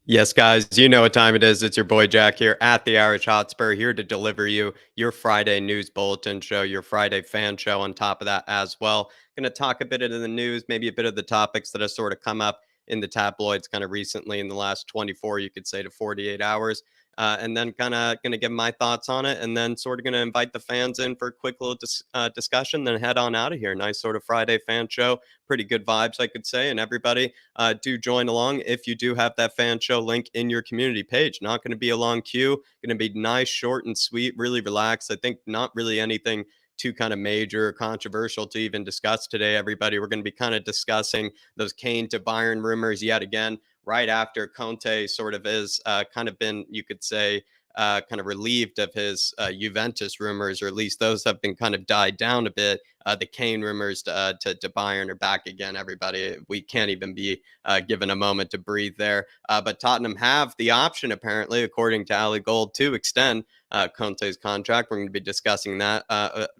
Yes, guys, you know what time it is. It's your boy Jack here at the Irish Hotspur, here to deliver you your Friday news bulletin show, your Friday fan show on top of that as well. Going to talk a bit of the news, maybe a bit of the topics that have sort of come up in the tabloids kind of recently in the last 24, you could say, to 48 hours. And then kind of going to give my thoughts on it, and then sort of going to invite the fans in for a quick little discussion, then head on out of here. Nice sort of Friday fan show. Pretty good vibes, I could say. And everybody, do join along if you do have that fan show link in your community page. Not going to be a long queue, going to be nice, short, and sweet, really relaxed. I think not really anything too kind of major or controversial to even discuss today, everybody. We're going to be kind of discussing those Kane to Bayern rumors yet again, right after Conte sort of is kind of been, you could say, kind of relieved of his Juventus rumors, or at least those have been kind of died down a bit. The Kane rumors to Bayern are back again, everybody. We can't even be given a moment to breathe there. But Tottenham have the option, apparently, according to Ali Gold, to extend Conte's contract. We're going to be discussing that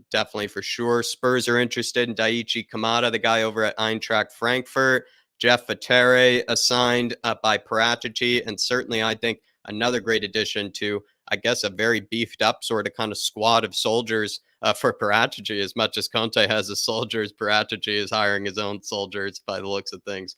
definitely for sure. Spurs are interested in Daichi Kamada, the guy over at Eintracht Frankfurt. Jeff Viteri assigned by Paratici, and certainly I think another great addition to, I guess, a very beefed up sort of kind of squad of soldiers for Paratici. As much as Conte has his soldiers, Paratici is hiring his own soldiers by the looks of things.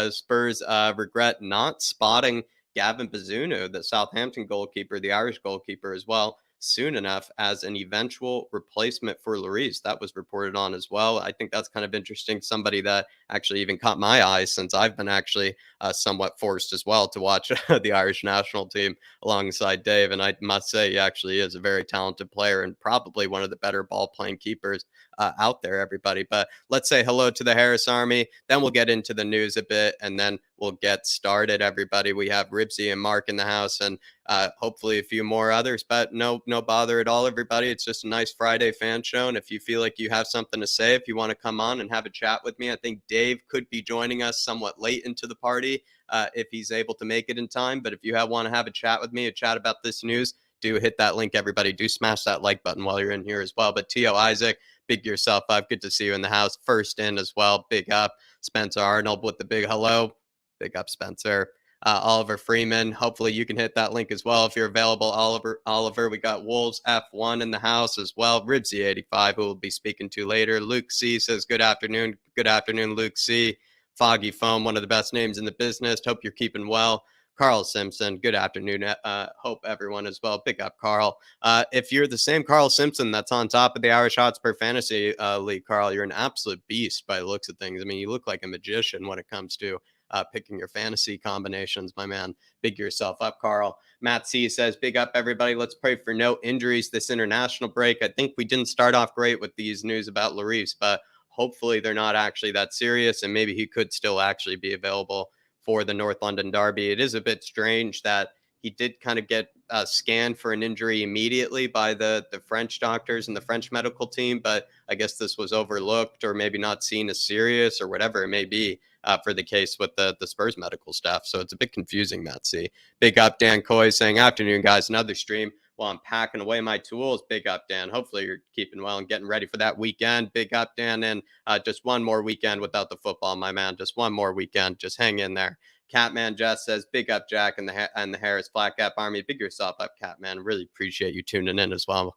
Spurs regret not spotting Gavin Bazunu, the Southampton goalkeeper, the Irish goalkeeper as well, soon enough as an eventual replacement for Lloris. That was reported on as well. I think that's kind of interesting. Somebody that actually even caught my eye, since I've been actually somewhat forced as well to watch the Irish national team alongside Dave. And I must say, he actually is a very talented player and probably one of the better ball playing keepers out there, everybody. But let's say hello to the Harris Army. Then we'll get into the news a bit, and then we'll get started, everybody. We have Ribsy and Mark in the house, and hopefully a few more others, but no bother at all, everybody. It's just a nice Friday fan show. And if you feel like you have something to say, if you want to come on and have a chat with me, I think Dave could be joining us somewhat late into the party if he's able to make it in time. But if you want to have a chat with me, a chat about this news, do hit that link, everybody. Do smash that like button while you're in here as well. But T.O. Isaac, big yourself up. Good to see you in the house. First in as well. Big up. Spencer Arnold with the big hello. Big up, Spencer. Oliver Freeman. Hopefully you can hit that link as well if you're available. Oliver, we got Wolves F1 in the house as well. Ribsy85, who we'll be speaking to later. Luke C says, good afternoon. Good afternoon, Luke C. Foggy Foam, one of the best names in the business. Hope you're keeping well. Carl Simpson, good afternoon. Hope everyone as well. Big up, Carl. If you're the same Carl Simpson that's on top of the Irish Hotspur Fantasy League, Carl, you're an absolute beast by the looks of things. I mean, you look like a magician when it comes to picking your fantasy combinations, my man. Big yourself up, Carl. Matt C says, big up, everybody. Let's pray for no injuries this international break. I think we didn't start off great with these news about Lloris, but hopefully they're not actually that serious, and maybe he could still actually be available for the North London derby. It is a bit strange that he did kind of get scanned for an injury immediately by the French doctors and the French medical team, but I guess this was overlooked or maybe not seen as serious or whatever it may be for the case with the Spurs medical staff. So it's a bit confusing, Matt C. Big up, Dan Coy saying, afternoon, guys, another stream while I'm packing away my tools. Big up, Dan. Hopefully you're keeping well and getting ready for that weekend. Big up, Dan. And just one more weekend without the football, my man. Just one more weekend. Just hang in there. Catman Jess says, big up, Jack, and the Harris Flat Cap Army. Big yourself up, Catman. Really appreciate you tuning in as well.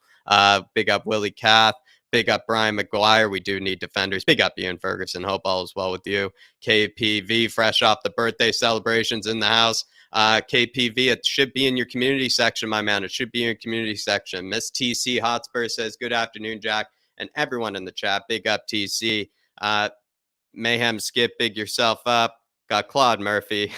Big up, Willie Cath. Big up, Brian McGuire. We do need defenders. Big up, Ian Ferguson. Hope all is well with you. KPV, fresh off the birthday celebrations in the house. KPV, it should be in your community section, my man. It should be in your community section. Miss TC Hotspur says, good afternoon, Jack, and everyone in the chat. Big up, TC. Mayhem Skip, big yourself up. Got Claude Murphy.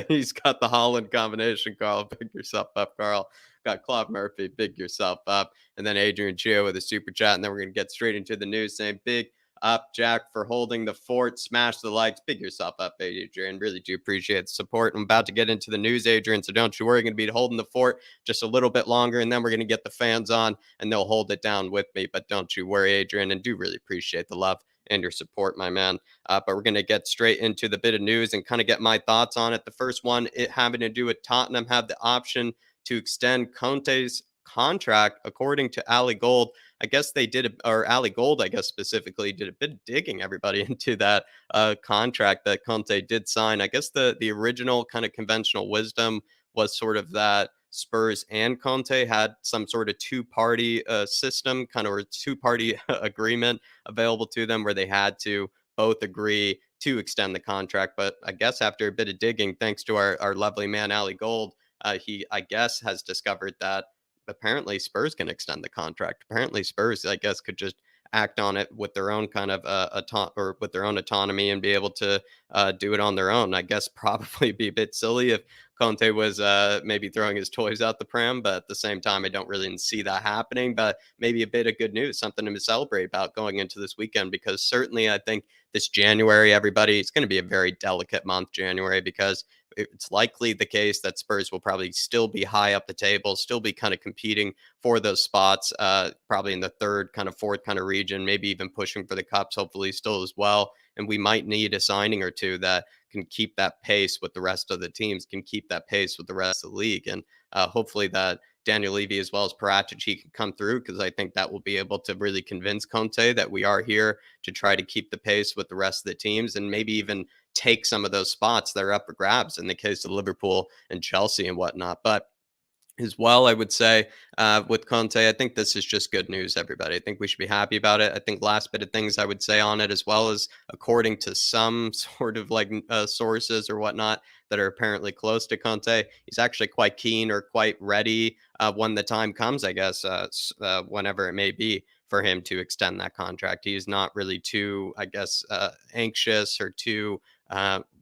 He's got the Holland combination, Carl. Big yourself up, Carl. Got Claude Murphy. Big yourself up. And then Adrian Gio with a super chat. And then we're going to get straight into the news saying, big up, Jack, for holding the fort. Smash the likes. Big yourself up, Adrian. Really do appreciate the support. I'm about to get into the news, Adrian, so don't you worry. I'm going to be holding the fort just a little bit longer, and then we're going to get the fans on, and they'll hold it down with me. But don't you worry, Adrian, and do really appreciate the love and your support, my man. But we're going to get straight into the bit of news and kind of get my thoughts on it. The first one, it having to do with Tottenham have the option to extend Conte's contract, according to Ali Gold. I guess they did, or Ali Gold, I guess specifically, did a bit of digging everybody into that contract that Conte did sign. I guess the original kind of conventional wisdom was sort of that Spurs and Conte had some sort of two-party system, kind of or two-party agreement available to them, where they had to both agree to extend the contract. But I guess after a bit of digging, thanks to our lovely man Ali Gold, he I guess has discovered that apparently Spurs can extend the contract. Apparently Spurs, I guess, could just act on it with their own kind of or with their own autonomy and be able to do it on their own. I guess probably be a bit silly if Conte was maybe throwing his toys out the pram, but at the same time, I don't really see that happening. But maybe a bit of good news, something to celebrate about going into this weekend, because certainly I think this January, everybody, it's going to be a very delicate month, January, because it's likely the case that Spurs will probably still be high up the table, still be kind of competing for those spots, probably in the third, kind of fourth kind of region, maybe even pushing for the cups, hopefully still as well. And we might need a signing or two that can keep that pace with the rest of the teams, can keep that pace with the rest of the league. And hopefully that Daniel Levy as well as Paratici can come through, because I think that will be able to really convince Conte that we are here to try to keep the pace with the rest of the teams and maybe even take some of those spots that are up for grabs in the case of Liverpool and Chelsea and whatnot. But as well, I would say with Conte, I think this is just good news, everybody. I think we should be happy about it. I think last bit of things I would say on it, as well as according to some sort of like sources or whatnot that are apparently close to Conte, he's actually quite keen or quite ready when the time comes, I guess, whenever it may be for him to extend that contract. He is not really too, I guess, anxious or too,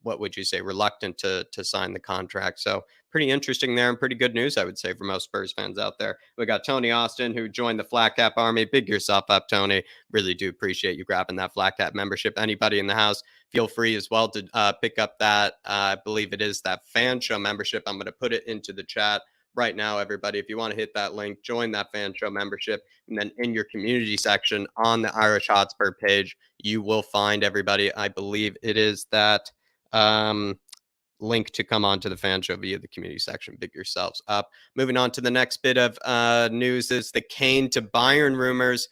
what would you say, reluctant to sign the contract. So pretty interesting there and pretty good news, I would say, for most Spurs fans out there. We got Tony Austin, who joined the Flat Cap Army. Big yourself up, Tony. Really do appreciate you grabbing that Flat Cap membership. Anybody in the house, feel free as well to pick up that. I believe it is that fan show membership. I'm going to put it into the chat right now, everybody. If you want to hit that link, join that fan show membership. And then in your community section on the Irish Hotspur page, you will find, everybody, I believe it is that link to come on to the fan show via the community section. Big yourselves up. Moving on to the next bit of news is the Kane to Bayern rumors.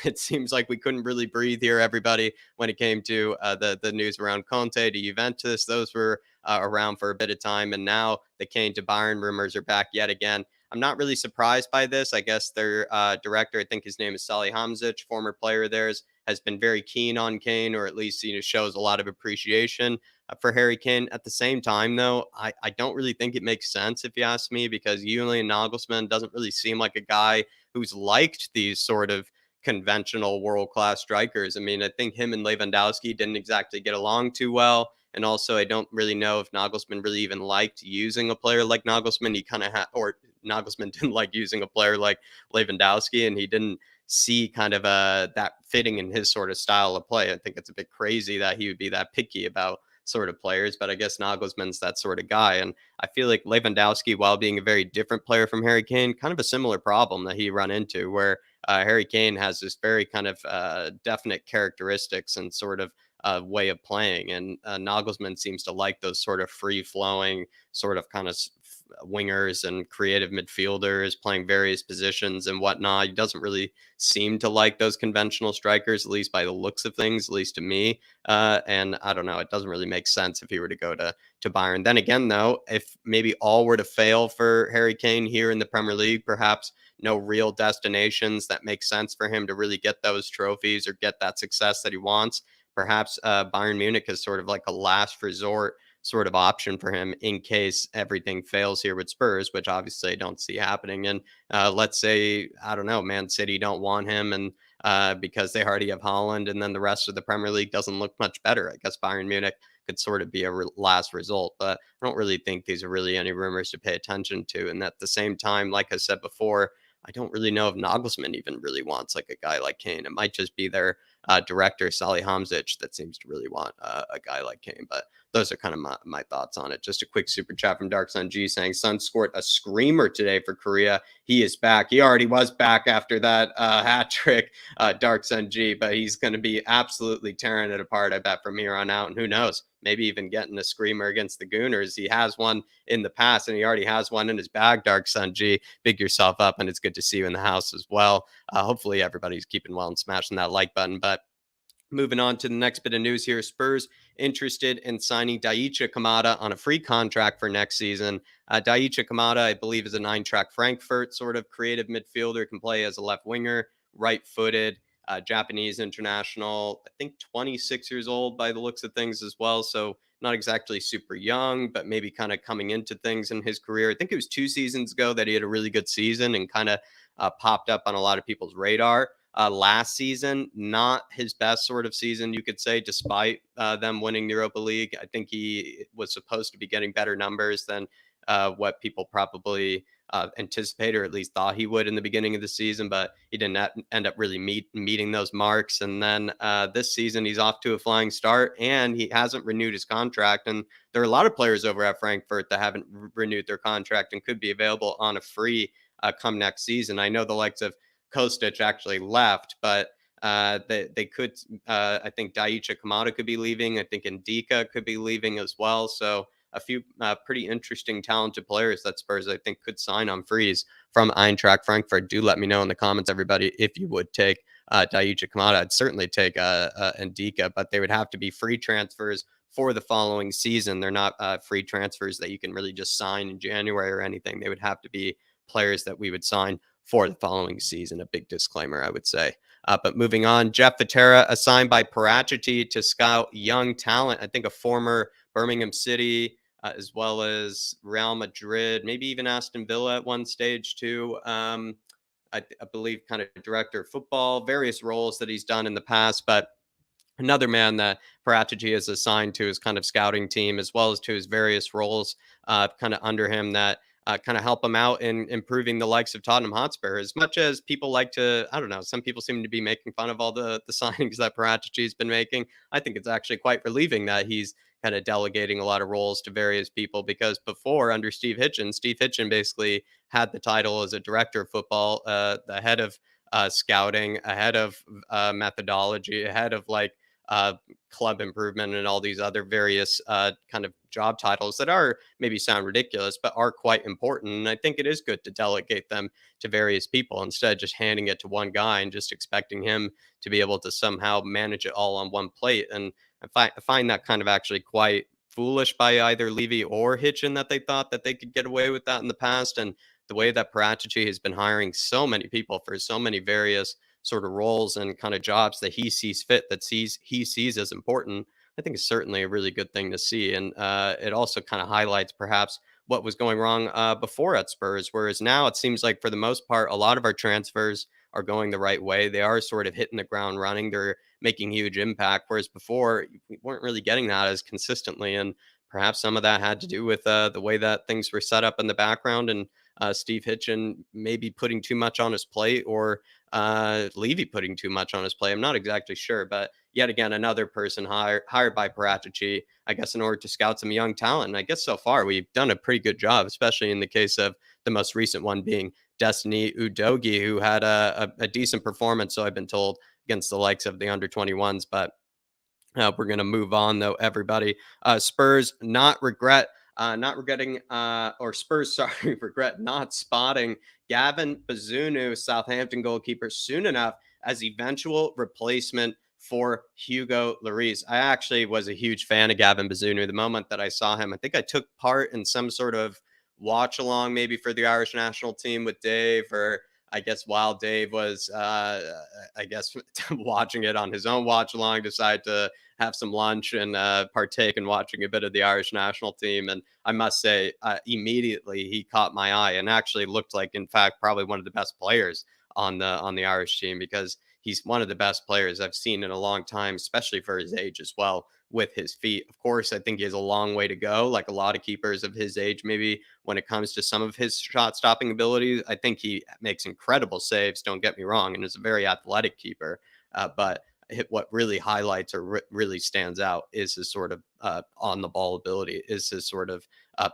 It seems like we couldn't really breathe here, everybody, when it came to the news around Conte to Juventus. Those were around for a bit of time, and now the Kane to Bayern rumors are back yet again. I'm not really surprised by this. I guess their director, I think his name is Salihamidzic, former player of theirs, has been very keen on Kane, or at least shows a lot of appreciation for Harry Kane. At the same time, though, I don't really think it makes sense, if you ask me, because Julian Nagelsmann doesn't really seem like a guy who's liked these sort of conventional world-class strikers. I mean, I think him and Lewandowski didn't exactly get along too well. And also, I don't really know if Nagelsmann really even liked using a player like Nagelsmann. He kind of had, or Nagelsmann didn't like using a player like Lewandowski, and he didn't see kind of that fitting in his sort of style of play. I think it's a bit crazy that he would be that picky about sort of players, but I guess Nagelsmann's that sort of guy. And I feel like Lewandowski, while being a very different player from Harry Kane, kind of a similar problem that he run into, where Harry Kane has this very kind of definite characteristics and sort of way of playing. And Nagelsmann seems to like those sort of free flowing, sort of kind of wingers and creative midfielders playing various positions and whatnot. He doesn't really seem to like those conventional strikers, at least by the looks of things, at least to me. And I don't know, it doesn't really make sense if he were to go to Bayern. Then again, though, if maybe all were to fail for Harry Kane here in the Premier League, perhaps no real destinations that make sense for him to really get those trophies or get that success that he wants, perhaps Bayern Munich is sort of like a last resort sort of option for him in case everything fails here with Spurs, which obviously I don't see happening. And let's say, I don't know, Man City don't want him, and because they already have Holland, and then the rest of the Premier League doesn't look much better. I guess Bayern Munich could sort of be a last result, but I don't really think these are really any rumors to pay attention to. And at the same time, like I said before, I don't really know if Nagelsmann even really wants like a guy like Kane. It might just be their director, Salihamidzic, that seems to really want a guy like Kane. But those are kind of my thoughts on it. Just a quick super chat from Dark Sun G saying Sun scored a screamer today for Korea. He is back. He already was back after that hat trick, Dark Sun G, but he's going to be absolutely tearing it apart, I bet, from here on out. And who knows? maybe even getting a screamer against the Gooners. He has one in the past, and he already has one in his bag, Dark Sun G. Big yourself up, and it's good to see you in the house as well. Hopefully, everybody's keeping well and smashing that like button. But moving on to the next bit of news here, Spurs interested in signing Daichi Kamada on a free contract for next season. Daichi Kamada, I believe, is a nine-track Frankfurt sort of creative midfielder, can play as a left winger, right-footed, Japanese international, I think 26 years old by the looks of things as well. So not exactly super young, but maybe kind of coming into things in his career. I think it was 2 seasons ago that he had a really good season and kind of popped up on a lot of people's radar. Last season, not his best sort of season, you could say, despite them winning the Europa League. I think he was supposed to be getting better numbers than what people probably anticipated, or at least thought he would in the beginning of the season, but he didn't end up really meeting those marks. And then this season, he's off to a flying start, and he hasn't renewed his contract. And there are a lot of players over at Frankfurt that haven't renewed their contract and could be available on a free come next season. I know the likes of Kostic actually left, but they could. I think Daichi Kamada could be leaving. I think Indika could be leaving as well. So a few pretty interesting, talented players that Spurs I think could sign on freeze from Eintracht Frankfurt. Do let me know in the comments, everybody, if you would take Daichi Kamada. I'd certainly take Indika, but they would have to be free transfers for the following season. They're not free transfers that you can really just sign in January or anything. They would have to be players that we would sign for the following season. A big disclaimer, I would say. But moving on, Jeff Vitera assigned by Paratici to scout young talent. I think a former Birmingham City, as well as Real Madrid, maybe even Aston Villa at one stage too. I believe kind of director of football, various roles that he's done in the past. But another man that Paratici is assigned to his kind of scouting team, as well as to his various roles kind of under him that kind of help him out in improving the likes of Tottenham Hotspur. As much as people like to, I don't know, some people seem to be making fun of all the signings that Paratici been making. I think it's actually quite relieving that he's kind of delegating a lot of roles to various people, because before, under Steve Hitchen basically had the title as a director of football, the head of scouting, ahead of methodology, ahead of like club improvement and all these other various kind of job titles that are maybe sound ridiculous, but are quite important. And I think it is good to delegate them to various people instead of just handing it to one guy and just expecting him to be able to somehow manage it all on one plate. And I find that kind of actually quite foolish by either Levy or Hitchin, that they thought that they could get away with that in the past. And the way that Paratici has been hiring so many people for so many various sort of roles and kind of jobs that he sees fit, that he sees as important, I think is certainly a really good thing to see. And it also kind of highlights perhaps what was going wrong before at Spurs, whereas now it seems like for the most part, a lot of our transfers are going the right way. They are sort of hitting the ground running. They're making huge impact, whereas before we weren't really getting that as consistently. And perhaps some of that had to do with the way that things were set up in the background, and Steve Hitchen maybe putting too much on his plate, or Levy putting too much on his plate. I'm not exactly sure, but yet again, another person hired by Paratici, I guess, in order to scout some young talent. And I guess so far we've done a pretty good job, especially in the case of the most recent one being Destiny Udogi, who had a decent performance, so I've been told, against the likes of the under 21s. But we're going to move on, though, everybody. Spurs not regretting, or Spurs, sorry, regret not spotting Gavin Bazunu, Southampton goalkeeper, soon enough as eventual replacement for Hugo Lloris. I actually was a huge fan of Gavin Bazunu the moment that I saw him. I think I took part in some sort of watch along, maybe for the Irish national team with Dave, or I guess while Dave was, I guess, watching it on his own watch along, decided to have some lunch and partake in watching a bit of the Irish national team. And I must say, immediately he caught my eye and actually looked like, in fact, probably one of the best players on the Irish team, because he's one of the best players I've seen in a long time, especially for his age as well, with his feet. Of course, I think he has a long way to go, like a lot of keepers of his age, maybe when it comes to some of his shot stopping abilities. I think he makes incredible saves, don't get me wrong, and is a very athletic keeper. But what really highlights or really stands out is his sort of on the ball ability, is his sort of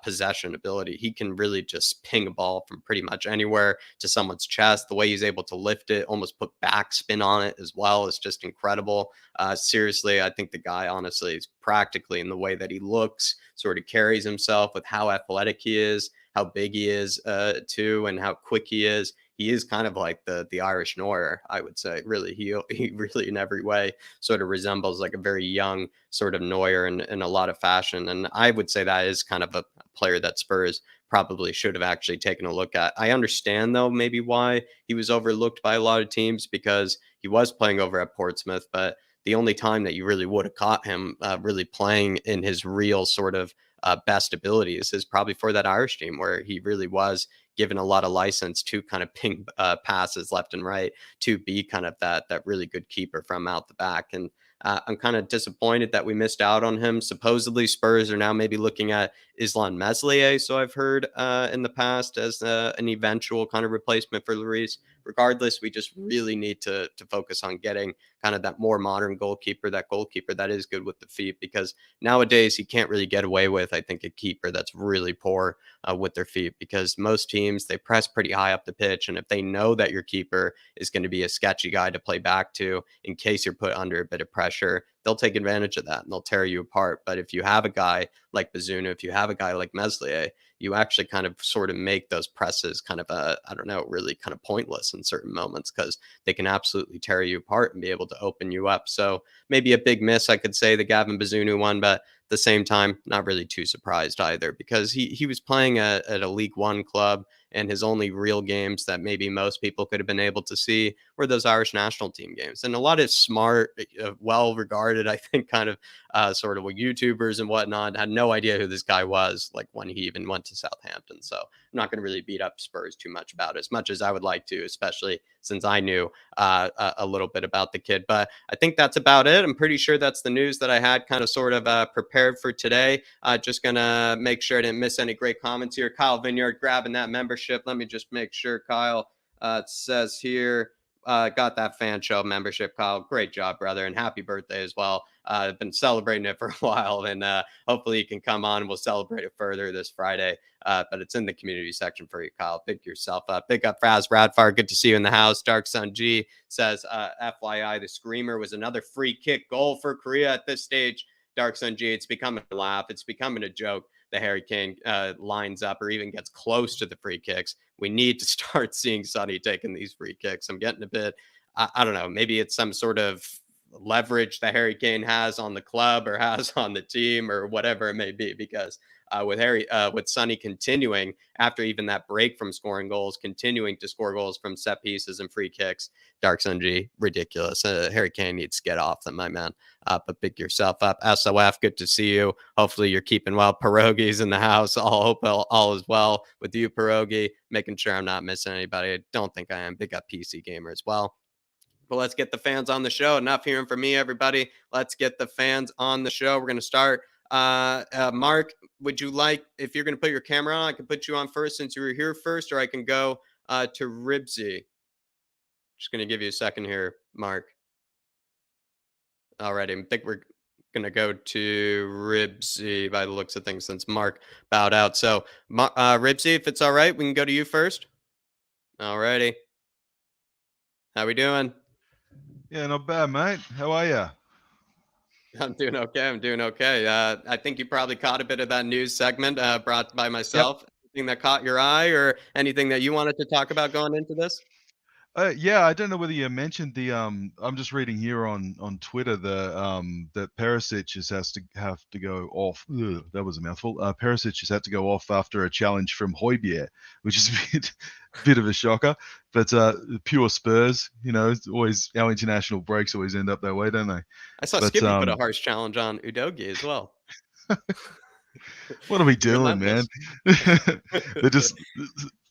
possession ability. He can really just ping a ball from pretty much anywhere to someone's chest. The way he's able to lift it, almost put backspin on it as well, is just incredible. Seriously, I think the guy, honestly, is practically, in the way that he looks, sort of carries himself, with how athletic he is, how big he is too, and how quick he is. He is kind of like the Irish Neuer, I would say. Really, he really in every way sort of resembles like a very young sort of Neuer in a lot of fashion. And I would say that is kind of a player that Spurs probably should have actually taken a look at. I understand though maybe why he was overlooked by a lot of teams, because he was playing over at Portsmouth, but the only time that you really would have caught him really playing in his real sort of best abilities is probably for that Irish team, where he really was given a lot of license to kind of ping passes left and right, to be kind of that really good keeper from out the back. And I'm kind of disappointed that we missed out on him. Supposedly, Spurs are now maybe looking at Islan Meslier, so I've heard in the past, as an eventual kind of replacement for Lloris. Regardless, we just really need to focus on getting kind of that more modern goalkeeper, that goalkeeper that is good with the feet, because nowadays you can't really get away with, I think, a keeper that's really poor with their feet, because most teams, they press pretty high up the pitch, and if they know that your keeper is going to be a sketchy guy to play back to in case you're put under a bit of pressure, they'll take advantage of that and they'll tear you apart. But if you have a guy like Bazunu, if you have a guy like Meslier, you actually kind of sort of make those presses kind of I don't know, really kind of pointless in certain moments, because they can absolutely tear you apart and be able to open you up. So maybe a big miss, I could say, the Gavin Bazunu one, but at the same time, not really too surprised either, because he was playing at a League One club, and his only real games that maybe most people could have been able to see were those Irish national team games. And a lot of smart, well regarded, I think, kind of sort of YouTubers and whatnot had no idea who this guy was, like when he even went to Southampton. So I'm not going to really beat up Spurs too much as I would like to, especially since I knew a little bit about the kid. But I think that's about it. I'm pretty sure that's the news that I had kind of sort of prepared for today. Just going to make sure I didn't miss any great comments here. Kyle Vineyard grabbing that membership. Let me just make sure, Kyle. It says here, got that fan show membership, Kyle. Great job, brother. And happy birthday as well. I've been celebrating it for a while, and hopefully you can come on and we'll celebrate it further this Friday. But it's in the community section for you, Kyle. Pick yourself up. Big up Fraz Radfar. Good to see you in the house. Dark Sun G says, FYI, the Screamer was another free kick goal for Korea at this stage. Dark Sun G, it's becoming a laugh. It's becoming a joke. The Harry Kane lines up or even gets close to the free kicks. We need to start seeing Sonny taking these free kicks. I'm getting a bit, I don't know, maybe it's some sort of leverage that Harry Kane has on the club or has on the team or whatever it may be, because with Sonny continuing after even that break from scoring goals, continuing to score goals from set pieces and free kicks. Dark Sun G, ridiculous. Harry Kane needs to get off them, my man. But pick yourself up. SOF, good to see you. Hopefully you're keeping well. Pierogi's in the house. I'll hope all is well with you, Pierogi. Making sure I'm not missing anybody. I don't think I am. Big up PC Gamer as well. But let's get the fans on the show. Enough hearing from me, everybody. Let's get the fans on the show. We're going to start. Mark, would you like, if you're going to put your camera on, I can put you on first since you were here first, or I can go to Ribsy. Just going to give you a second here, Mark. Alrighty, I think we're going to go to Ribsy by the looks of things, since Mark bowed out. So, Ribsy, if it's all right, we can go to you first. Alrighty. How we doing? Yeah, not bad, mate. How are you? I'm doing okay. I think you probably caught a bit of that news segment brought by Yep. myself. Anything that caught your eye, or anything that you wanted to talk about going into this? Yeah, I don't know whether you mentioned the I'm just reading here on Twitter that Perisic has to have to go off. Ugh, that was a mouthful. Perisic has had to go off after a challenge from Højbjerg, which is bit of a shocker. But pure Spurs, it's always our international breaks always end up that way, don't they? I saw But Skippy put a harsh challenge on Udogi as well. what are we You're doing, man? relentless. They're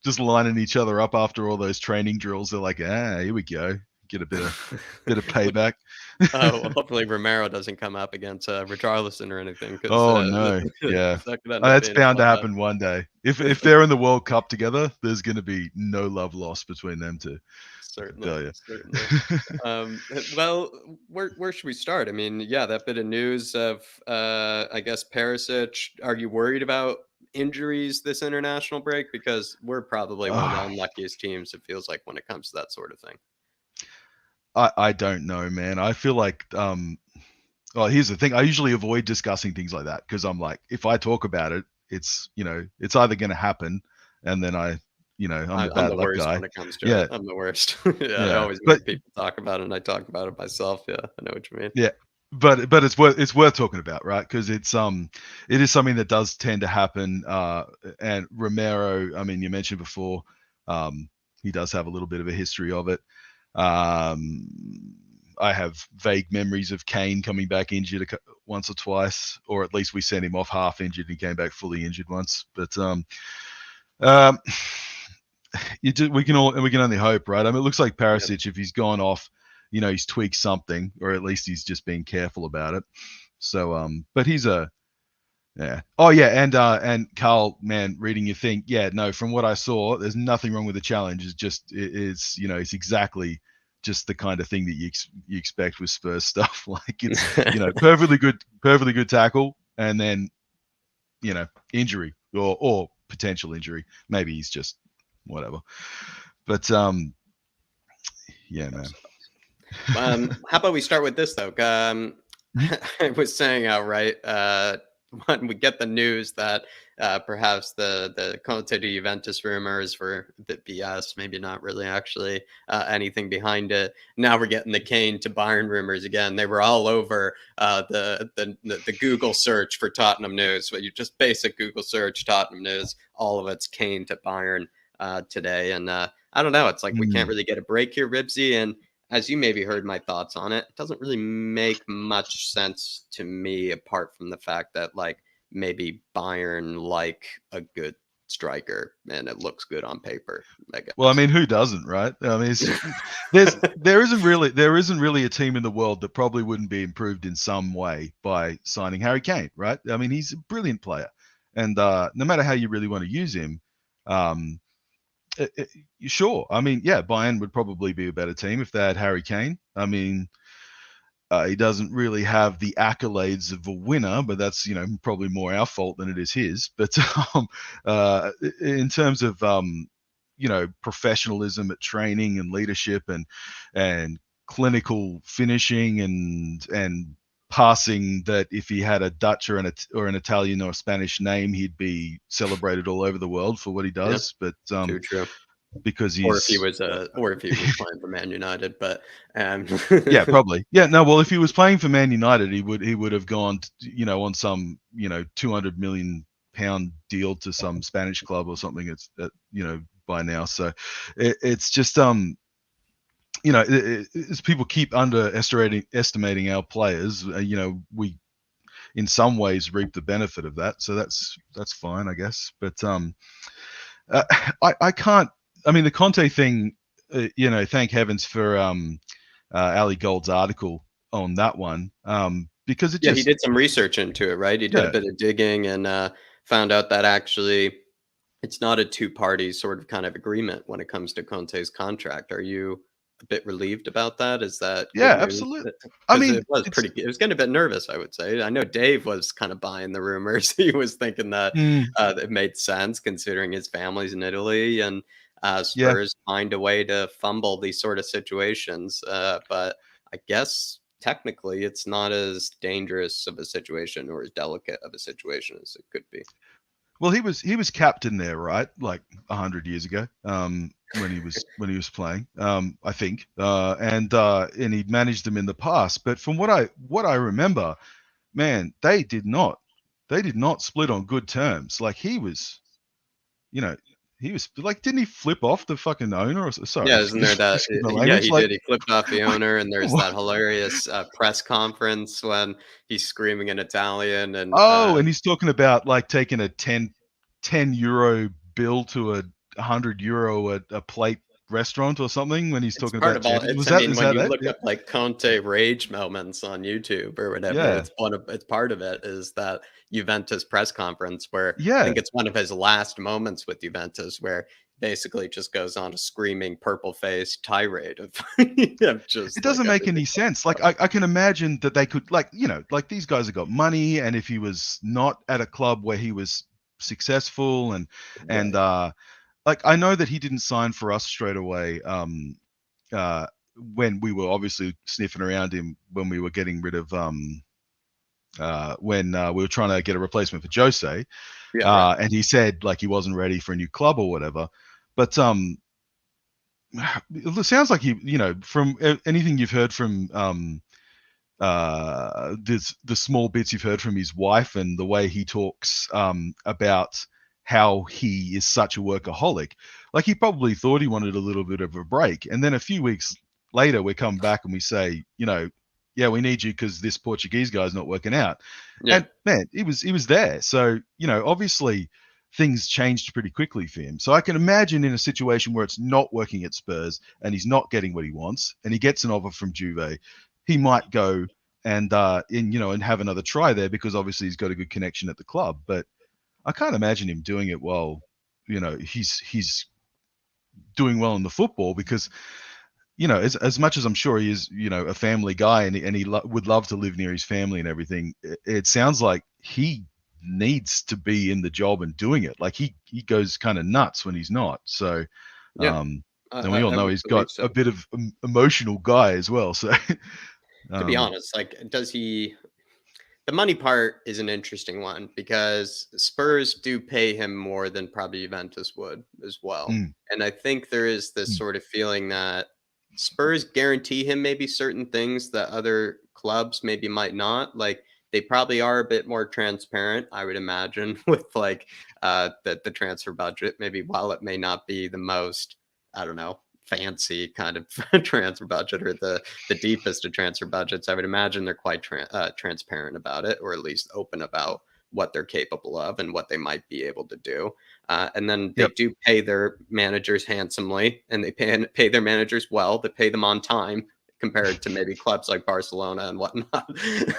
just lining each other up after all those training drills. They're like, here we go, get a bit of payback. Well, hopefully Romero doesn't come up against Richarlison or anything, because Oh no, yeah, that could end up that's being a bound to blowout. happen one day. If they're in the World Cup together, there's going to be no love lost between them two. Certainly, Tell you. certainly. Well, where should we start? I mean, yeah, that bit of news of I guess Perisic. Are you worried about injuries this international break? Because we're probably one of the Ah, unluckiest teams. It feels like when it comes to that sort of thing. I don't know, man. I feel like well, here's the thing. I usually avoid discussing things like that because I'm like, if I talk about it, it's it's either going to happen, and then I'm the I'm bad the luck worst guy. when it comes to it. Yeah, I'm the worst. Yeah, I yeah, always but make people talk about it, and I talk about it myself. Yeah, I know what you mean. yeah, but it's worth talking about, right? Because it is something that does tend to happen. And Romero, I mean, you mentioned before, he does have a little bit of a history of it. Um, I have vague memories of Kane coming back injured once or twice, or at least we sent him off half injured and he came back fully injured once. But um, we can only hope, right? I mean, it looks like Yeah. Perisic, if he's gone off, he's tweaked something, or at least he's just being careful about it. So, but he's a yeah. Oh yeah, and Carl, man, reading your thing, yeah, no, from what I saw, there's nothing wrong with the challenge. It's exactly just the kind of thing that you expect with Spurs stuff. Like it's perfectly good tackle, and then injury or potential injury. Maybe he's just whatever. But yeah, man. How about we start with this though? Mhm. I was saying outright when we get the news that perhaps the Conte to Juventus rumors were a bit BS, maybe not really actually anything behind it. Now we're getting the Kane to Bayern rumors again. They were all over the Google search for Tottenham news. But you just basic Google search Tottenham news, all of it's Kane to Bayern today, and I don't know. It's like we can't Mm. really get a break here, Ribsy, and as you maybe heard my thoughts on it, it doesn't really make much sense to me apart from the fact that like maybe Bayern like a good striker and it looks good on paper, I Well, I guess. mean, who doesn't, right? I mean, there isn't really a team in the world that probably wouldn't be improved in some way by signing Harry Kane, right? I mean, he's a brilliant player, and no matter how you really want to use him, um, sure. I mean, yeah, Bayern would probably be a better team if they had Harry Kane. I mean, he doesn't really have the accolades of a winner, but that's probably more our fault than it is his. But in terms of professionalism at training and leadership and clinical finishing and passing, that if he had a Dutch or an Italian or a Spanish name, he'd be celebrated all over the world for what he Yeah, does. But too true. because he's Or if he was playing for Man United, but yeah, probably. Yeah, no, well, if he was playing for Man United, he would have gone, on some, 200 million pound deal to some Spanish club or something. It's by now. So it's just as people keep estimating our players, we in some ways reap the benefit of that. So that's fine, I guess. But uh, I can't. I mean, the Conte thing. Thank heavens for Ali Gold's article on that one, because it yeah, he just did some research into it, right? He did a yeah bit of digging and found out that actually it's not a two-party sort of kind of agreement when it comes to Conte's contract. Are you a bit relieved about that? Is that good yeah, news? absolutely. I Because mean, it was it's pretty it was getting a bit nervous, I would say. I know Dave was kind of buying the rumors. He was thinking that, mm, it made sense considering his family's in Italy and, yeah. Spurs find a way to fumble these sort of situations, but I guess technically it's not as dangerous of a situation or as delicate of a situation as it could be. Well, he was captain there, right? Like 100 years ago, when he was playing, I think, and he managed them in the past. But from what I remember, man, they did not split on good terms. Like you know, he was like, didn't he flip off the fucking owner? Sorry, Yeah, isn't there that excuse my yeah, language. he Like, did, he flipped off the owner, and there's what? that hilarious, press conference when he's screaming in Italian and, Oh, and he's talking about like taking a ten euro bill to a 100 euro a plate restaurant or something when he's it's talking part about of all champions. it's Was I that mean, is when that you it? look Yeah. up, like, Conte rage moments on YouTube or whatever, Yeah. it's one of it's part of it is that Juventus press conference where I Yeah. think it's one of his last moments with Juventus where basically just goes on a screaming purple faced tirade of, of It just like doesn't make everything. any sense. Like I can imagine that they could, like, like these guys have got money, and if he was not at a club where he was successful, and Right. like, I know that he didn't sign for us straight away. Uh, when we were obviously sniffing around him when we were getting rid of when we were trying to get a replacement for Jose, Yeah. Right. and he said like he wasn't ready for a new club or whatever. But it sounds like from anything you've heard from the small bits you've heard from his wife and the way he talks about how he is such a workaholic, like he probably thought he wanted a little bit of a break, and then a few weeks later we come back and we say, yeah, we need you because this Portuguese guy's not working out. Yeah. And man, he was there. So obviously things changed pretty quickly for him. So I can imagine in a situation where it's not working at Spurs and he's not getting what he wants and he gets an offer from Juve, he might go and have another try there because obviously he's got a good connection at the club. But I can't imagine him doing it while he's doing well in the football, because as much as I'm sure he is a family guy, and he would love to live near his family and everything, it sounds like he needs to be in the job and doing it. Like he goes kind of nuts when he's not. So Yeah. and we all I know would he's got believe so. a bit of emotional guy as well. So To be um honest, like, does he? The money part is an interesting one because Spurs do pay him more than probably Juventus would as well. mm, And I think there is this mm, sort of feeling that Spurs guarantee him maybe certain things that other clubs maybe might not. Like, they probably are a bit more transparent, I would imagine, with like the transfer budget. Maybe while it may not be the most, I don't know, fancy kind of transfer budget or the deepest of transfer budgets, I would imagine they're quite transparent about it, or at least open about what they're capable of and what they might be able to do. And then they yep. do pay their managers handsomely, and they pay their managers well. They pay them on time compared to maybe clubs like Barcelona and whatnot.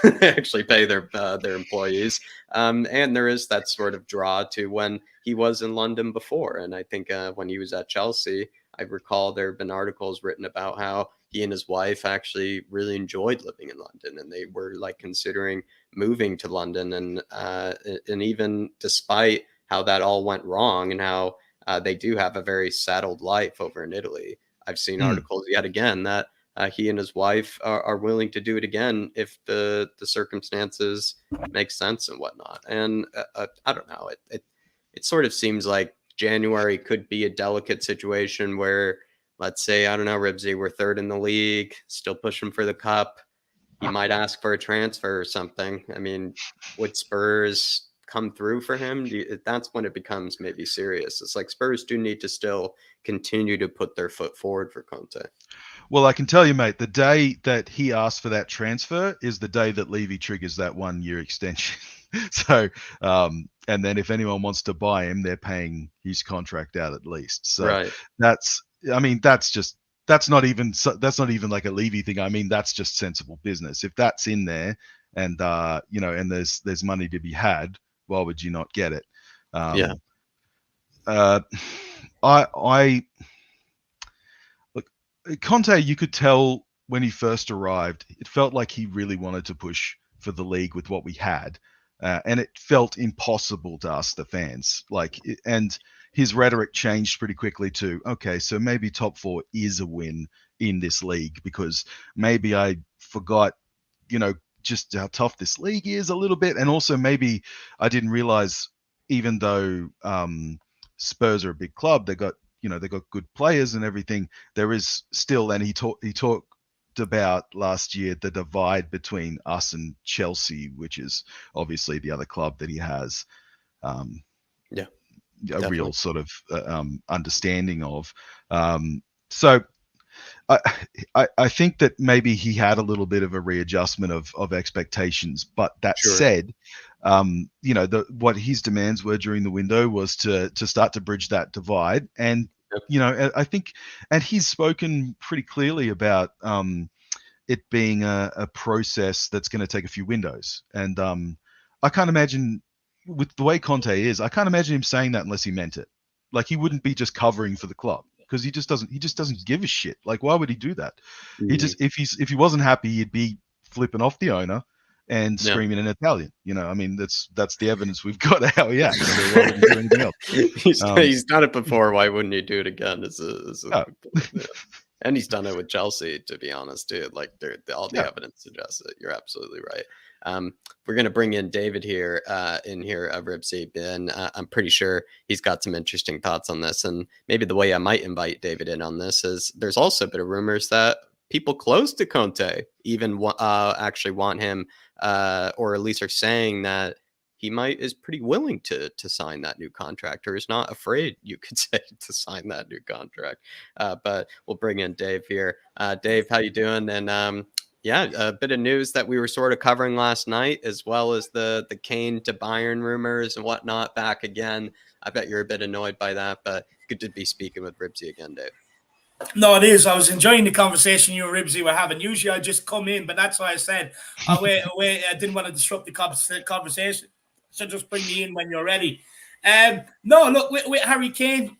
They actually pay their employees. And there is that sort of draw to when he was in London before, and I think when he was at Chelsea, I recall there have been articles written about how he and his wife actually really enjoyed living in London, and they were like considering moving to London. And even despite how that all went wrong and how they do have a very settled life over in Italy, I've seen Mm, articles yet again that he and his wife are willing to do it again if the circumstances make sense and whatnot. And I don't know, it sort of seems like January could be a delicate situation where, let's say, I don't know, Ribsy, we're third in the league, still pushing for the cup. He might ask for a transfer or something. I mean, would Spurs come through for him? That's when it becomes maybe serious. It's like Spurs do need to still continue to put their foot forward for Conte. well, I can tell you, mate, the day that he asked for that transfer is the day that Levy triggers that 1 year extension. So, and then if anyone wants to buy him, they're paying his contract out at least. So Right. that's, I mean, that's not even like a Levy thing. I mean, that's just sensible business. If that's in there, and and there's money to be had, why would you not get it? Yeah. Um, uh, I look, Conte, you could tell when he first arrived, it felt like he really wanted to push for the league with what we had. And it felt impossible to us, the fans. And his rhetoric changed pretty quickly to, okay, so maybe top four is a win in this league, because maybe I forgot, just how tough this league is a little bit. And also maybe I didn't realize, even though Spurs are a big club, they got good players and everything. There is still, and he talked about last year, the divide between us and Chelsea, which is obviously the other club that he has um, Yeah. a real Definitely. sort of understanding of. So I, I think that maybe he had a little bit of a readjustment of expectations. But that Sure. said, what his demands were during the window was to start to bridge that divide. And Yep. I think, and he's spoken pretty clearly about it being a process that's going to take a few windows. And I can't imagine, with the way Conte is, I can't imagine him saying that unless he meant it. Like he wouldn't be just covering for the club because he just doesn't give a shit. Like why would he do that? He Mhm. just if he wasn't happy, he'd be flipping off the owner and Yeah. screaming in Italian. I mean that's the evidence we've got of how he acts. So why would he do anything else? He's done it before. Why wouldn't he do it again? Oh, Yeah. And he's done it with Chelsea, to be honest, too. Like all the yeah. evidence suggests it. You're absolutely right. We're gonna bring in David here, Ribsy, and I'm pretty sure he's got some interesting thoughts on this. And maybe the way I might invite David in on this is there's also a bit of rumors that people close to Conte even actually want him, or at least are saying that he is pretty willing to sign that new contract, or is not afraid, you could say, to sign that new contract. But we'll bring in Dave here. Dave, how you doing? And yeah, a bit of news that we were sort of covering last night, as well as the Kane to Bayern rumors and whatnot back again. I bet you're a bit annoyed by that, but good to be speaking with Ribsy again, Dave. No, it is. I was enjoying the conversation you and Ribsy were having. Usually I just come in, but that's why I said, wait. I didn't want to disrupt the conversation. So just bring me in when you're ready. No, look, with Harry Kane,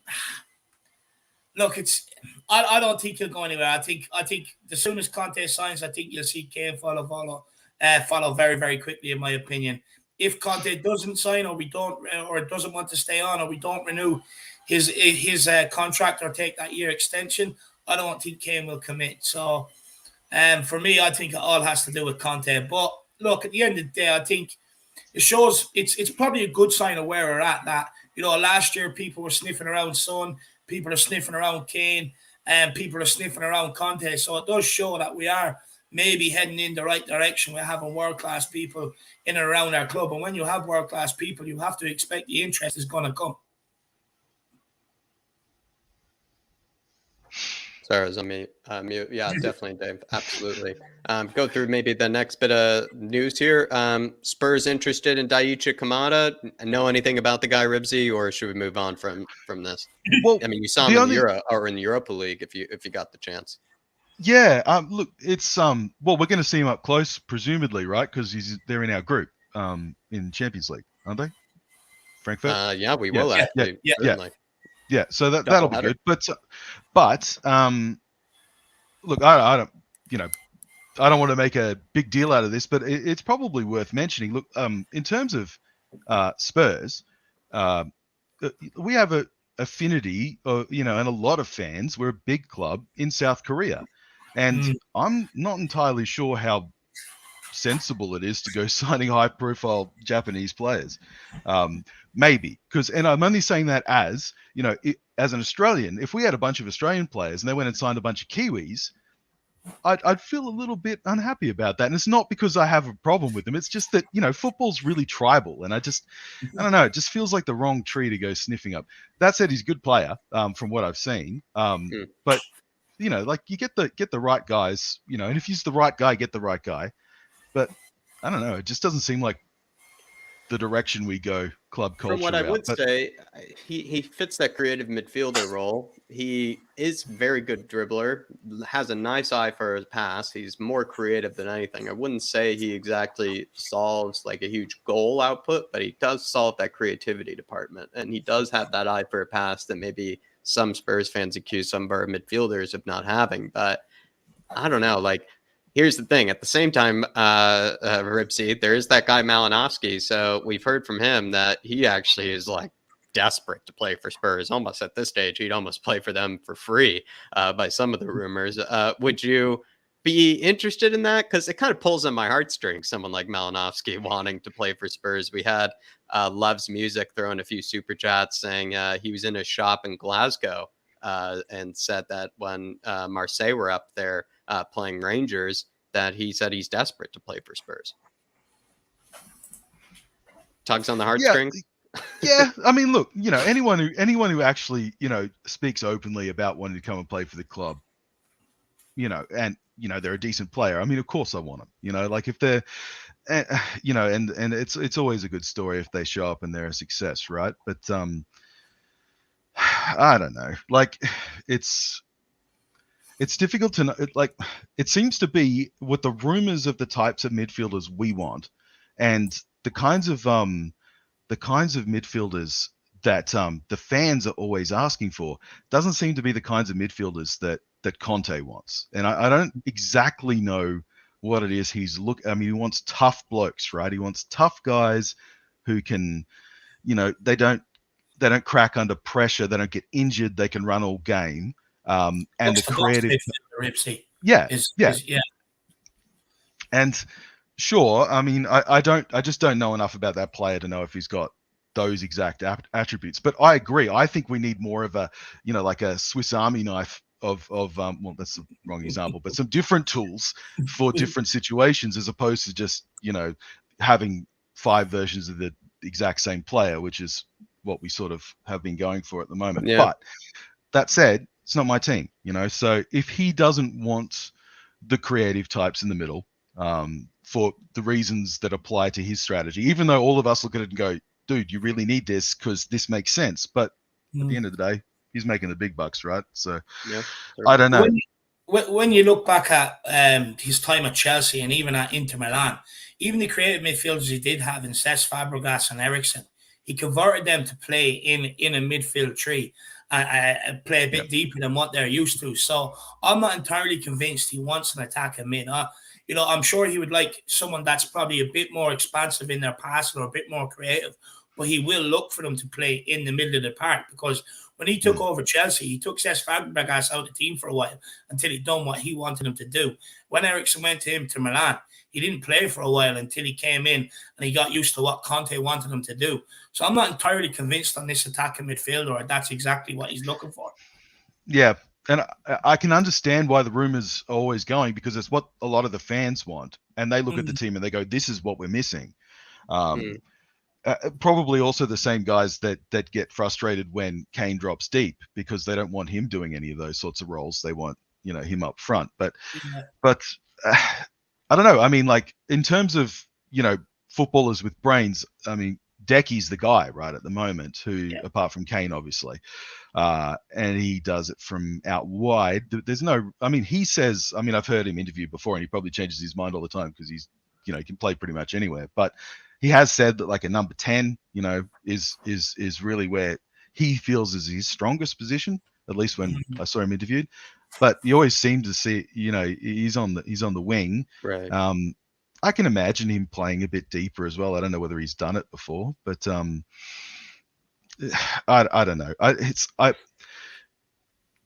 look, I don't think he'll go anywhere. I think as soon as Conte signs, I think you'll see Kane follow very, very quickly, in my opinion. If Conte doesn't sign, or doesn't want to stay on, or we don't renew his contract or take that year extension, I don't think Kane will commit. So, for me, I think it all has to do with Conte. But look, at the end of the day, I think it shows it's probably a good sign of where we're at. That last year people were sniffing around Son, people are sniffing around Kane, and people are sniffing around Conte. So it does show that we are maybe heading in the right direction. We're having world-class people in and around our club. And when you have world-class people, you have to expect the interest is going to come. Sorry, I was on mute. Yeah, definitely, Dave. Absolutely. Go through maybe the next bit of news here. Spurs interested in Daichi Kamada. Know anything about the guy, Ribsy, or should we move on from this? Well, I mean, you saw him in the Europa League if you got the chance. Yeah. Look, it's well, we're going to see him up close, presumably, right? Because they're in our group, in Champions League, aren't they? Frankfurt. Yeah, we will actually. Yeah. So that'll be good. But look, I don't, I don't want to make a big deal out of this, but it's probably worth mentioning. Look, in terms of Spurs, we have a affinity, and a lot of fans. We're a big club in South Korea, and I'm not entirely sure how sensible it is to go signing high-profile Japanese players. Maybe and I'm only saying that as as an Australian, if we had a bunch of Australian players and they went and signed a bunch of Kiwis, I'd feel a little bit unhappy about that. And it's not because I have a problem with them. It's just that, football's really tribal. And I don't know, it just feels like the wrong tree to go sniffing up. That said, he's a good player, from what I've seen. But, like you get the right guys, and if he's the right guy, get the right guy. But I don't know, it just doesn't seem like the direction we go club culture. From what I would say, he fits that creative midfielder role. He is very good dribbler, has a nice eye for his pass. He's more creative than anything. I wouldn't say he exactly solves like a huge goal output, but he does solve that creativity department. And he does have that eye for a pass that maybe some Spurs fans accuse some of our midfielders of not having. But I don't know, like, here's the thing. At the same time, Ripsy, there is that guy Malinowski. So we've heard from him that he actually is like desperate to play for Spurs. Almost at this stage, he'd almost play for them for free, by some of the rumors. Would you be interested in that? Because it kind of pulls on my heartstrings, someone like Malinowski wanting to play for Spurs. We had Loves Music throwing a few super chats saying he was in a shop in Glasgow and said that when Marseille were up there playing Rangers, that he said he's desperate to play for Spurs. Tugs on the heartstrings. Yeah, I mean, look, anyone who actually speaks openly about wanting to come and play for the club, and they're a decent player. I mean, of course I want them. Like if they're, and it's always a good story if they show up and they're a success, right? But I don't know. Like it's difficult to know. It seems to be with the rumors of the types of midfielders we want, and the kinds of midfielders that the fans are always asking for doesn't seem to be the kinds of midfielders that Conte wants. And I don't exactly know what it is I mean, he wants tough blokes, right? He wants tough guys who can, they don't crack under pressure, they don't get injured, they can run all game. And the creative yeah. And sure, I mean, I just don't know enough about that player to know if he's got those exact attributes. But I agree. I think we need more of a, like a Swiss Army knife of well, that's the wrong example, but some different tools for different situations, as opposed to just, having 5 versions of the exact same player, which is what we sort of have been going for at the moment. Yeah. But that said, it's not my team, so if he doesn't want the creative types in the middle, for the reasons that apply to his strategy, even though all of us look at it and go, dude, you really need this because this makes sense. But at the end of the day, he's making the big bucks, right? So yeah, I don't know. When you look back at his time at Chelsea and even at Inter Milan, even the creative midfielders he did have in Cesc Fabregas and Eriksen, he converted them to play in a midfield three and play a bit deeper than what they're used to. So I'm not entirely convinced he wants an attacker mid. I'm sure he would like someone that's probably a bit more expansive in their passing or a bit more creative, but he will look for them to play in the middle of the park, because when he took over Chelsea, he took Cesc Fabregas out of the team for a while until he'd done what he wanted him to do. When Eriksen went to him to Milan, he didn't play for a while until he came in and he got used to what Conte wanted him to do. So I'm not entirely convinced on this attacking midfielder, or that's exactly what he's looking for. Yeah, and I can understand why the rumors are always going, because it's what a lot of the fans want. And they look at the team and they go, this is what we're missing. Probably also the same guys that get frustrated when Kane drops deep, because they don't want him doing any of those sorts of roles. They want, him up front. But I don't know. I mean, like, in terms of, footballers with brains, I mean, Decky's the guy right at the moment who, apart from Kane, obviously, and he does it from out wide. There's no, I mean, he says, I mean, I've heard him interviewed before, and he probably changes his mind all the time because he's, he can play pretty much anywhere. But he has said that like a number 10, is really where he feels is his strongest position, at least when I saw him interviewed. But you always seem to see, he's on the wing. Right. I can imagine him playing a bit deeper as well. I don't know whether he's done it before, but I don't know.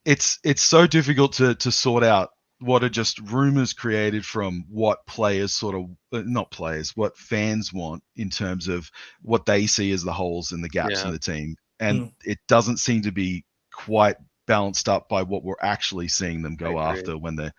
It's so difficult to sort out what are just rumors created from what players what fans want in terms of what they see as the holes and the gaps in the team. And it doesn't seem to be quite balanced up by what we're actually seeing them go after when they're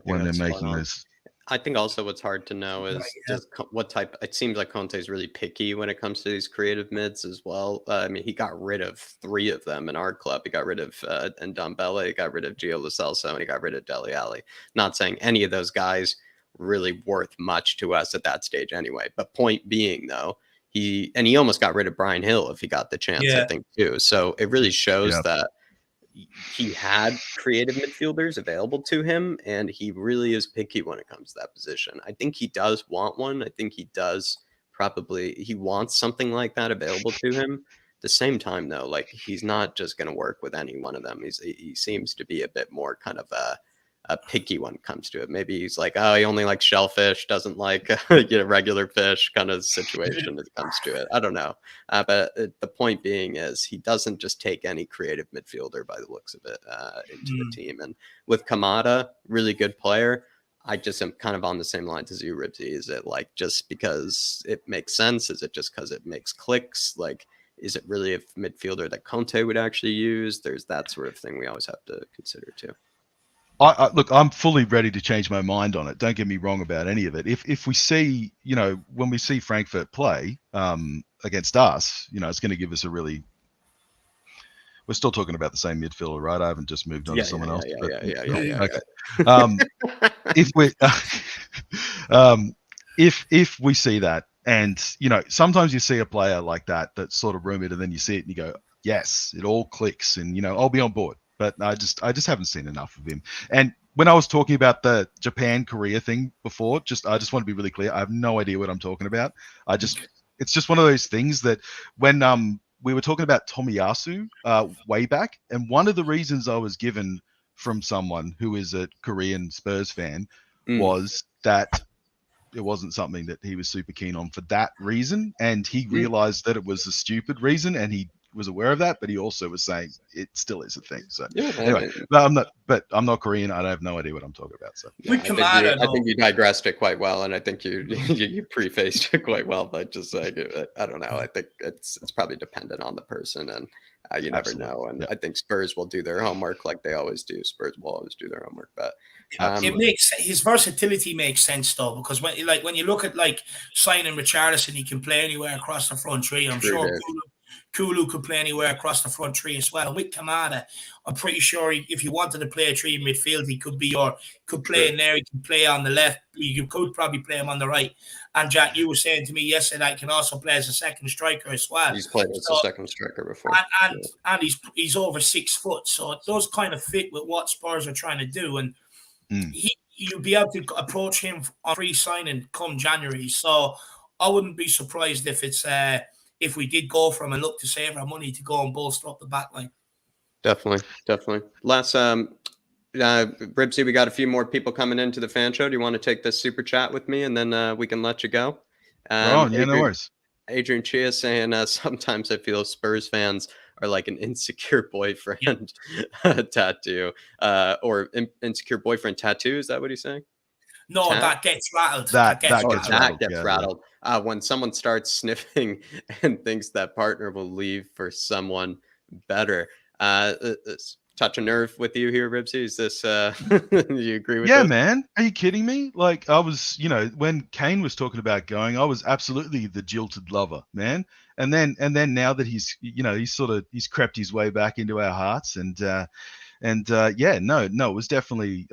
making this. I think also what's hard to know is just what type. It seems like Conte's really picky when it comes to these creative mids as well. I mean, he got rid of 3 of them in our club. He got rid of Ndombele, he got rid of Gio Lo Celso, and he got rid of Dele Alli. Not saying any of those guys really worth much to us at that stage anyway. But point being, though, he almost got rid of Bryan Hill if he got the chance, I think, too. So it really shows that he had creative midfielders available to him, and he really is picky when it comes to that position. I think he does want one. I think he wants something like that available to him. At the same time, though, like, he's not just going to work with any one of them. He seems to be a bit more kind of a picky when it comes to it. Maybe he's like, oh, he only likes shellfish, doesn't like regular fish kind of situation when it comes to it. I don't know. But the point being is he doesn't just take any creative midfielder by the looks of it into the team. And with Kamada, really good player, I just am kind of on the same lines as you, Ribsy. Is it like just because it makes sense? Is it just because it makes clicks? Like, is it really a midfielder that Conte would actually use? There's that sort of thing we always have to consider too. Look, I'm fully ready to change my mind on it. Don't get me wrong about any of it. If we see, when we see Frankfurt play against us, it's going to give us a really. We're still talking about the same midfielder, right? I haven't just moved on to someone else. Okay. If we if we see that, and sometimes you see a player like that that's sort of rumored, and then you see it and you go, yes, it all clicks, and I'll be on board. But I just haven't seen enough of him. And when I was talking about the Japan-Korea thing before, I just want to be really clear. I have no idea what I'm talking about. It's just one of those things that when we were talking about Tomiyasu way back, and one of the reasons I was given from someone who is a Korean Spurs fan was that it wasn't something that he was super keen on for that reason, and he realized that it was a stupid reason, and he was aware of that, but he also was saying it still is a thing. So anyway, I'm not Korean. I have no idea what I'm talking about. So I think you digressed it quite well, and I think you prefaced it quite well. But just like I don't know, I think it's probably dependent on the person, and you never know. And I think Spurs will do their homework like they always do. Spurs will always do their homework, but it makes his versatility makes sense though, because when you look at like signing Richarlison, he can play anywhere across the front three. I'm sure Kulu could play anywhere across the front three as well. And with Kamada, I'm pretty sure if you wanted to play a three in midfield, he could play in there. He can play on the left. You could probably play him on the right. And Jack, you were saying to me yesterday, he can also play as a second striker as well. He's played as a second striker before, and he's over 6 foot, so it does kind of fit with what Spurs are trying to do. And you'll be able to approach him on free signing come January. So I wouldn't be surprised if it's if we did go for him and look to save our money to go and bolster up the back line. Definitely. Last Ribsy, we got a few more people coming into the fan show. Do you want to take this super chat with me, and then we can let you go? No worries. Adrian Chia saying sometimes I feel Spurs fans are like an insecure boyfriend tattoo, or insecure boyfriend tattoo. Is that what he's saying? No, that gets rattled. That gets rattled. When someone starts sniffing and thinks that partner will leave for someone better. Touch a nerve with you here, Ribsy? Is this you agree with that? Man. Are you kidding me? Like, I was, when Kane was talking about going, I was absolutely the jilted lover, man. And then now that he's crept his way back into our hearts, it was definitely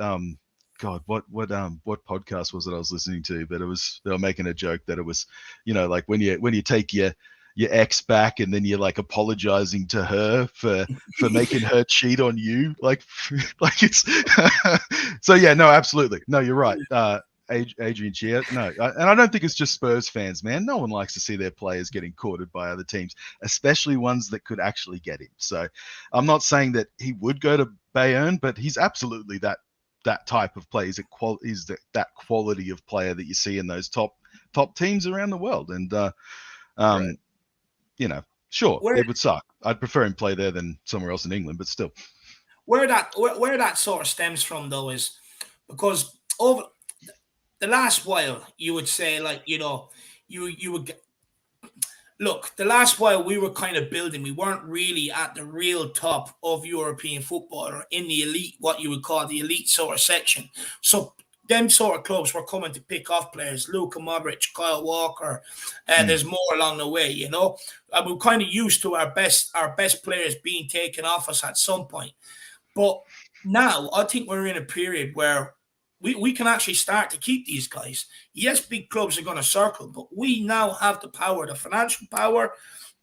God, what podcast was it I was listening to? But they were making a joke that it was, like when you take your ex back and then you're like apologizing to her for making her cheat on you, like it's so absolutely, no, you're right, Adrian Chia. No, and I don't think it's just Spurs fans, man. No one likes to see their players getting courted by other teams, especially ones that could actually get him. So I'm not saying that he would go to Bayern, but he's absolutely that type of player. He's that quality of player that you see in those top teams around the world. And sure, it would suck. I'd prefer him play there than somewhere else in England, but still. Where that sort of stems from though is because over the last while, you would say, like, you would get, look, the last while we were kind of building, we weren't really at the real top of European football or in the elite, what you would call the elite sort of section. So them sort of clubs were coming to pick off players, Luka Modric, Kyle Walker, and there's more along the way, And we're kind of used to our best players being taken off us at some point. But now I think we're in a period where we can actually start to keep these guys. Yes, big clubs are going to circle, but we now have the power, the financial power,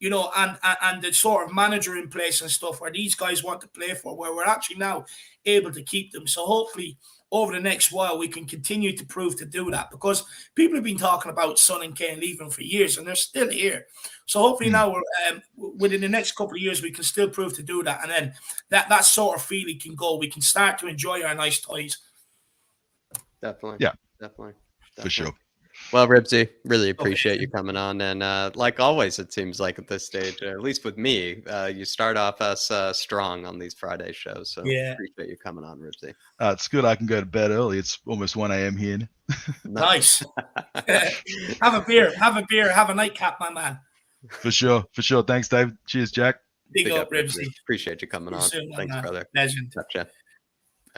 and the sort of manager in place and stuff where these guys want to play for, where we're actually now able to keep them. So hopefully over the next while, we can continue to prove to do that, because people have been talking about Son and Kane leaving for years and they're still here. So hopefully now within the next couple of years, we can still prove to do that. And then that sort of feeling can go. We can start to enjoy our nice toys. Definitely. Yeah. Definitely. For sure. Well, Ribsy, really appreciate you coming on. And like always, it seems like at this stage, at least with me, you start off us strong on these Friday shows. So appreciate you coming on, Ribsy. It's good. I can go to bed early. It's almost 1 a.m. here. Nice. Have a beer. Have a nightcap, my man. For sure. Thanks, Dave. Cheers, Jack. Big up, Ribsy. Appreciate you coming on. Soon, thanks, man. brother. Legend. Gotcha.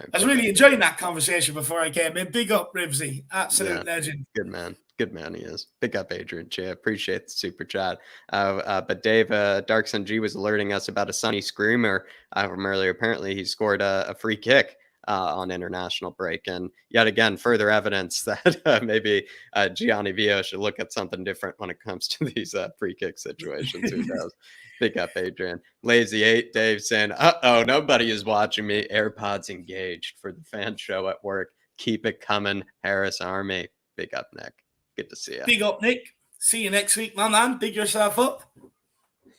I was really enjoying that conversation before I came in. Big up, Ribsy. Absolute legend. Good man. Good man he is. Big up, Adrian Chia. Appreciate the super chat. But Dave, Darkson G was alerting us about a Sonny Screamer from earlier. Apparently, he scored a free kick on international break. And yet again, further evidence that maybe Gianni Vio should look at something different when it comes to these free kick situations. Who knows? Big up, Adrian. Lazy 8, Dave saying, nobody is watching me. AirPods engaged for the fan show at work. Keep it coming, Harris Army. Big up, Nick. Good to see you. Big up, Nick. See you next week, my man. Big yourself up.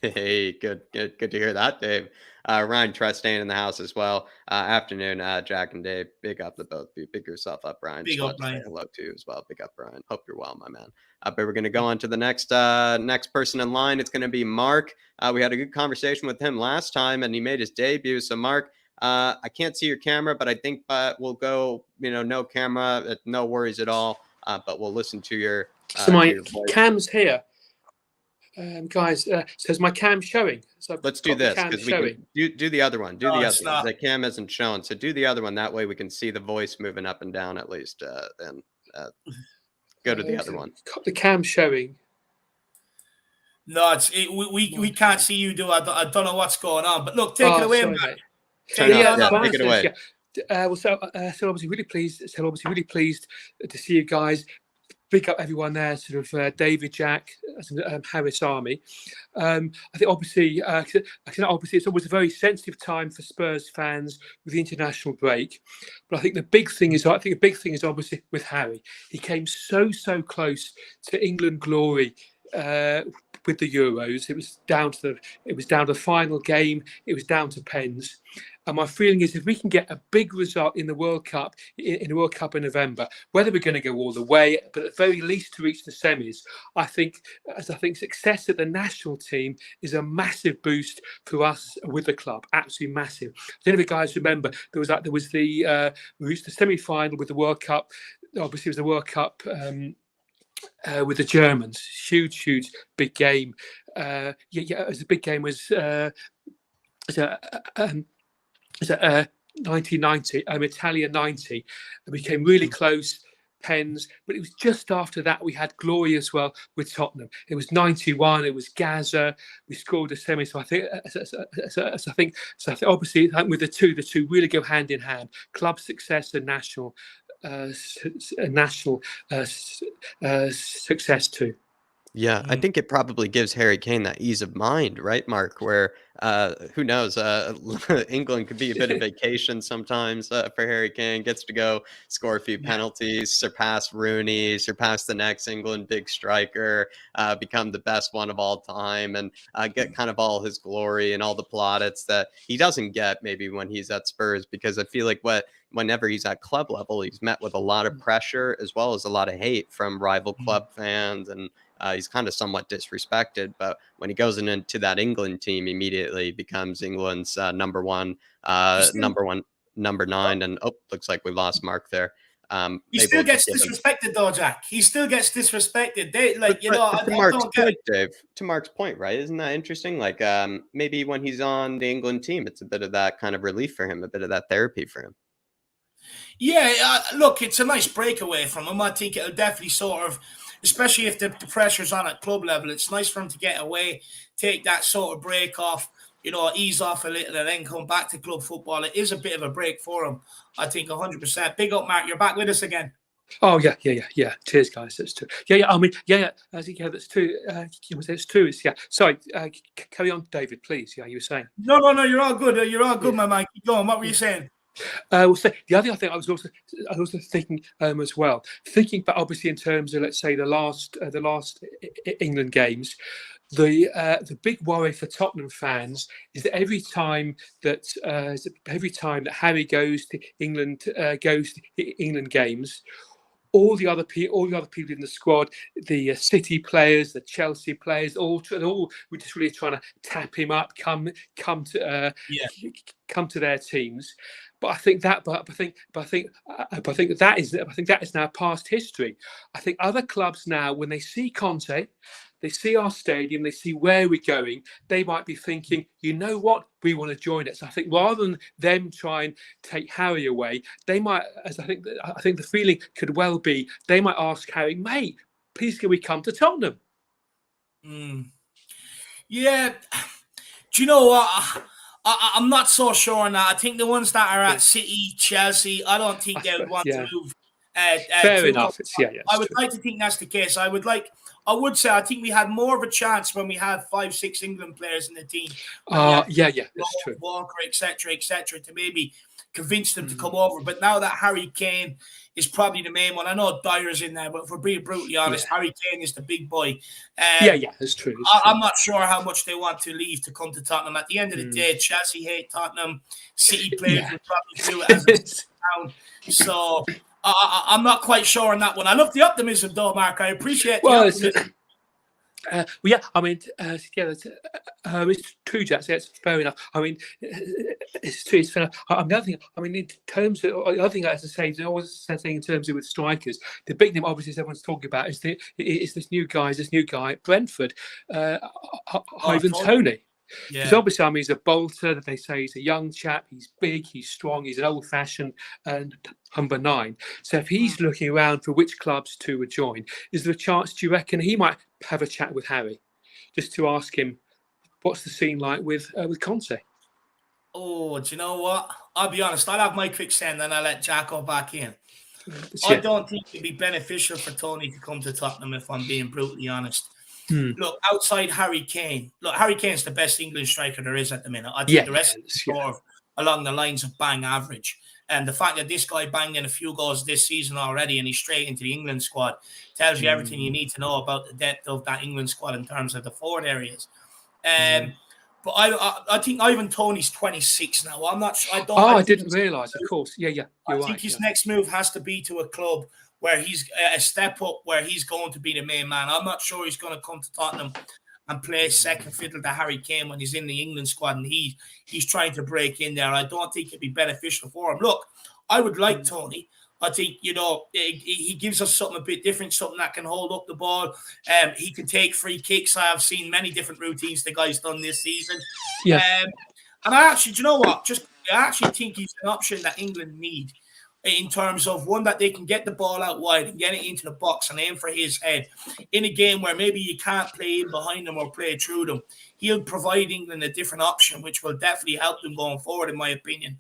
Hey, good to hear that, Dave. Ryan Trestain in the house as well. Afternoon, Jack and Dave. Big up to both of you. Big yourself up, Brian. Big Just up, wanted to say Brian. hello to you as well. Big up, Brian. Hope you're well, my man. But we're gonna go on to the next person in line. It's gonna be Mark. We had a good conversation with him last time, and he made his debut. So, Mark, I can't see your camera, but I think we'll go. No camera, no worries at all. But we'll listen to your So my voice. cam's here. Guys, so is my cam showing? So Let's do this because we can do the other one. Do the other one. The cam isn't shown, so do the other one. That way we can see the voice moving up and down at least. And go to the other one. The cam's showing. No, we can't see you. I don't know what's going on. But look, take it away, man. Take it away. So obviously really pleased. So obviously really pleased to see you guys. Big up everyone there, sort of David, Jack, Harris Army. I think obviously it's always a very sensitive time for Spurs fans with the international break. But I think the big thing is obviously with Harry. He came so close to England glory with the Euros. It was down to the final game. It was down to pens. And my feeling is if we can get a big result in the World Cup, in November, whether we're going to go all the way, but at the very least to reach the semis, I think success at the national team is a massive boost for us with the club. Absolutely massive. I don't know if you guys remember, we reached the semi-final with the World Cup. Obviously, it was the World Cup with the Germans. Huge, big game. It was a big game. 1990, Italia 90, and we came really close, pens, but it was just after that we had glory as well with Tottenham. It was 91, it was Gaza, we scored a semi. So I think obviously with the two really go hand in hand, club success and national success too. Yeah, I think it probably gives Harry Kane that ease of mind, right, Mark? Where who knows, England could be a bit of vacation sometimes for Harry Kane. Gets to go score a few penalties, surpass Rooney, surpass the next England big striker, become the best one of all time, and get kind of all his glory and all the plaudits that he doesn't get maybe when he's at Spurs. Because I feel like whenever he's at club level, he's met with a lot of pressure as well as a lot of hate from rival club fans, and he's kind of somewhat disrespected. But when he goes into that England team, immediately becomes England's number 9. And looks like we lost Mark there. He still gets disrespected, though, Jack. He still gets disrespected. To Mark's point, right? Isn't that interesting? Like, maybe when he's on the England team, it's a bit of that kind of relief for him, a bit of that therapy for him. Yeah, look, it's a nice breakaway from him. I think it'll definitely sort of, especially if the pressure's on at club level, it's nice for him to get away, take that sort of break off, ease off a little and then come back to club football. It is a bit of a break for him, I think, 100%. Big up, Mark. You're back with us again. Oh, yeah. Cheers, guys. That's true. I think, that's true. It's true. Sorry, carry on, David, please. Yeah, you were saying. No, you're all good. You're all good, my man. Keep going. What were you saying? So the other thing I was also thinking as well, but obviously in terms of, let's say, the last England games, the big worry for Tottenham fans is that every time that Harry goes to England games, all the other people in the squad, the City players, the Chelsea players, all we're just really trying to tap him up, come to their teams. But I think that is now past history. I think other clubs now, when they see Conte, they see our stadium, they see where we're going, they might be thinking, you know what, we want to join it. So I think rather than them try and take Harry away, they might, I think the feeling could well be, they might ask Harry, mate, please can we come to Tottenham? Yeah. Do you know what? I'm not so sure on that. I think the ones that are at City, Chelsea, I don't think they would want to move. Fair enough. I would like to think that's the case. I would say I think we had more of a chance when we had 5-6 England players in the team. That's true. Walker, etc., to maybe convince them to come over. But now that Harry Kane is probably the main one, I know Dyer's in there, but if we're being brutally honest, Harry Kane is the big boy. Yeah, that's true. I'm not sure how much they want to leave to come to Tottenham. At the end of the day, Chelsea hate Tottenham. City players would probably do it as a town. So I'm not quite sure on that one. I love the optimism, though, Mark. I appreciate the optimism. I mean, it's true, Jack. So it's fair enough. I mean, it's true. It's fair enough. The other thing, I mean, in terms of the other thing, as I say, I was saying in terms of with strikers, the big name, obviously, everyone's talking about is this new guy at Brentford, Ivan Toney. Because obviously, I mean, he's a bolter. That they say he's a young chap. He's big. He's strong. He's an old-fashioned number 9. So if he's looking around for which clubs to join, is there a chance? Do you reckon he might have a chat with Harry, just to ask him what's the scene like with Conte? Oh, do you know what? I'll be honest. I'll have my quick send and I'll let Jack go back in. I don't think it'd be beneficial for Tony to come to Tottenham, if I'm being brutally honest. Look, outside Harry Kane, Harry Kane's the best England striker there is at the minute. I think the rest of the score along the lines of bang average. And the fact that this guy banged in a few goals this season already and he's straight into the England squad tells you everything you need to know about the depth of that England squad in terms of the forward areas. But I think Ivan Toney's 26 now. I'm not sure. I didn't realise, of course. I think his next move has to be to a club where he's a step up, where he's going to be the main man. I'm not sure he's going to come to Tottenham and play second fiddle to Harry Kane when he's in the England squad and he's trying to break in there. I don't think it'd be beneficial for him. Look, I would like Toney. I think, he gives us something a bit different, something that can hold up the ball. He can take free kicks. I have seen many different routines the guy's done this season. And I actually, do you know what? I actually think he's an option that England need, in terms of one that they can get the ball out wide and get it into the box and aim for his head in a game where maybe you can't play in behind them or play through them. He'll provide England a different option, which will definitely help them going forward, in my opinion.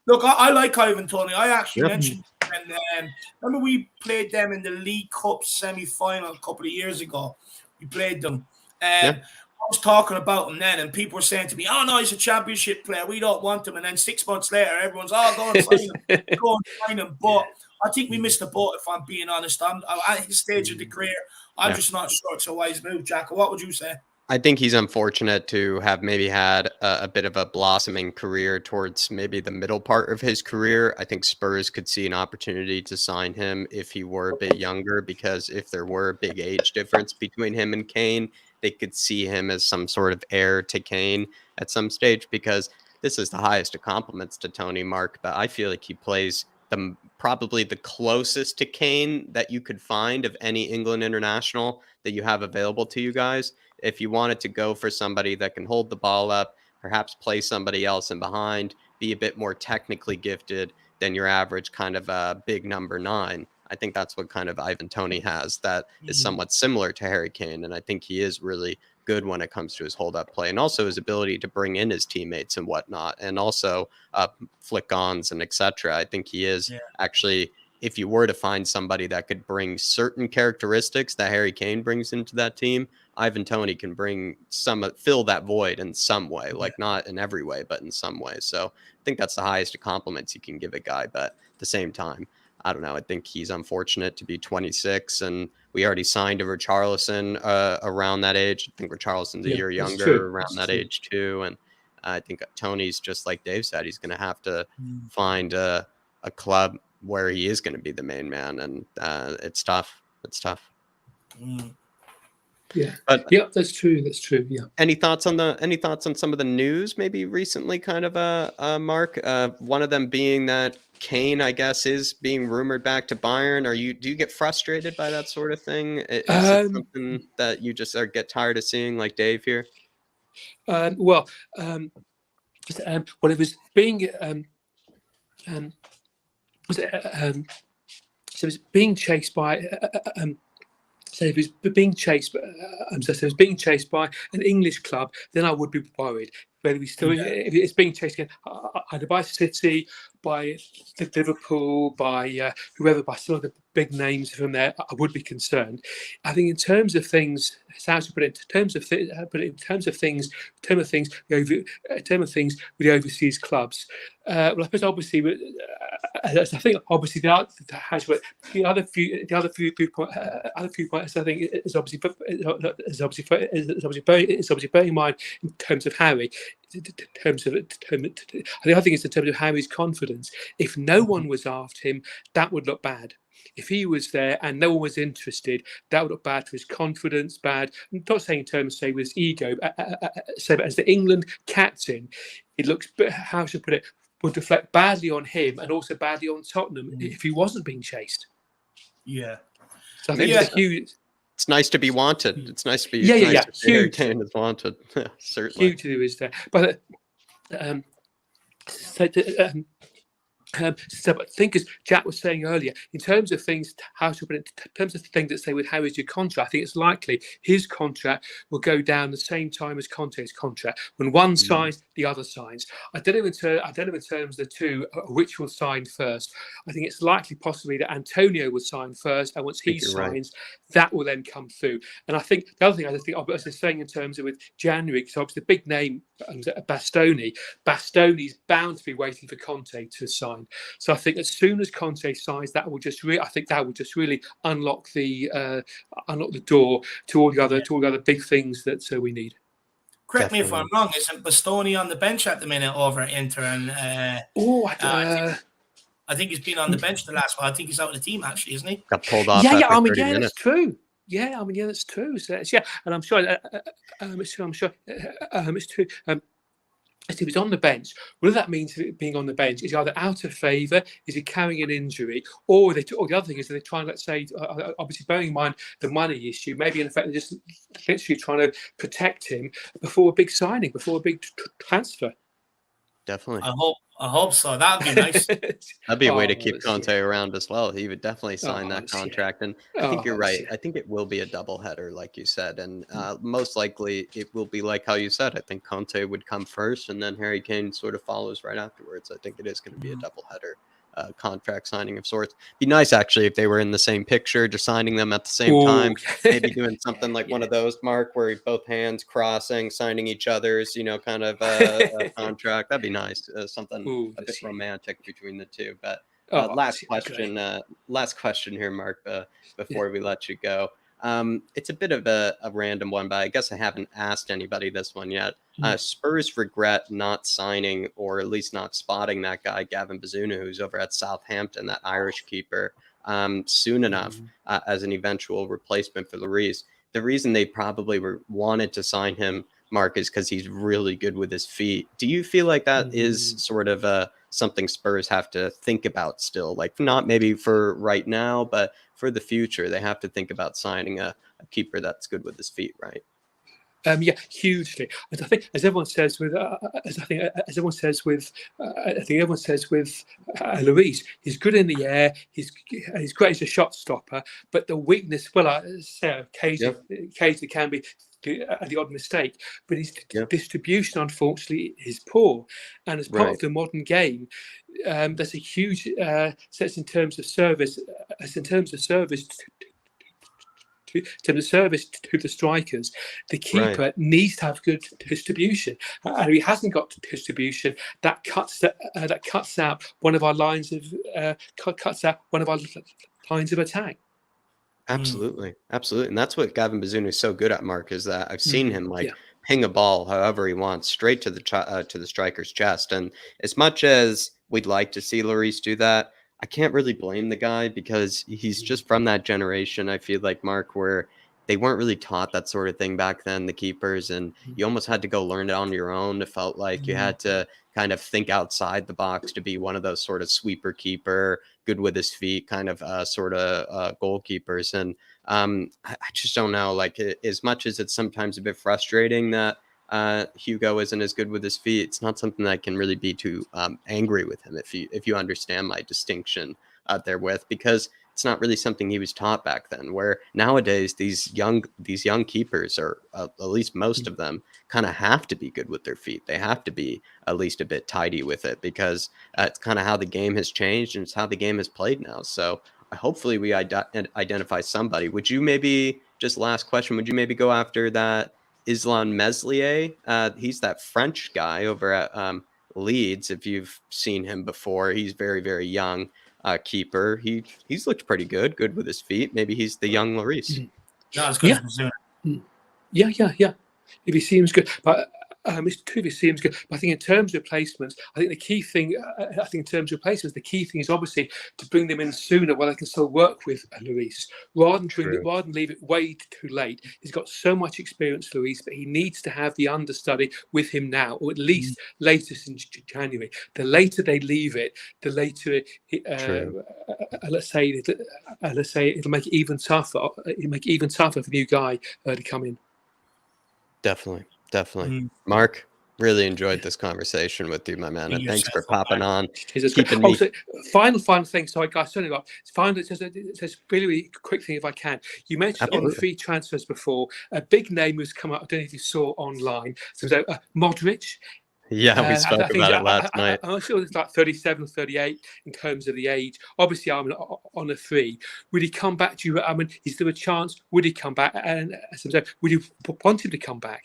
Look, I like Ivan Toney. I actually mentioned when remember we played them in the League Cup semi-final a couple of years ago. We played them. I was talking about him then, and people were saying to me, "Oh no, he's a championship player. We don't want him." And then 6 months later, everyone's, "Oh, go and sign him, go and sign him." But I think we missed the boat, if I'm being honest. I'm at his stage of the career. I'm just not sure it's a wise move, Jack. What would you say? I think he's unfortunate to have maybe had a bit of a blossoming career towards maybe the middle part of his career. I think Spurs could see an opportunity to sign him if he were a bit younger, because if there were a big age difference between him and Kane, they could see him as some sort of heir to Kane at some stage, because this is the highest of compliments to Tony, Mark, but I feel like he plays probably the closest to Kane that you could find of any England international that you have available to you guys. If you wanted to go for somebody that can hold the ball up, perhaps play somebody else in behind, be a bit more technically gifted than your average kind of big number 9. I think that's what kind of Ivan Toney has that is somewhat similar to Harry Kane. And I think he is really good when it comes to his hold-up play, and also his ability to bring in his teammates and whatnot, and also flick-ons and etc. I think he is actually, if you were to find somebody that could bring certain characteristics that Harry Kane brings into that team, Ivan Toney can fill that void in some way, like not in every way, but in some way. So I think that's the highest of compliments you can give a guy. But at the same time, I don't know. I think he's unfortunate to be 26, and we already signed a Richarlison around that age. I think Richarlison's a year younger, around that age too. And I think Tony's, just like Dave said, he's going to have to find a club where he is going to be the main man, and it's tough. It's tough. Yeah, but that's true. That's true. Yeah. Any thoughts on some of the news maybe recently, kind of Mark? One of them being that Kane, I guess, is being rumored back to Bayern. Do you get frustrated by that sort of thing? Is it something that you just get tired of seeing, like Dave here? It was being so it was being chased by. So if it was being chased, so if it was being chased by an English club, then I would be worried. Whether if it's being chased again, either by City, by Liverpool, by whoever, by some of the big names from there, I would be concerned. I think in terms of things, how to put it, in terms of things, in terms of things with the overseas clubs. Well, I suppose obviously, I think obviously the other few points I think is obviously bearing in mind in terms of Harry. I think it's in terms of Harry's confidence. If no one was after him, that would look bad. If he was there and no one was interested, that would look bad for his confidence, bad. I'm not saying in terms of, say, with his ego, but as the England captain, it looks, how should I put it, would reflect badly on him and also badly on Tottenham if he wasn't being chased. Yeah. So I think it's a huge... It's nice to be wanted. It's nice to be huge. Kane is wanted. Certainly. Huge to do is there. But so I think, as Jack was saying earlier, in terms of things, how to put it, in terms of the things that say with Harry's your contract, I think it's likely his contract will go down the same time as Conte's contract. When one signs, the other signs. I don't know in terms of the two, which will sign first. I think it's likely possibly that Antonio will sign first, and once he signs, that will then come through. And I think the other thing, as I was saying in terms of with January, because obviously the big name, Bastoni's bound to be waiting for Conte to sign. So I think as soon as Conte signs, that will just really unlock the door to all the other big things that we need. Correct me if I'm wrong. Isn't Bastoni on the bench at the minute over at Inter? And I think he's been on the bench the last while. I think he's out of the team actually, isn't he? Got pulled off. That's true. Yeah, that's true. So, and I'm sure it's true. If he's on the bench, whether that means being on the bench is either out of favour, is he carrying an injury, or the other thing is that they're trying, let's say, obviously bearing in mind the money issue, maybe in effect they're just literally trying to protect him before a big signing, before a big transfer. Definitely. I hope so. That would be nice. That'd be a way to keep Conte around as well. He would definitely sign that contract. And I think you're right. I think it will be a doubleheader, like you said. And most likely it will be like how you said. I think Conte would come first and then Harry Kane sort of follows right afterwards. I think it is going to be a doubleheader contract signing of sorts. Be nice, actually, if they were in the same picture, just signing them at the same time. Maybe doing something like one of those, Mark, where both hands crossing, signing each other's, kind of a contract. That'd be nice. Something a bit romantic between the two. But last question here, Mark, before we let you go. It's a bit of a random one, but I guess I haven't asked anybody this one yet. Spurs regret not signing, or at least not spotting, that guy Gavin Bazunu, who's over at Southampton, that Irish keeper, soon enough as an eventual replacement for Lloris. The reason they probably wanted to sign him, Mark, is because he's really good with his feet. Do you feel like that is sort of something Spurs have to think about still? Like, not maybe for right now, but for the future, they have to think about signing a keeper that's good with his feet, right? Hugely. And I think, as everyone says with Lloris, he's good in the air. He's great as a shot stopper, but the weakness, occasionally can be the odd mistake, but his distribution, unfortunately, is poor. And as part of the modern game, there's a huge sense in terms of service. To the strikers, the keeper needs to have good distribution, and if he hasn't got distribution, that cuts out one of our lines of attack. Absolutely, and that's what Gavin Bazunu is so good at, Mark. Is that I've seen him ping a ball however he wants straight to the striker's chest, and as much as we'd like to see Lloris do that, I can't really blame the guy because he's just from that generation, I feel like, Mark, where they weren't really taught that sort of thing back then, the keepers, and you almost had to go learn it on your own. It felt like you had to kind of think outside the box to be one of those sort of sweeper keeper, good with his feet, kind of goalkeepers. And I just don't know, like, as much as it's sometimes a bit frustrating that Hugo isn't as good with his feet, it's not something that I can really be too angry with him, if you understand my distinction there with, because it's not really something he was taught back then, where nowadays these young keepers, or at least most of them, kind of have to be good with their feet. They have to be at least a bit tidy with it, because it's kind of how the game has changed and it's how the game is played now. So hopefully we identify somebody. Would you maybe, just last question, would you maybe go after that Islam Meslier? He's that French guy over at Leeds. If you've seen him before, he's very, very young keeper. He's looked pretty good with his feet. Maybe he's the young Lloris. Not as good as Bazunu. Yeah. If he seems good, but it's true. If he seems good, but I think in terms of replacements, I think the key thing. The key thing is obviously to bring them in sooner, while they can still work with Lloris, rather than leave it way too late. He's got so much experience, Lloris, but he needs to have the understudy with him now, or at least latest in January. The later they leave it, the later let's say it'll make it even tougher. It'll make it even tougher for the new guy to come in. Definitely. Mark, really enjoyed this conversation with you, my man. And thanks for popping on. Final thing. Sorry, guys. Sorry about. Just really quick thing, if I can. You mentioned on the free transfers before. A big name has come up. I don't know if you saw online. So Modric. Yeah, we spoke about it last night. I'm sure it's like 37, 38 in terms of the age. Obviously, I'm on a free. Would he come back to you? I mean, is there a chance? Would he come back? And would you want him to come back?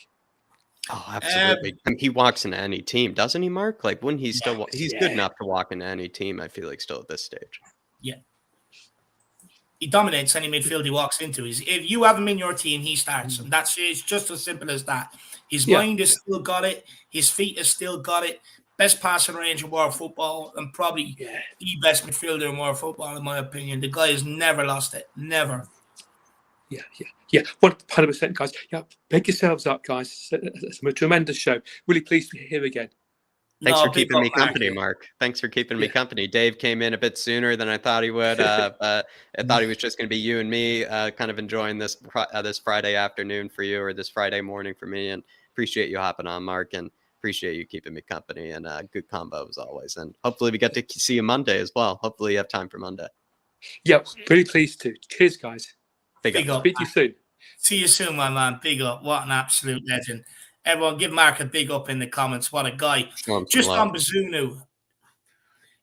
Oh, absolutely. He walks into any team, doesn't he, Mark? Like, when he's still he's good enough to walk into any team, I feel like, still at this stage. Yeah. He dominates any midfield he walks into. If you have him in your team, he starts. And it's just as simple as that. His mind has still got it. His feet has still got it. Best passing range in world football, and probably the best midfielder in world football, in my opinion. The guy has never lost it. Never. Yeah. 100%, guys. Yeah, pick yourselves up, guys. It's a tremendous show. Really pleased to be here again. Thanks for keeping me company, Mark. Thanks for keeping me company. Dave came in a bit sooner than I thought he would. But I thought he was just going to be you and me, kind of enjoying this Friday afternoon for you, or this Friday morning for me. And appreciate you hopping on, Mark, and appreciate you keeping me company. And good combo as always. And hopefully we get to see you Monday as well. Hopefully you have time for Monday. Yeah, really pleased to. Cheers, guys. Big up. Speak to you soon. See you soon, my man. Big up. What an absolute legend. Everyone, give Mark a big up in the comments. What a guy. Just on Bazunu.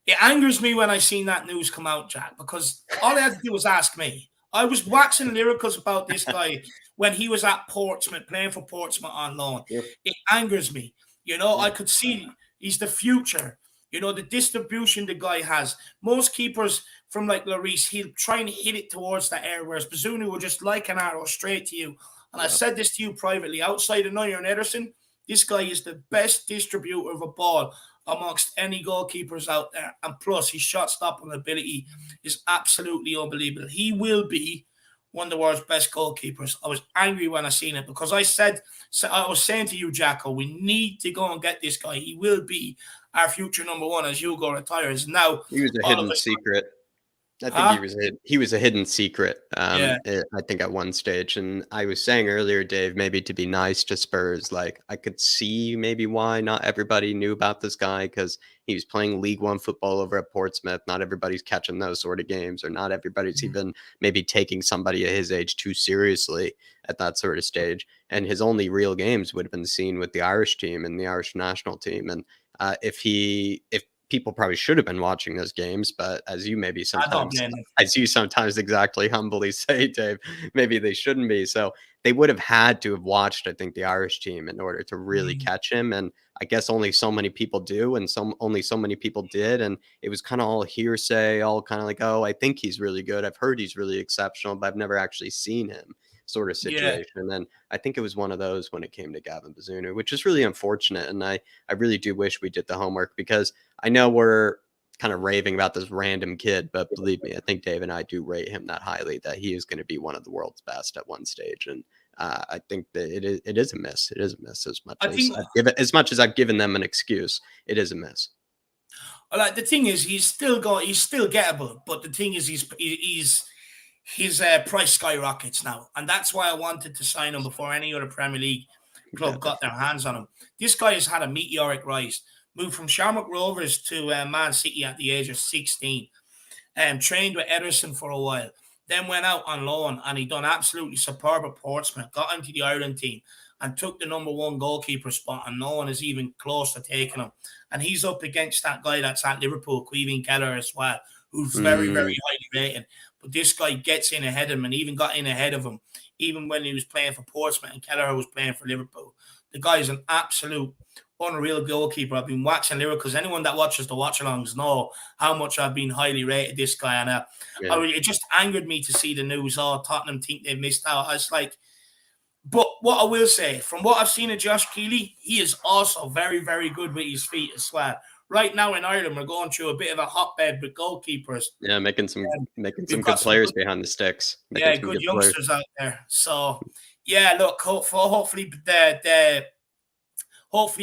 It angers me when I seen that news come out, Jack, because all I had to do was ask me. I was waxing lyrical about this guy when he was at Portsmouth, playing for Portsmouth on loan. Yep. It angers me. I could see he's the future. The distribution the guy has. Most keepers from like Lloris, he'll try and hit it towards the air, whereas Bazunu will just like an arrow straight to you. And I said this to you privately, outside of Neuer and Ederson, this guy is the best distributor of a ball amongst any goalkeepers out there. And plus, his shot-stopping ability is absolutely unbelievable. He will be one of the world's best goalkeepers. I was angry when I seen it because I was saying to you, Jacko, we need to go and get this guy. He will be our future number one as Hugo retires. Now, he was a hidden secret. I think he was a hidden secret. I think at one stage, and I was saying earlier, Dave, maybe to be nice to Spurs, like I could see maybe why not everybody knew about this guy, because he was playing League One football over at Portsmouth. Not everybody's catching those sort of games, or not everybody's even maybe taking somebody at his age too seriously at that sort of stage. And his only real games would have been seen with the Irish team and the Irish national team. And if people probably should have been watching those games, but as you sometimes exactly humbly say, Dave, maybe they shouldn't be. So they would have had to have watched, I think, the Irish team in order to really catch him. And I guess only so many people do, and only so many people did. And it was kind of all hearsay, all kind of like, oh, I think he's really good. I've heard he's really exceptional, but I've never actually seen him, sort of situation. Yeah. And then I think it was one of those when it came to Gavin Bazunu, which is really unfortunate. And I really do wish we did the homework, because I know we're kind of raving about this random kid, but believe me, I think Dave and I do rate him that highly, that he is going to be one of the world's best at one stage. And I think that it is a miss. It is a miss as much as I've given them an excuse. It is a miss. Like, the thing is, he's still gettable, but the thing is, his price skyrockets now, and that's why I wanted to sign him before any other Premier League club got their hands on him. This guy has had a meteoric rise. Moved from Shamrock Rovers to Man City at the age of 16, trained with Ederson for a while, then went out on loan, and he done absolutely superb at Portsmouth, got into the Ireland team and took the number one goalkeeper spot, and no one is even close to taking him. And he's up against that guy that's at Liverpool, Queven Keller, as well, who's very, very highly rated. but this guy gets in ahead of him and even got in ahead of him, even when he was playing for Portsmouth and Kelleher was playing for Liverpool. The guy is an absolute unreal goalkeeper. I've been watching Liverpool because anyone that watches the watch-alongs know how much I've been highly rated this guy. And it just angered me to see the news, Tottenham think they've missed out. I was like, but what I will say, from what I've seen of Josh Keeley, he is also very, very good with his feet as well. Right now in Ireland, we're going through a bit of a hotbed with goalkeepers. Yeah, making some good players behind the sticks. Good youngsters out there. So, yeah, look, hopefully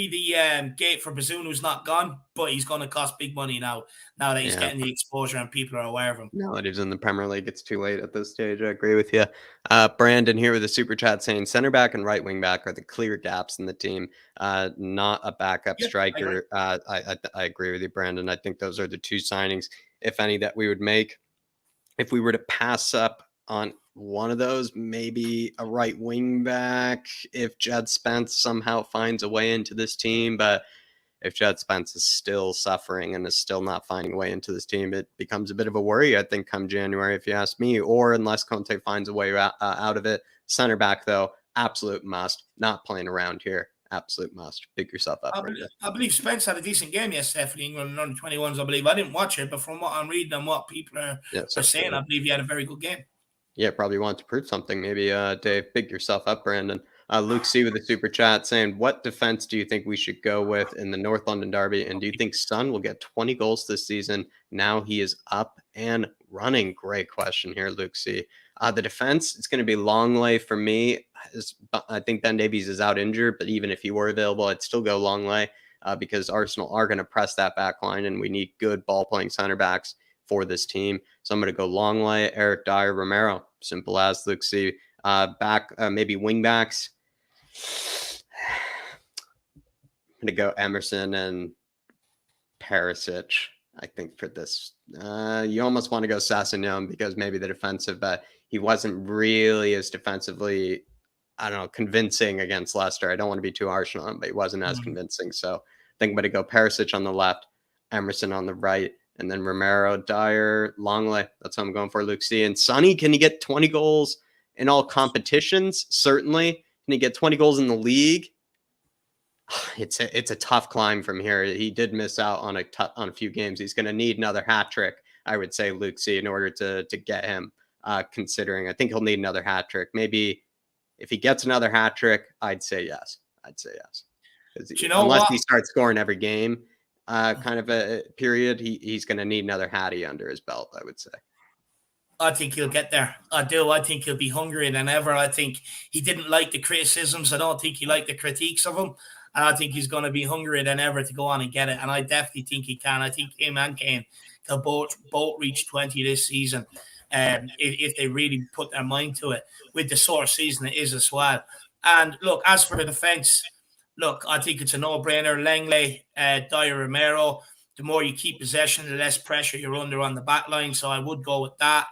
the gate for Bazunu's not gone, but he's going to cost big money now that he's getting the exposure and people are aware of him. Now that he's in the Premier League, it's too late at this stage. I agree with you. Brandon here with a super chat saying center back and right wing back are the clear gaps in the team, not a backup striker. I agree with you, Brandon. I think those are the two signings, if any, that we would make. If we were to pass up on one of those, maybe a right wing back if Jed Spence somehow finds a way into this team. But if Jed Spence is still suffering and is still not finding a way into this team, it becomes a bit of a worry, I think, come January, if you ask me, or unless Conte finds a way out of it. Center back, though, absolute must. Not playing around here. Absolute must. Pick yourself up. I believe Spence had a decent game yesterday for the England under 21s. I believe I didn't watch it, but from what I'm reading and what people are saying, I believe he had a very good game. Yeah, probably want to prove something. Maybe, Dave, pick yourself up, Brandon. Luke C with the super chat saying, what defense do you think we should go with in the North London derby? And do you think Son will get 20 goals this season? Now he is up and running. Great question here, Luke C. The defense, it's going to be Longley for me. I think Ben Davies is out injured, but even if he were available, I'd still go Longley because Arsenal are going to press that back line, and we need good ball-playing center backs for this team. So I'm going to go Longley, Eric Dyer, Romero. Simple as, Luke C. Back, maybe wing backs. I'm going to go Emerson and Perisic, I think, for this. You almost want to go Sassignon because maybe the defensive, but he wasn't really as defensively, convincing against Leicester. I don't want to be too harsh on him, but he wasn't as convincing. So I think I'm going to go Perisic on the left, Emerson on the right, and then Romero, Dyer, Longley. That's what I'm going for, Luke C. And Sonny, can he get 20 goals in all competitions? Certainly. Can he get 20 goals in the league? It's a tough climb from here. He did miss out on a few games. He's going to need another hat trick, I would say, Luke C, in order to get him considering. I think he'll need another hat trick. Maybe if he gets another hat trick, I'd say yes. Unless he starts scoring every game, kind of a period, he's going to need another hattie under his belt, I would say. I think he'll get there. I do. I think he'll be hungrier than ever. I think he didn't like the criticisms. I don't think he liked the critiques of him. And I think he's going to be hungrier than ever to go on and get it. And I definitely think he can. I think him and Kane will both reach 20 this season if they really put their mind to it with the sort of season it is as well. And look, as for the defence, I think it's a no-brainer. Langley, Dyer, Romero. The more you keep possession, the less pressure you're under on the back line. So I would go with that.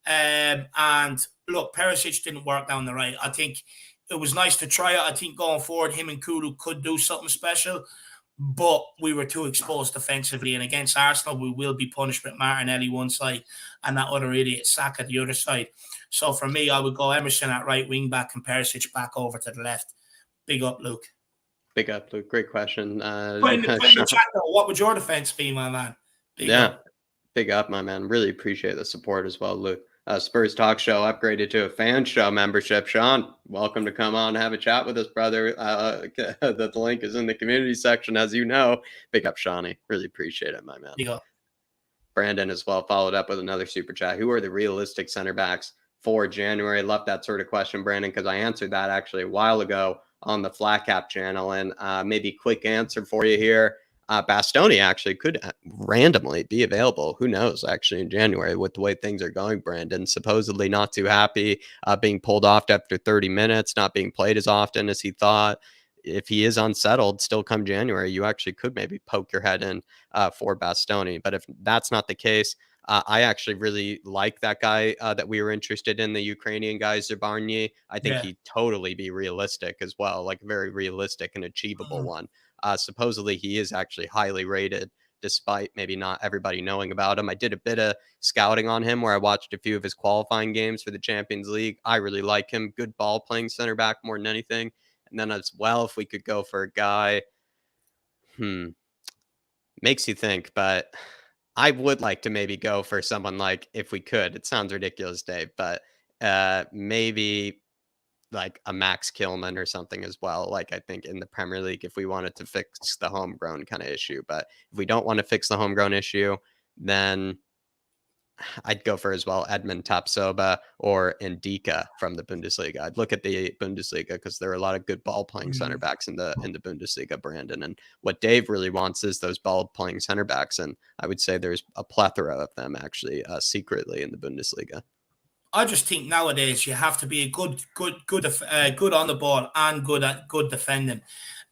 And look, Perisic didn't work down the right. I think it was nice to try it. I think going forward, him and Kulu could do something special, but we were too exposed defensively. And against Arsenal, we will be punished with Martinelli one side and that other idiot Saka the other side. So for me, I would go Emerson at right wing back and Perisic back over to the left. Big up, Luke. Big up, Luke. Great question. Put in the chat, though, what would your defense be, my man? Big up, my man. Really appreciate the support as well, Luke. Spurs Talk Show upgraded to a fan show membership. Sean, welcome to come on and have a chat with us, brother. The link is in the community section, as you know. Big up, Shawnee. Really appreciate it, my man. Big up. Brandon as well followed up with another super chat. Who are the realistic center backs for January? Love that sort of question, Brandon, because I answered that actually a while ago on the Flat Cap channel. And maybe quick answer for you here. Bastoni actually could randomly be available. Who knows, actually, in January with the way things are going, Brandon. Supposedly not too happy, being pulled off after 30 minutes, not being played as often as he thought. If he is unsettled still come January, you actually could maybe poke your head in for Bastoni. But if that's not the case, I actually really like that guy that we were interested in, the Ukrainian guy, Zabarny. I think he'd totally be realistic as well, like a very realistic and achievable one. Supposedly he is actually highly rated despite maybe not everybody knowing about him. I did a bit of scouting on him where I watched a few of his qualifying games for the Champions League. I really like him. Good ball playing center back more than anything. And then as well, if we could go for a guy, makes you think, but I would like to maybe go for someone like, if we could, it sounds ridiculous, Dave, but maybe like a Max Kilman or something as well. Like I think in the Premier League, if we wanted to fix the homegrown kind of issue, but if we don't want to fix the homegrown issue, then I'd go for as well Edmund Tapsoba or Ndika from the Bundesliga. I'd look at the Bundesliga because there are a lot of good ball playing center backs in the Bundesliga, Brandon. And what Dave really wants is those ball playing center backs, and I would say there's a plethora of them actually secretly in the Bundesliga. I just think nowadays you have to be a good on the ball and good at defending.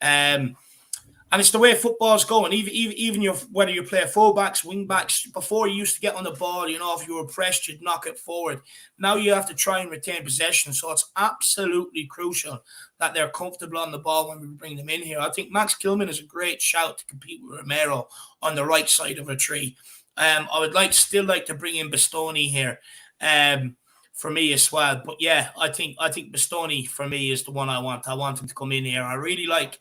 And it's the way football's going. Even whether you play fullbacks, wingbacks, before you used to get on the ball, if you were pressed, you'd knock it forward. Now you have to try and retain possession. So it's absolutely crucial that they're comfortable on the ball when we bring them in here. I think Max Kilman is a great shout to compete with Romero on the right side of a tree. I would still like to bring in Bastoni here. For me as well. But yeah, I think Bastoni for me is the one I want. I want him to come in here. I really like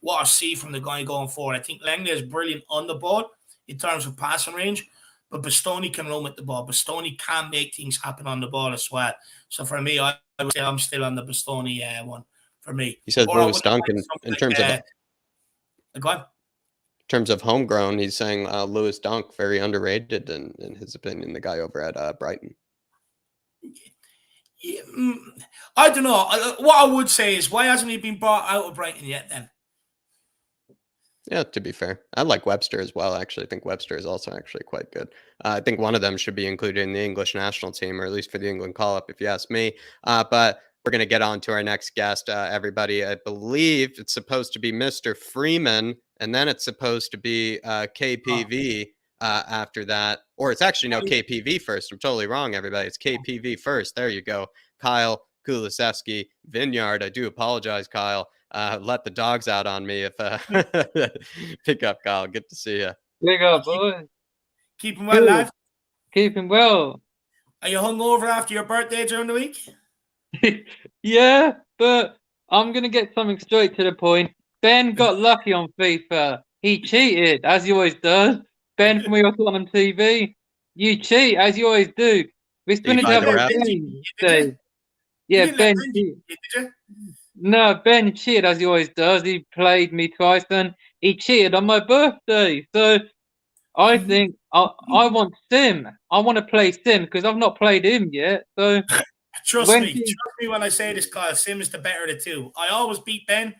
what I see from the guy going forward. I think Langley is brilliant on the ball in terms of passing range, but Bastoni can run with the ball. Bastoni can make things happen on the ball as well. So for me, I would say I'm still on the Bastoni one for me. He says Lewis Dunk in terms of go on. In terms of homegrown, he's saying Lewis Dunk very underrated in his opinion, the guy over at Brighton. Yeah, I don't know. What I would say is, why hasn't he been brought out of Brighton yet then? Yeah, to be fair. I like Webster as well, actually. I think Webster is also actually quite good. I think one of them should be included in the English national team, or at least for the England call-up, if you ask me. But we're going to get on to our next guest, everybody. I believe it's supposed to be Mr. Freeman, and then it's supposed to be KPV after that. Or it's actually no, KPV first. I'm totally wrong, everybody. It's KPV first. There you go. Kyle Kulisevsky, Vineyard. I do apologize, Kyle. Let the dogs out on me if pick up, Kyle. Good to see you. Big up, boy. Keeping well, lad. Keeping well. Are you hungover after your birthday during the week? Yeah, but I'm gonna get something straight to the point. Ben got lucky on FIFA. He cheated, as he always does. Ben from your Tottenham TV, you cheat as you always do. We're spinning to have a game today. Yeah, Ben. Did you? No, Ben cheated as he always does. He played me twice and he cheated on my birthday. So I think I want Sim. I want to play Sim because I've not played him yet. So trust me when I say this, Kyle. Sim is the better of the two. I always beat Ben.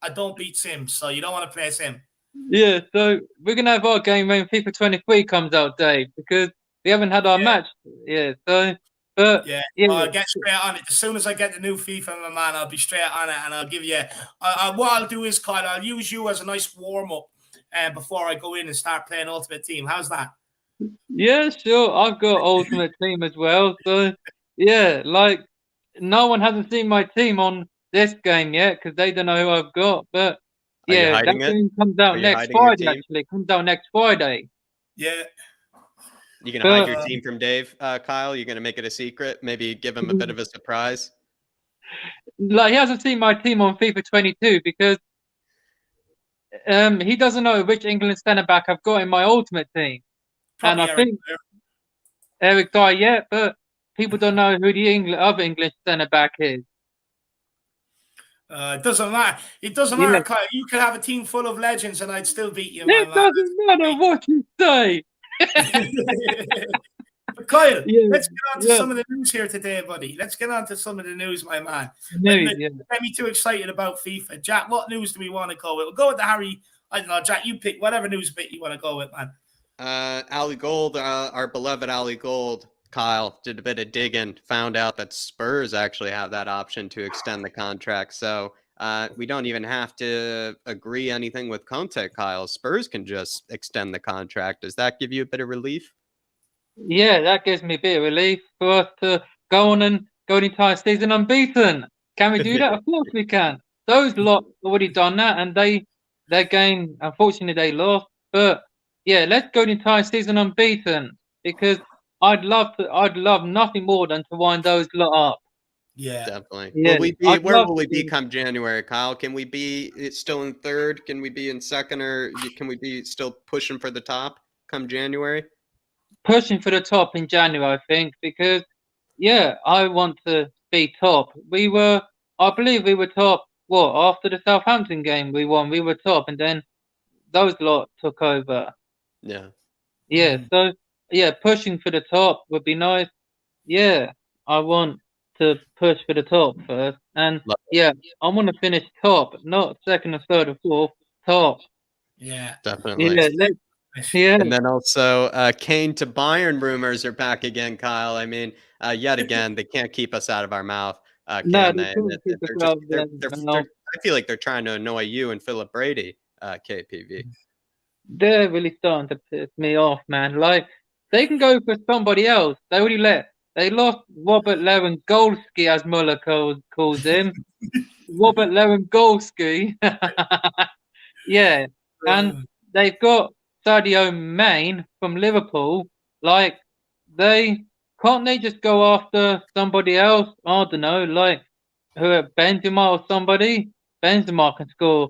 I don't beat Sim, so you don't want to play Sim. Yeah, so we're gonna have our game when FIFA 23 comes out, Dave, because we haven't had our match yet. So. But yeah, I'll get straight on it. As soon as I get the new FIFA, my man, I'll be straight on it and I'll give you. What I'll do is, Kyle, I'll use you as a nice warm up before I go in and start playing Ultimate Team. How's that? Yeah, sure. I've got Ultimate Team as well. So yeah, like no one hasn't seen my team on this game yet because they don't know who I've got. But yeah, that game comes out next Friday. Actually, it comes out next Friday. Yeah. You gonna hide your team from Dave, Kyle? You're gonna make it a secret? Maybe give him a bit of a surprise? Like, he hasn't seen my team on FIFA 22 because he doesn't know which England centre back I've got in my ultimate team. Probably and I think Eric Dyer, yeah, but people don't know who the other English centre back is. It doesn't matter. It doesn't matter, Kyle. You could have a team full of legends and I'd still beat you. It doesn't matter what you say. But Kyle, let's get on to some of the news here today, buddy. Let's get on to some of the news, my man. Get me too excited about FIFA. Jack, what news do we want to go with? We'll go with the Harry. I don't know, Jack, you pick whatever news bit you want to go with, man. Ali Gold, our beloved Ali Gold, Kyle, did a bit of digging, found out that Spurs actually have that option to extend the contract. So we don't even have to agree anything with Conte, Kyle. Spurs can just extend the contract. Does that give you a bit of relief? Yeah, that gives me a bit of relief for us to go on and go the entire season unbeaten. Can we do that? Of course we can. Those lot already done that, and their game, unfortunately, they lost. But yeah, let's go the entire season unbeaten, because I'd love nothing more than to wind those lot up. Yeah. Definitely. Yeah, Will we be? I'd Where love will we to be be come January, Kyle? Can we be still in third? Can we be in second, or can we be still pushing for the top come January? pushing for the top in January, I think, because yeah, I want to be top. I believe we were top. What, after the Southampton game we won, we were top, and then those lot took over. Yeah. Yeah, so yeah, pushing for the top would be nice. Yeah, I want to push for the top first, and Love yeah, I want to finish top, not second or third or fourth, top. Yeah. Definitely. Yeah, yeah, And then also, Kane to Bayern rumors are back again, Kyle. I mean, yet again, they can't keep us out of our mouth, no, can they they? And couldn't keep us they're just, out of there. No, I feel like they're trying to annoy you and Philip Brady, KPV. they're really starting to piss me off, man. Like, they can go for somebody else. They lost Robert Lewandowski, as Muller calls him. Robert Lewandowski. Yeah, and they've got Sadio Mane from Liverpool. Like, can't they just go after somebody else? I don't know, like Benzema or somebody. Benzema can score Are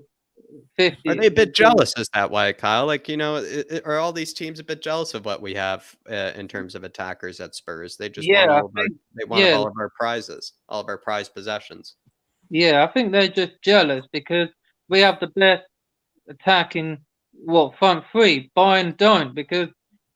50. they a bit jealous as that way, Kyle? Like, are all these teams a bit jealous of what we have in terms of attackers at Spurs? They just want Yeah, I all of our, think. they want Yeah, all of our prizes, all of our prized possessions. yeah, I think they're just jealous because we have the best attacking front three. Bayern don't, because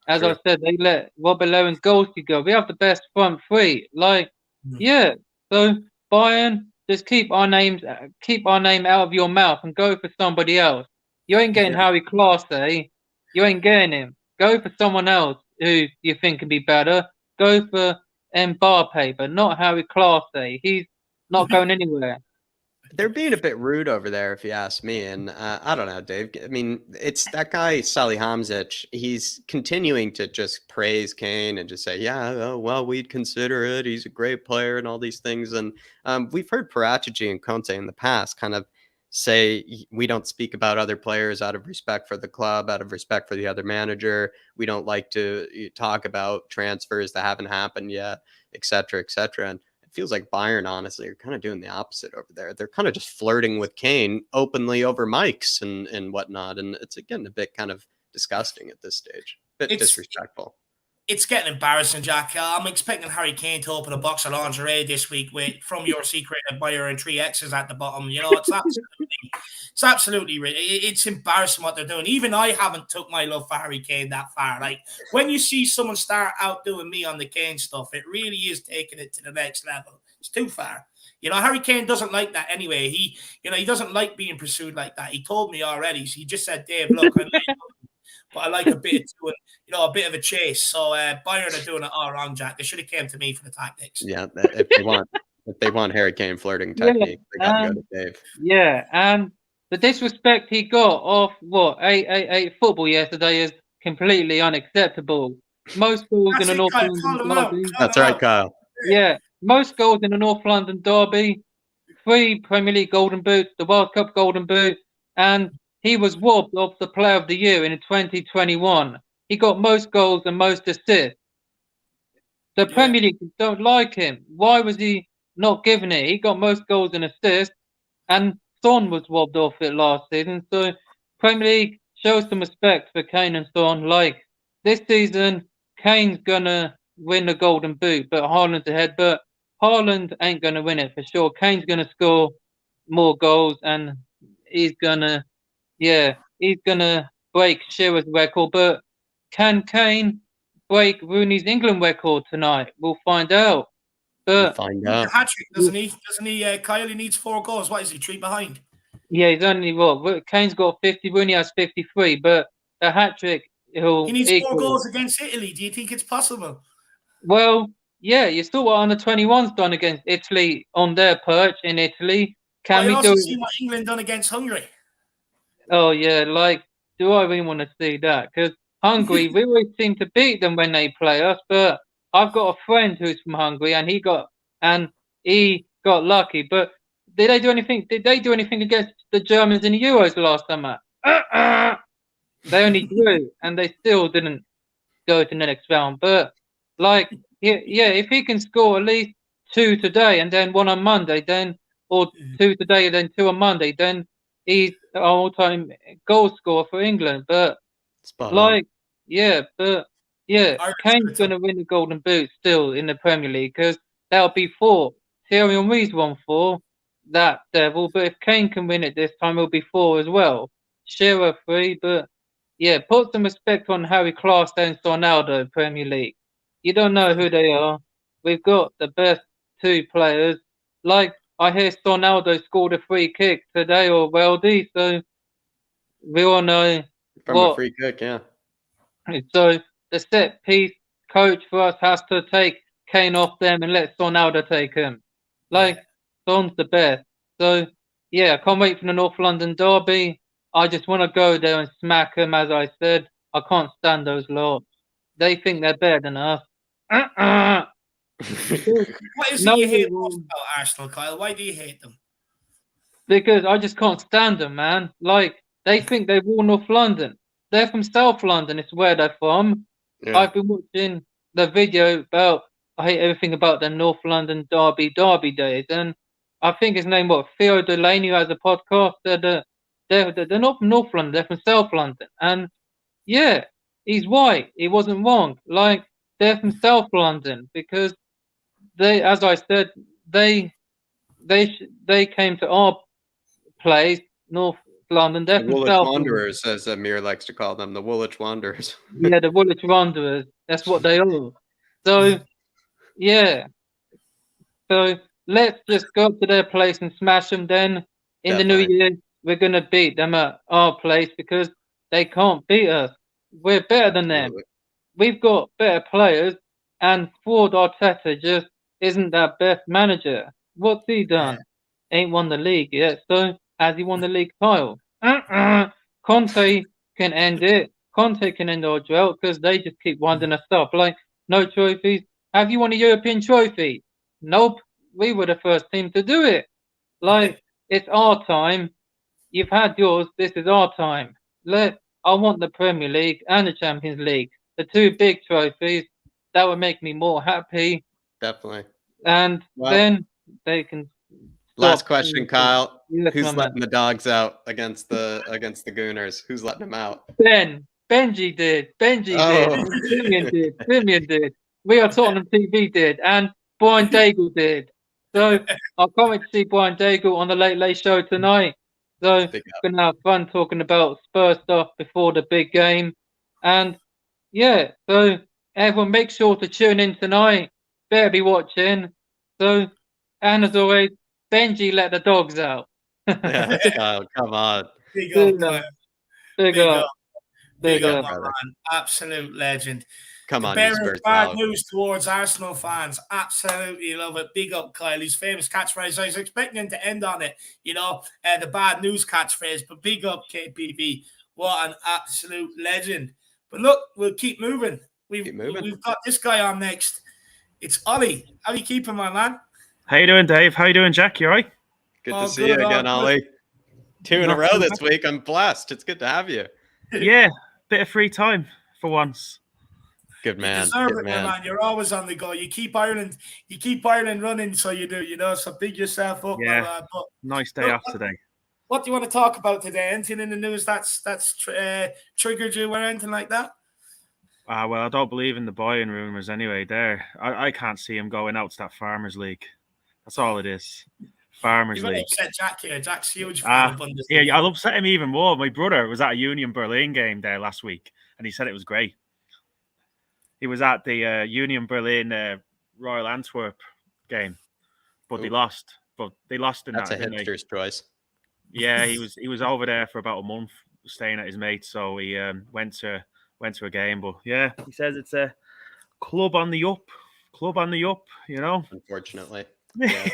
as I True. said, they let Robert Lewandowski go. We have the best front three. Like, yeah. So Bayern, just keep our name out of your mouth and go for somebody else. You ain't getting Harry Clase. You ain't getting him. Go for someone else who you think can be better. Go for Mbappe, but not Harry Clase. He's not going anywhere. They're being a bit rude over there, if you ask me. And I don't know, Dave. I mean, it's that guy, Salihamidzic. He's continuing to just praise Kane and just say, yeah, oh, well, we'd consider it. He's a great player and all these things. And we've heard Paratici and Conte in the past kind of say, we don't speak about other players out of respect for the club, out of respect for the other manager. We don't like to talk about transfers that haven't happened yet, et cetera, et cetera. And feels like Bayern, honestly, are kind of doing the opposite over there. They're kind of just flirting with Kane openly over mics and whatnot. And it's, again, a bit kind of disgusting at this stage. A bit disrespectful. It's getting embarrassing, Jack. I'm expecting Harry Kane to open a box of lingerie this week with "From Your Secret Admirer" and 3 X's at the bottom. You know, it's absolutely it's embarrassing what they're doing. Even I haven't took my love for Harry Kane that far. Like, when you see someone start outdoing me on the Kane stuff, it really is taking it to the next level. It's too far. You know, Harry Kane doesn't like that anyway. He doesn't like being pursued like that. He told me already. So he just said, Dave, look, but I like a bit of a bit of a chase. So Bayern are doing it all wrong, Jack. They should have came to me for the tactics. Yeah, if they want Harry Kane flirting technique, they got to go to Dave. Yeah, and the disrespect he got off a football yesterday is completely unacceptable. Most goals in a North London derby. That's right, Kyle. Yeah, most goals in a North London derby. 3 Premier League Golden Boots, the World Cup Golden Boot, and he was robbed of the Player of the Year in 2021. He got most goals and most assists. The Premier League don't like him. Why was he not given it? He got most goals and assists, and Son was robbed off it last season. So Premier League, show some respect for Kane and Son. Like, this season, Kane's gonna win the Golden Boot, but Haaland's ahead. But Haaland ain't gonna win it for sure. Kane's gonna score more goals, and he's gonna break Shearer's record. But can Kane break Rooney's England record tonight? We'll find out. But find out. Hat-trick, doesn't he? Kyle, he needs 4 goals. What is he, 3 behind? Yeah, he's only Kane's got 50. Rooney has 53. But the hat-trick, he needs 4 goals against Italy. Do you think it's possible? Well, yeah, you saw what under 21's done against Italy on their perch in Italy. Can we do? See what England done against Hungary? Oh yeah, like, do I really want to see that? Because Hungary, we always seem to beat them when they play us. But I've got a friend who's from Hungary, and he got lucky. But did they do anything? Did they do anything against the Germans in the Euros last summer? They only drew, and they still didn't go to the next round. But like, yeah, if he can score at least 2 today and then 1 on Monday, then or 2 today and then 2 on Monday, then he's an all-time goal scorer for England. But Spot on. like, yeah, but yeah, Irish Kane's Twitter. going to win the Golden Boot still in the Premier League because that'll be 4. Thierry Henry's won 4, that devil. But if Kane can win it this time, it'll be 4 as well. Shearer 3, but yeah, put some respect on Harry Class and Ronaldo Premier League. You don't know who they are. We've got the best 2 players. Like, I hear Ronaldo scored a free kick today or Weldy, so we all know From a what. free kick, yeah. So the set piece coach for us has to take Kane off them and let Ronaldo take him. Like, Son's the best. So yeah, I can't wait for the North London derby. I just want to go there and smack them, as I said. I can't stand those lot. They think they're better than us. What is No, it you hate you most won't. about Arsenal, Kyle? Why do you hate them? Because I just can't stand them, man. Like, they think they rule North London. They're from South London. It's where they're from. Yeah. I've been watching the video about. I hate everything about the North London derby days, and I think his name Theo Delaney who has a podcast. They're not from North London. They're from South London, and yeah, he's right. He wasn't wrong. Like, they're from South London because they, as I said, they came to our place, North London. They're The from Woolwich South London. Wanderers, as Amir likes to call them, the Woolwich Wanderers. Yeah, the Woolwich Wanderers. That's what they are. So, yeah. So let's just go to their place and smash them. Then in the new Definitely. year, we're gonna beat them at our place because they can't beat us. We're better than them. Absolutely. We've got better players, and Ford Arteta just isn't that best manager. What's he done? Ain't won the league yet. So has he won the league title? Conte can end it. Conte can end our drought because they just keep winding us up. Like, no trophies. Have you won a European trophy? Nope. We were the first team to do it. Like, it's our time. You've had yours. This is our time. I want the Premier League and the Champions League. The 2 big trophies. That would make me more happy. Definitely. And Well, then they can. Last question, Kyle. Yes, Who's my man. letting the dogs out against the Gooners? Who's letting them out? Benji did. Benji Oh. did. Simeon did. We are Tottenham TV did. And Brian Daigle did. So I can't wait to see Brian Daigle on the Late Late Show tonight. So Big up. gonna have fun talking about Spurs stuff before the big game. And yeah, so everyone make sure to tune in tonight. Better be watching. So, and as always, Benji let the dogs out. Yeah, Kyle, come on. Big up, Kyle. Big up. Big up, my brother. man. Absolute legend. Come on, you Bearing Spurs bad dog. news towards Arsenal fans. Absolutely love it. Big up, Kyle. His famous catchphrase. I was expecting him to end on it, the bad news catchphrase, but big up, KPV. What an absolute legend. But look, we'll keep moving. We've got this guy on next. It's Ollie. How you keeping, my man? How you doing, Dave? How you doing, Jack? You all right? Good to see you again, Ollie. 2 in a row this week. I'm blessed. It's good to have you. Yeah, bit of free time for once. Good man. You deserve it, my man. You're always on the go. You keep Ireland running, so you do, so big yourself up, Yeah. my man. But Nice day off today. What do you want to talk about today? Anything in the news that's triggered you or anything like that? Well, I don't believe in the Bayern rumours anyway. I can't see him going out to that Farmers League. That's all it is. Farmers You're League. upset Jack here. Jack's huge fan of Bundesliga. Yeah, I'll upset him even more. My brother was at a Union Berlin game there last week, and he said it was great. He was at the Union Berlin Royal Antwerp game, but they lost. But they lost in That's that. That's a hipster's choice. Yeah, he was over there for about a month, staying at his mate's. So he went to a game. But yeah, he says it's a club on the up. Unfortunately. Yeah.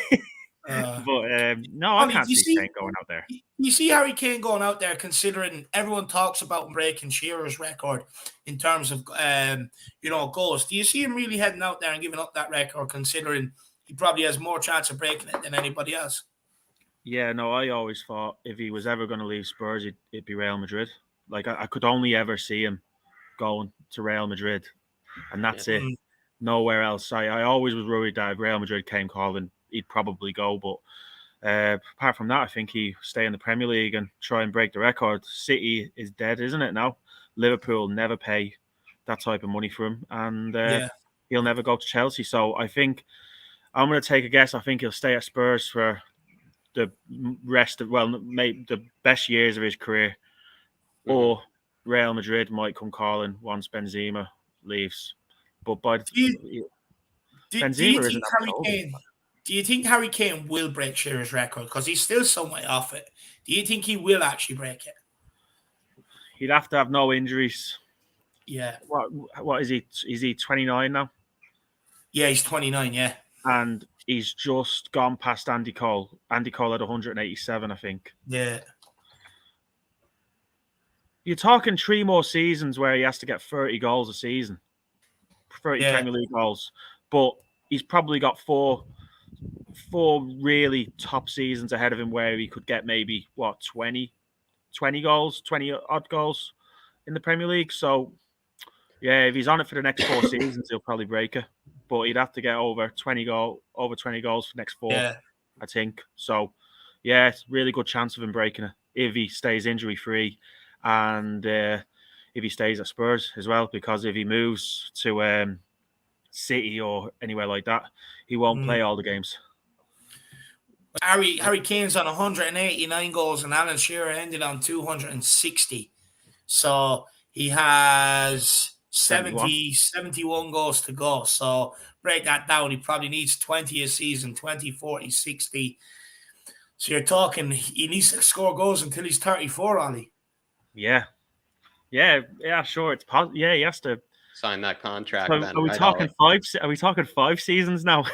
But no, I can't see Kane going out there. You see Harry Kane going out there, considering everyone talks about breaking Shearer's record in terms of goals. Do you see him really heading out there and giving up that record, considering he probably has more chance of breaking it than anybody else? Yeah, no, I always thought if he was ever going to leave Spurs, it'd be Real Madrid. Like I could only ever see him going to Real Madrid, and that's it. Nowhere else. I always was worried that if Real Madrid came calling, he'd probably go. But apart from that, I think he stay in the Premier League and try and break the record. City is dead, isn't it now? Liverpool never pay that type of money for him, and he'll never go to Chelsea. So I think I'm going to take a guess. I think he'll stay at Spurs for the rest of, maybe the best years of his career, or Real Madrid might come calling once Benzema leaves. But by Benzema isn't that old. Do you think Harry Kane will break Shearer's record? Because he's still somewhat off it. Do you think he will actually break it? He'd have to have no injuries. Yeah. What is he? Is he 29 now? Yeah, he's 29, yeah. And he's just gone past Andy Cole. Andy Cole had 187, I think. Yeah. You're talking 3 more seasons where he has to get 30 goals a season. 30 Premier League goals. But he's probably got four really top seasons ahead of him where he could get maybe, 20 goals, 20 odd goals in the Premier League. So, yeah, if he's on it for the next 4 seasons, he'll probably break it. But he'd have to get over 20 goals for the next 4, I think. So, yeah, it's a really good chance of him breaking it if he stays injury-free and if he stays at Spurs as well. Because if he moves to City or anywhere like that, he won't play all the games. Harry Kane's on 189 goals and Alan Shearer ended on 260. So he has 71 goals to go. So break that down. He probably needs 20 a season, 20, 40, 60. So you're talking he needs to score goals until he's 34, Ollie. Yeah, sure. It's yeah, he has to sign that contract. So then, are we talking Ollie? Are we talking 5 seasons now?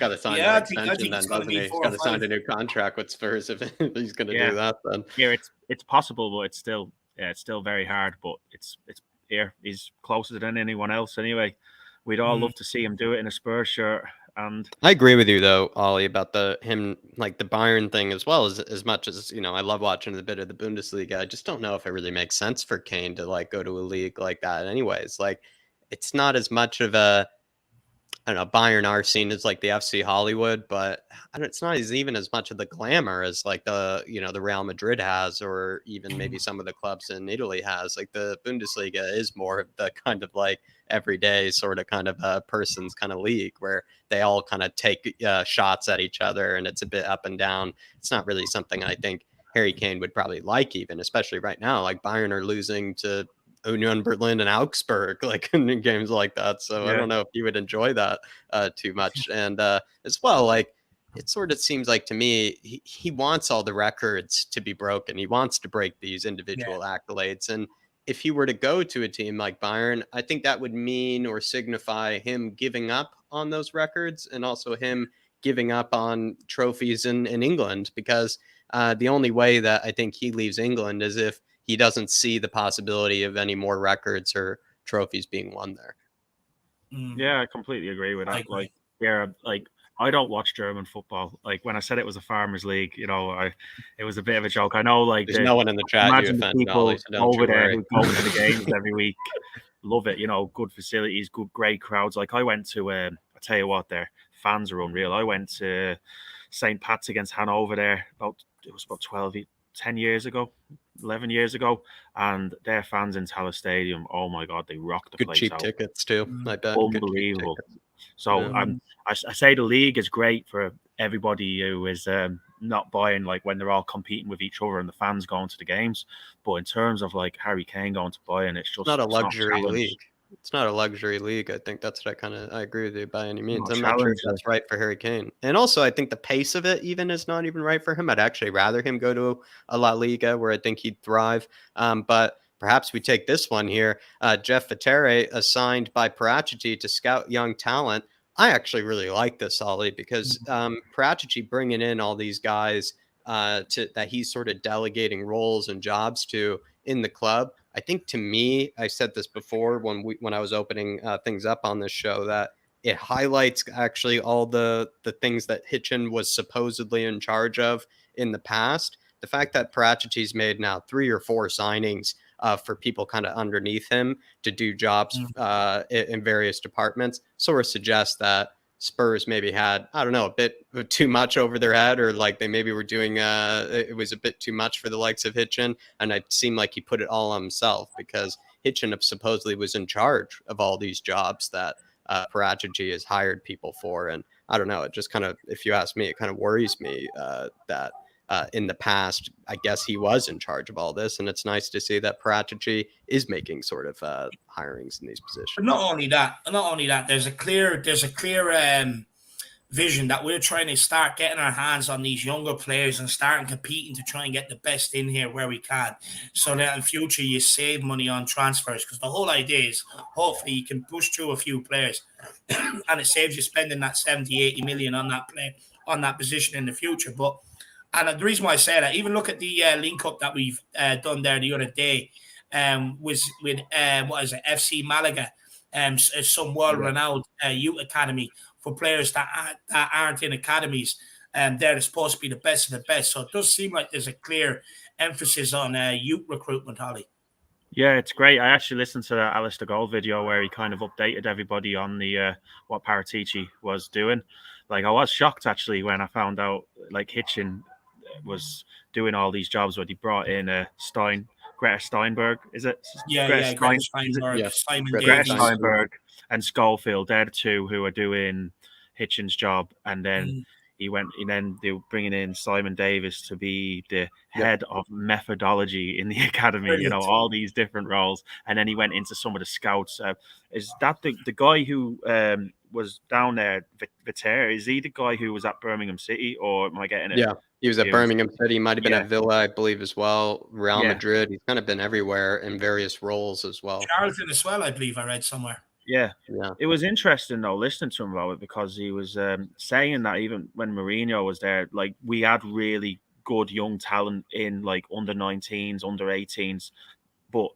Got to sign that extension then, doesn't he? He's got to sign a new contract with Spurs if he's going to do that. Then it's possible, but it's still very hard. But it's here. He's closer than anyone else anyway. We'd all love to see him do it in a Spurs shirt. And I agree with you though, Ollie, about the Bayern thing as well. As much as I love watching a bit of the Bundesliga. I just don't know if it really makes sense for Kane to go to a league like that. Anyways, it's not as much of a, I don't know, Bayern are seen as the FC Hollywood, but it's not even as much of the glamour as the Real Madrid has, or even maybe some of the clubs in Italy has. The Bundesliga is more of the kind of everyday sort of kind of person's kind of league where they all kind of take shots at each other, and it's a bit up and down. It's not really something I think Harry Kane would probably even, especially right now. Bayern are losing to Union Berlin and Augsburg, in games like that. So I don't know if you would enjoy that too much. And as well, it sort of seems to me, he wants all the records to be broken. He wants to break these individual accolades. And if he were to go to a team like Bayern, I think that would mean or signify him giving up on those records, and also him giving up on trophies in England, because the only way that I think he leaves England is if he doesn't see the possibility of any more records or trophies being won there. Yeah, I completely agree with that. I don't watch German football. When I said it was a farmers league, it was a bit of a joke. I know, there's no one in the chat. Imagine the people over there who go to the games every week. Love it. Good facilities, great crowds. I went to, I tell you what, their fans are unreal. I went to St. Pat's against Hanover there. It was about 10 years ago, 11 years ago, and their fans in Tallaght Stadium, oh my God, they rocked the place cheap out. Tickets too, I bet. Unbelievable. So I say the league is great for everybody who is not buying when they're all competing with each other and the fans going to the games. But in terms of Harry Kane going to Bayern, it's just not a luxury league. It's not a luxury league. I think that's what I agree with you by any means. I'm not sure if that's right for Harry Kane. And also, I think the pace of it even is not even right for him. I'd actually rather him go to a La Liga where I think he'd thrive. But perhaps we take this one here. Jeff Viteri, assigned by Paratici to scout young talent. I actually really like this, Ollie, because Paratici bringing in all these guys that he's sort of delegating roles and jobs to in the club. I think, to me, I said this before when I was opening things up on this show, that it highlights actually all the things that Hitchin was supposedly in charge of in the past. The fact that Paratici's made now 3 or 4 signings for people kind of underneath him to do jobs in various departments, sort of suggests that Spurs maybe had, I don't know, a bit too much over their head, or like they maybe were doing, it was a bit too much for the likes of Hitchin. And it seemed like he put it all on himself, because Hitchin supposedly was in charge of all these jobs that Paratici has hired people for. And I don't know, it just kind of, if you ask me, it kind of worries me that in the past, I guess he was in charge of all this. And it's nice to see that Paratici is making sort of hirings in these positions. But not only that, there's a clear vision that we're trying to start getting our hands on these younger players and starting competing to try and get the best in here where we can, so that in future you save money on transfers, because the whole idea is hopefully you can push through a few players and it saves you spending that 70-80 million on that play, on that position in the future. But and the reason why I say that, even look at the link up that we've done there the other day, was with what is it, FC Malaga, some world-renowned youth academy for players that aren't in academies, and they're supposed to be the best of the best. So it does seem like there's a clear emphasis on youth recruitment, Holly. Yeah, it's great. I actually listened to the Alistair Gold video where he kind of updated everybody on the what Paratici was doing. Like, I was shocked actually when I found out like Hitchin was doing all these jobs where he brought in Greta Steinberg, is it? Greta Steinberg, Yes. Simon Greta Davies. Steinberg and Schofield. They're the two who are doing Hitchin's job, and then then they were bringing in Simon Davis to be the head of methodology in the academy. Brilliant. You know, all these different roles, and then he went into some of the scouts. Is that the guy who was down there, Viter? Is he the guy who was at Birmingham City, or am I getting it? Yeah, he was at confused? Birmingham City. He might have been at Villa, I believe, as well. Real Madrid. He's kind of been everywhere in various roles as well. Charlton as well, I believe I read somewhere. Yeah. It was interesting though listening to him about it, because he was saying that even when Mourinho was there, like, we had really good young talent in like under 19s, under 18s, but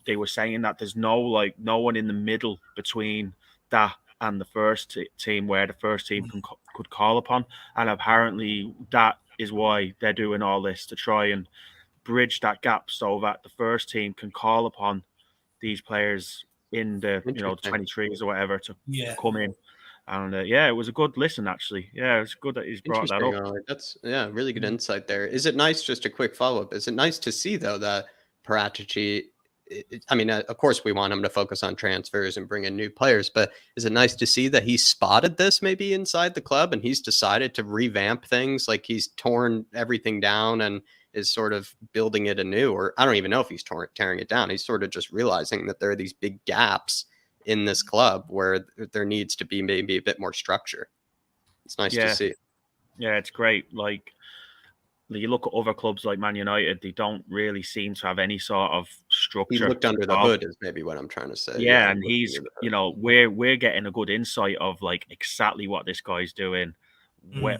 they were saying that there's no one in the middle between that and the first team where the first team could call upon, and apparently that is why they're doing all this, to try and bridge that gap so that the first team can call upon these players in the 23s or whatever to come in. And it was a good listen actually. Yeah, it's good that he's brought that up. That's really good insight there. Is it nice, just a quick follow-up, is it nice to see though that Paratici, I mean, of course we want him to focus on transfers and bring in new players, but is it nice to see that he spotted this maybe inside the club and he's decided to revamp things? Like, he's torn everything down and is sort of building it anew, or I don't even know if he's tearing it down. He's sort of just realizing that there are these big gaps in this club where there needs to be maybe a bit more structure. It's nice to see. Yeah, it's great. Like, you look at other clubs like Man United, they don't really seem to have any sort of structure. He looked under the hood is maybe what I'm trying to say. Yeah, and he's, we're getting a good insight of like exactly what this guy's doing, where,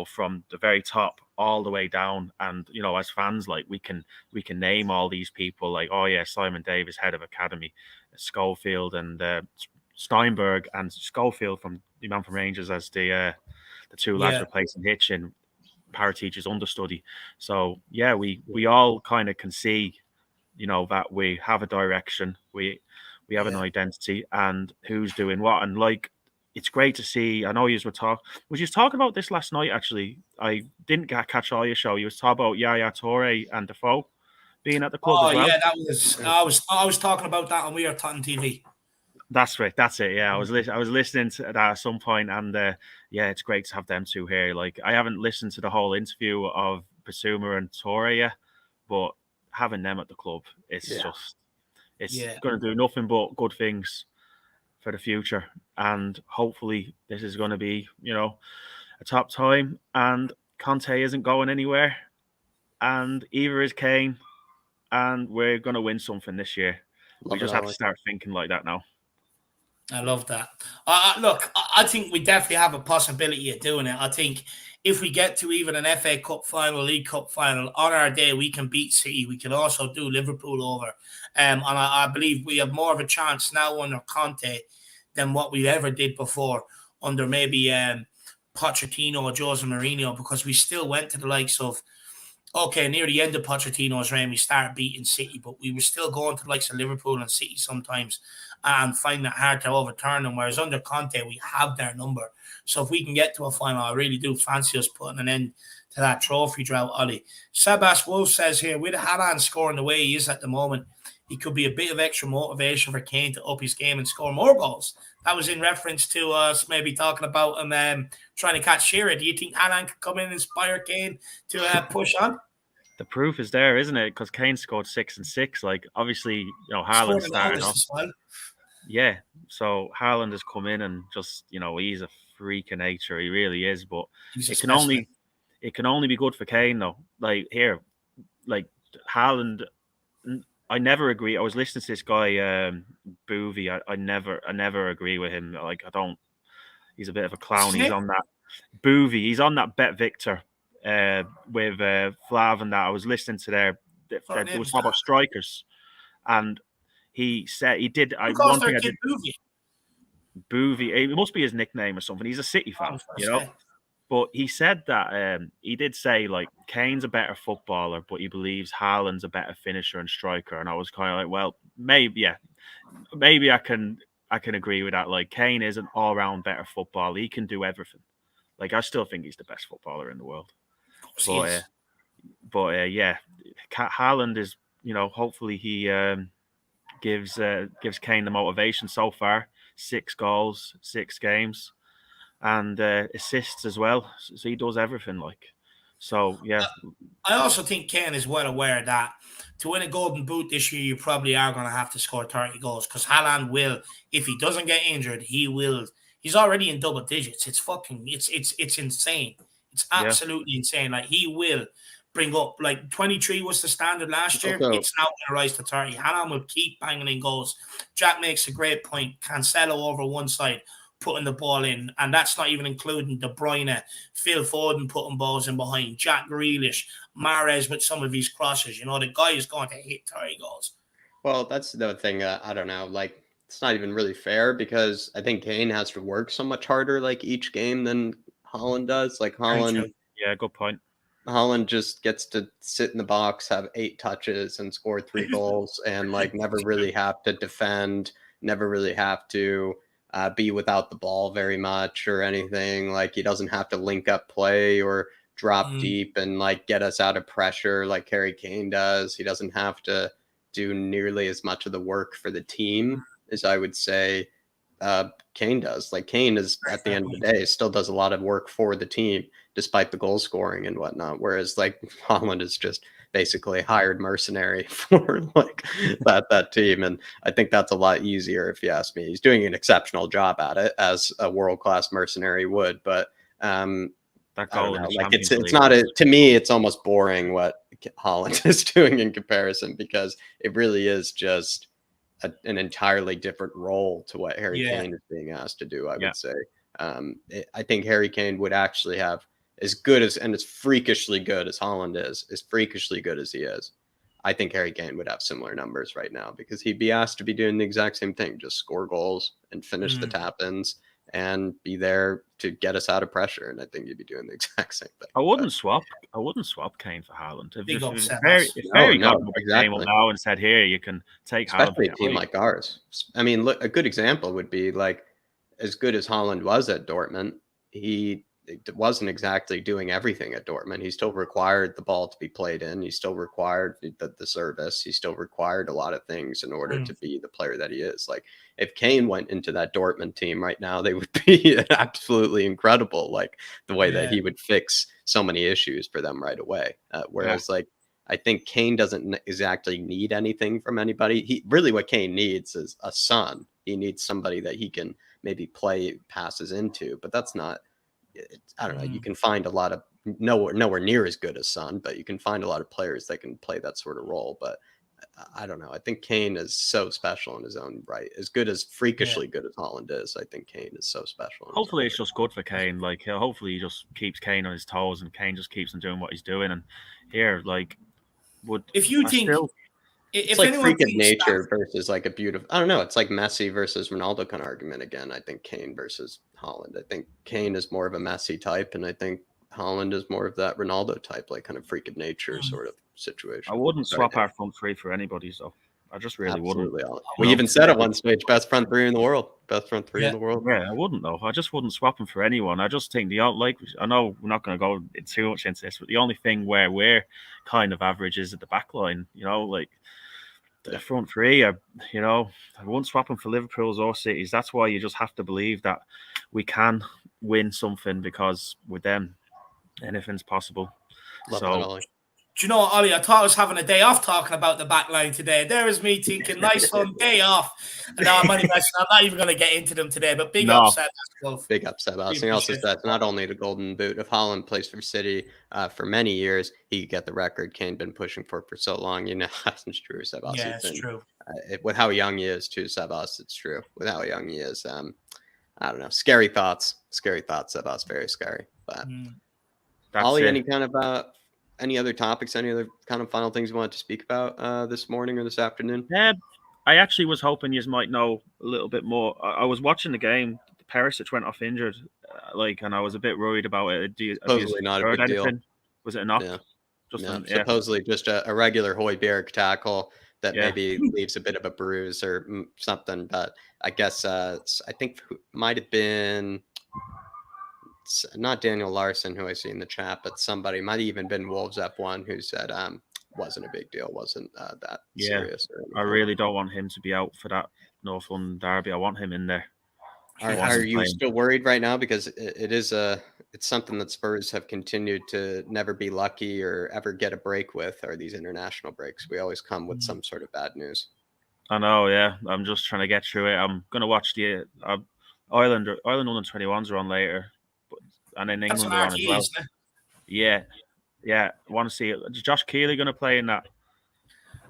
from the very top all the way down. And as fans, like, we can name all these people, like, oh yeah, Simon Davis, head of academy, Schofield and Steinberg, and Schofield from the man from Rangers as the two lads replacing Hitchin, Paratici's understudy. So we all kind of can see that we have a direction, we have an identity, and who's doing what. And like, it's great to see. I know you was just talking about this last night. Actually, I didn't catch all your show. You was talking about Yaya Toure and Defoe being at the club as well. Yeah, that was. I was talking about that on We Are Tottenham TV. That's right. That's it. Yeah, I was listening to that at some point, and it's great to have them two here. Like, I haven't listened to the whole interview of Basuma and Toure yet, but having them at the club, it's going to do nothing but good things for the future. And hopefully this is going to be, a top time, and Conte isn't going anywhere, and either is Kane, and we're going to win something this year. We just have to start thinking like that now. I love that. Look, I think we definitely have a possibility of doing it. I think if we get to even an FA Cup final, League Cup final, on our day, we can beat City. We can also do Liverpool over. And I believe we have more of a chance now under Conte than what we ever did before under maybe Pochettino or Jose Mourinho, because we still went to the likes of okay, near the end of Pochettino's reign, we started beating City, but we were still going to the likes of Liverpool and City sometimes and finding it hard to overturn them. Whereas under Conte, we have their number. So if we can get to a final, I really do fancy us putting an end to that trophy drought, Ollie. Sebas Wolf says here, with Haaland scoring the way he is at the moment, he could be a bit of extra motivation for Kane to up his game and score more goals. That was in reference to us maybe talking about him trying to catch Shearer. Do you think Haaland could come in and inspire Kane to push on? The proof is there, isn't it? Because Kane scored 6 and 6. Like, obviously, you know, Haaland started off. Well. Yeah, so Haaland has come in and just, you know, he's a freak of nature. He really is. But it can only be good for Kane, though. Like here, like Haaland, I never agree. I was listening to this guy, Boovy. I never agree with him. Like, I don't. He's a bit of a clown. He's on that Boovy. He's on that Bet Victor with Flav and that. I was listening to there was talk about strikers, and he said he did. One thing I did. Boovy. It must be his nickname or something. He's a City fan, you know. But he said that he did say like Kane's a better footballer, but he believes Haaland's a better finisher and striker. And I was kind of like, well, maybe I can agree with that. Like Kane is an all-round better footballer. He can do everything. Like I still think he's the best footballer in the world. But yeah, Haaland is, you know, hopefully he gives Kane the motivation so far. 6 goals, 6 games. And assists as well. So he does everything, like. So, yeah. I also think Kane is well aware that to win a Golden Boot this year, you probably are going to have to score 30 goals because Haaland will, if he doesn't get injured, he will. He's already in double digits. It's insane. It's absolutely insane. Like, he will bring up, like, 23 was the standard last year. It's now going to rise to 30. Haaland will keep banging in goals. Jack makes a great point. Cancelo over one side, putting the ball in, and that's not even including De Bruyne, Phil Foden putting balls in behind, Jack Grealish, Mahrez with some of his crosses. You know, the guy is going to hit 30 goals. Well, that's the thing. I don't know. Like, it's not even really fair because I think Kane has to work so much harder, like each game than Haaland does. Like Haaland, yeah, good point. Haaland just gets to sit in the box, have 8 touches, and score 3 goals, and like never really have to defend, never really have to be without the ball very much or anything. Like he doesn't have to link up play or drop deep and like get us out of pressure like Harry Kane does. He doesn't have to do nearly as much of the work for the team as I would say Kane does. Like Kane is at the end of the day still does a lot of work for the team despite the goal scoring and whatnot. Whereas like Haaland is just basically hired mercenary for like that team. And I think that's a lot easier if you ask me. He's doing an exceptional job at it as a world-class mercenary would, but that goal like it's not to me, it's almost boring what Haaland is doing in comparison because it really is just an entirely different role to what Harry Kane is being asked to do, I would say. I think Harry Kane would actually have as good as and as freakishly good as Haaland is, as freakishly good as he is. I think Harry Kane would have similar numbers right now because he'd be asked to be doing the exact same thing, just score goals and finish the tap-ins and be there to get us out of pressure. And I think you'd be doing the exact same thing. I wouldn't swap Kane for Haaland. If Harry got Kane now and said, "Here, you can take Haaland," especially a team like ours. I mean, look, a good example would be like as good as Haaland was at Dortmund, he wasn't exactly doing everything at Dortmund. He still required the ball to be played in. He still required the service. He still required a lot of things in order to be the player that he is. Like if Kane went into that Dortmund team right now, they would be absolutely incredible. Like the way that he would fix so many issues for them right away. Whereas like, I think Kane doesn't exactly need anything from anybody. He really what Kane needs is a son. He needs somebody that he can maybe play passes into, but that's not, I don't know. You can find a lot of nowhere near as good as Son, but you can find a lot of players that can play that sort of role. But I don't know. I think Kane is so special in his own right. As good as freakishly good as Haaland is, I think Kane is so special. Hopefully it's just good for Kane. Like hopefully he just keeps Kane on his toes and Kane just keeps him doing what he's doing. And here, like, it's like freak of nature versus like a beautiful, I don't know. It's like Messi versus Ronaldo kind of argument again. I think Kane versus Haaland. I think Kane is more of a Messi type. And I think Holland is more of that Ronaldo type, like kind of freak of nature sort of situation. I wouldn't Sorry, swap Dave. our front three for anybody, so I just really Absolutely. wouldn't. We No. even said at one stage, best front three in the world. Best front three in the world. Yeah, I wouldn't though. I just wouldn't swap them for anyone. I just think I know we're not going to go too much into this, but the only thing where we're kind of average is at the back line. Like the front three, I won't swap them for Liverpool's or City's. That's why you just have to believe that we can win something, because with them, anything's possible. Love that, Ollie. Do you know what, Ollie? I thought I was having a day off talking about the back line today. There is me thinking, nice one, day off. And now I'm not even going to get into them today, but big upset. Big upset. He also said not only the golden boot, if Haaland plays for City for many years, he could get the record Kane been pushing for so long. That's true, Sebas. Yeah, it's true. With how young he is, too, Sebas, it's true. With how young he is, I don't know. Scary thoughts, Sebas. Very scary. But Ollie, any other topics, any other kind of final things you want to speak about this morning or this afternoon? I actually was hoping you might know a little bit more. I was watching the game. Perisic went off injured, and I was a bit worried about it. Supposedly not a big deal. Was it a knock? Yeah. Supposedly just a regular Højbjerg tackle that maybe leaves a bit of a bruise or something. But I guess I think might have been not Daniel Larson, who I see in the chat, but somebody might have even been Wolves F1 who said wasn't a big deal, wasn't that serious. I really don't want him to be out for that North London derby. I want him in there. Are you still worried right now? Because it's something that Spurs have continued to never be lucky or ever get a break with, are these international breaks. We always come with some sort of bad news. I know, yeah. I'm just trying to get through it. I'm going to watch the Ireland under 21s are on later, and then England are on as well. Yeah. I want to see it. Is Josh Keeley going to play in that?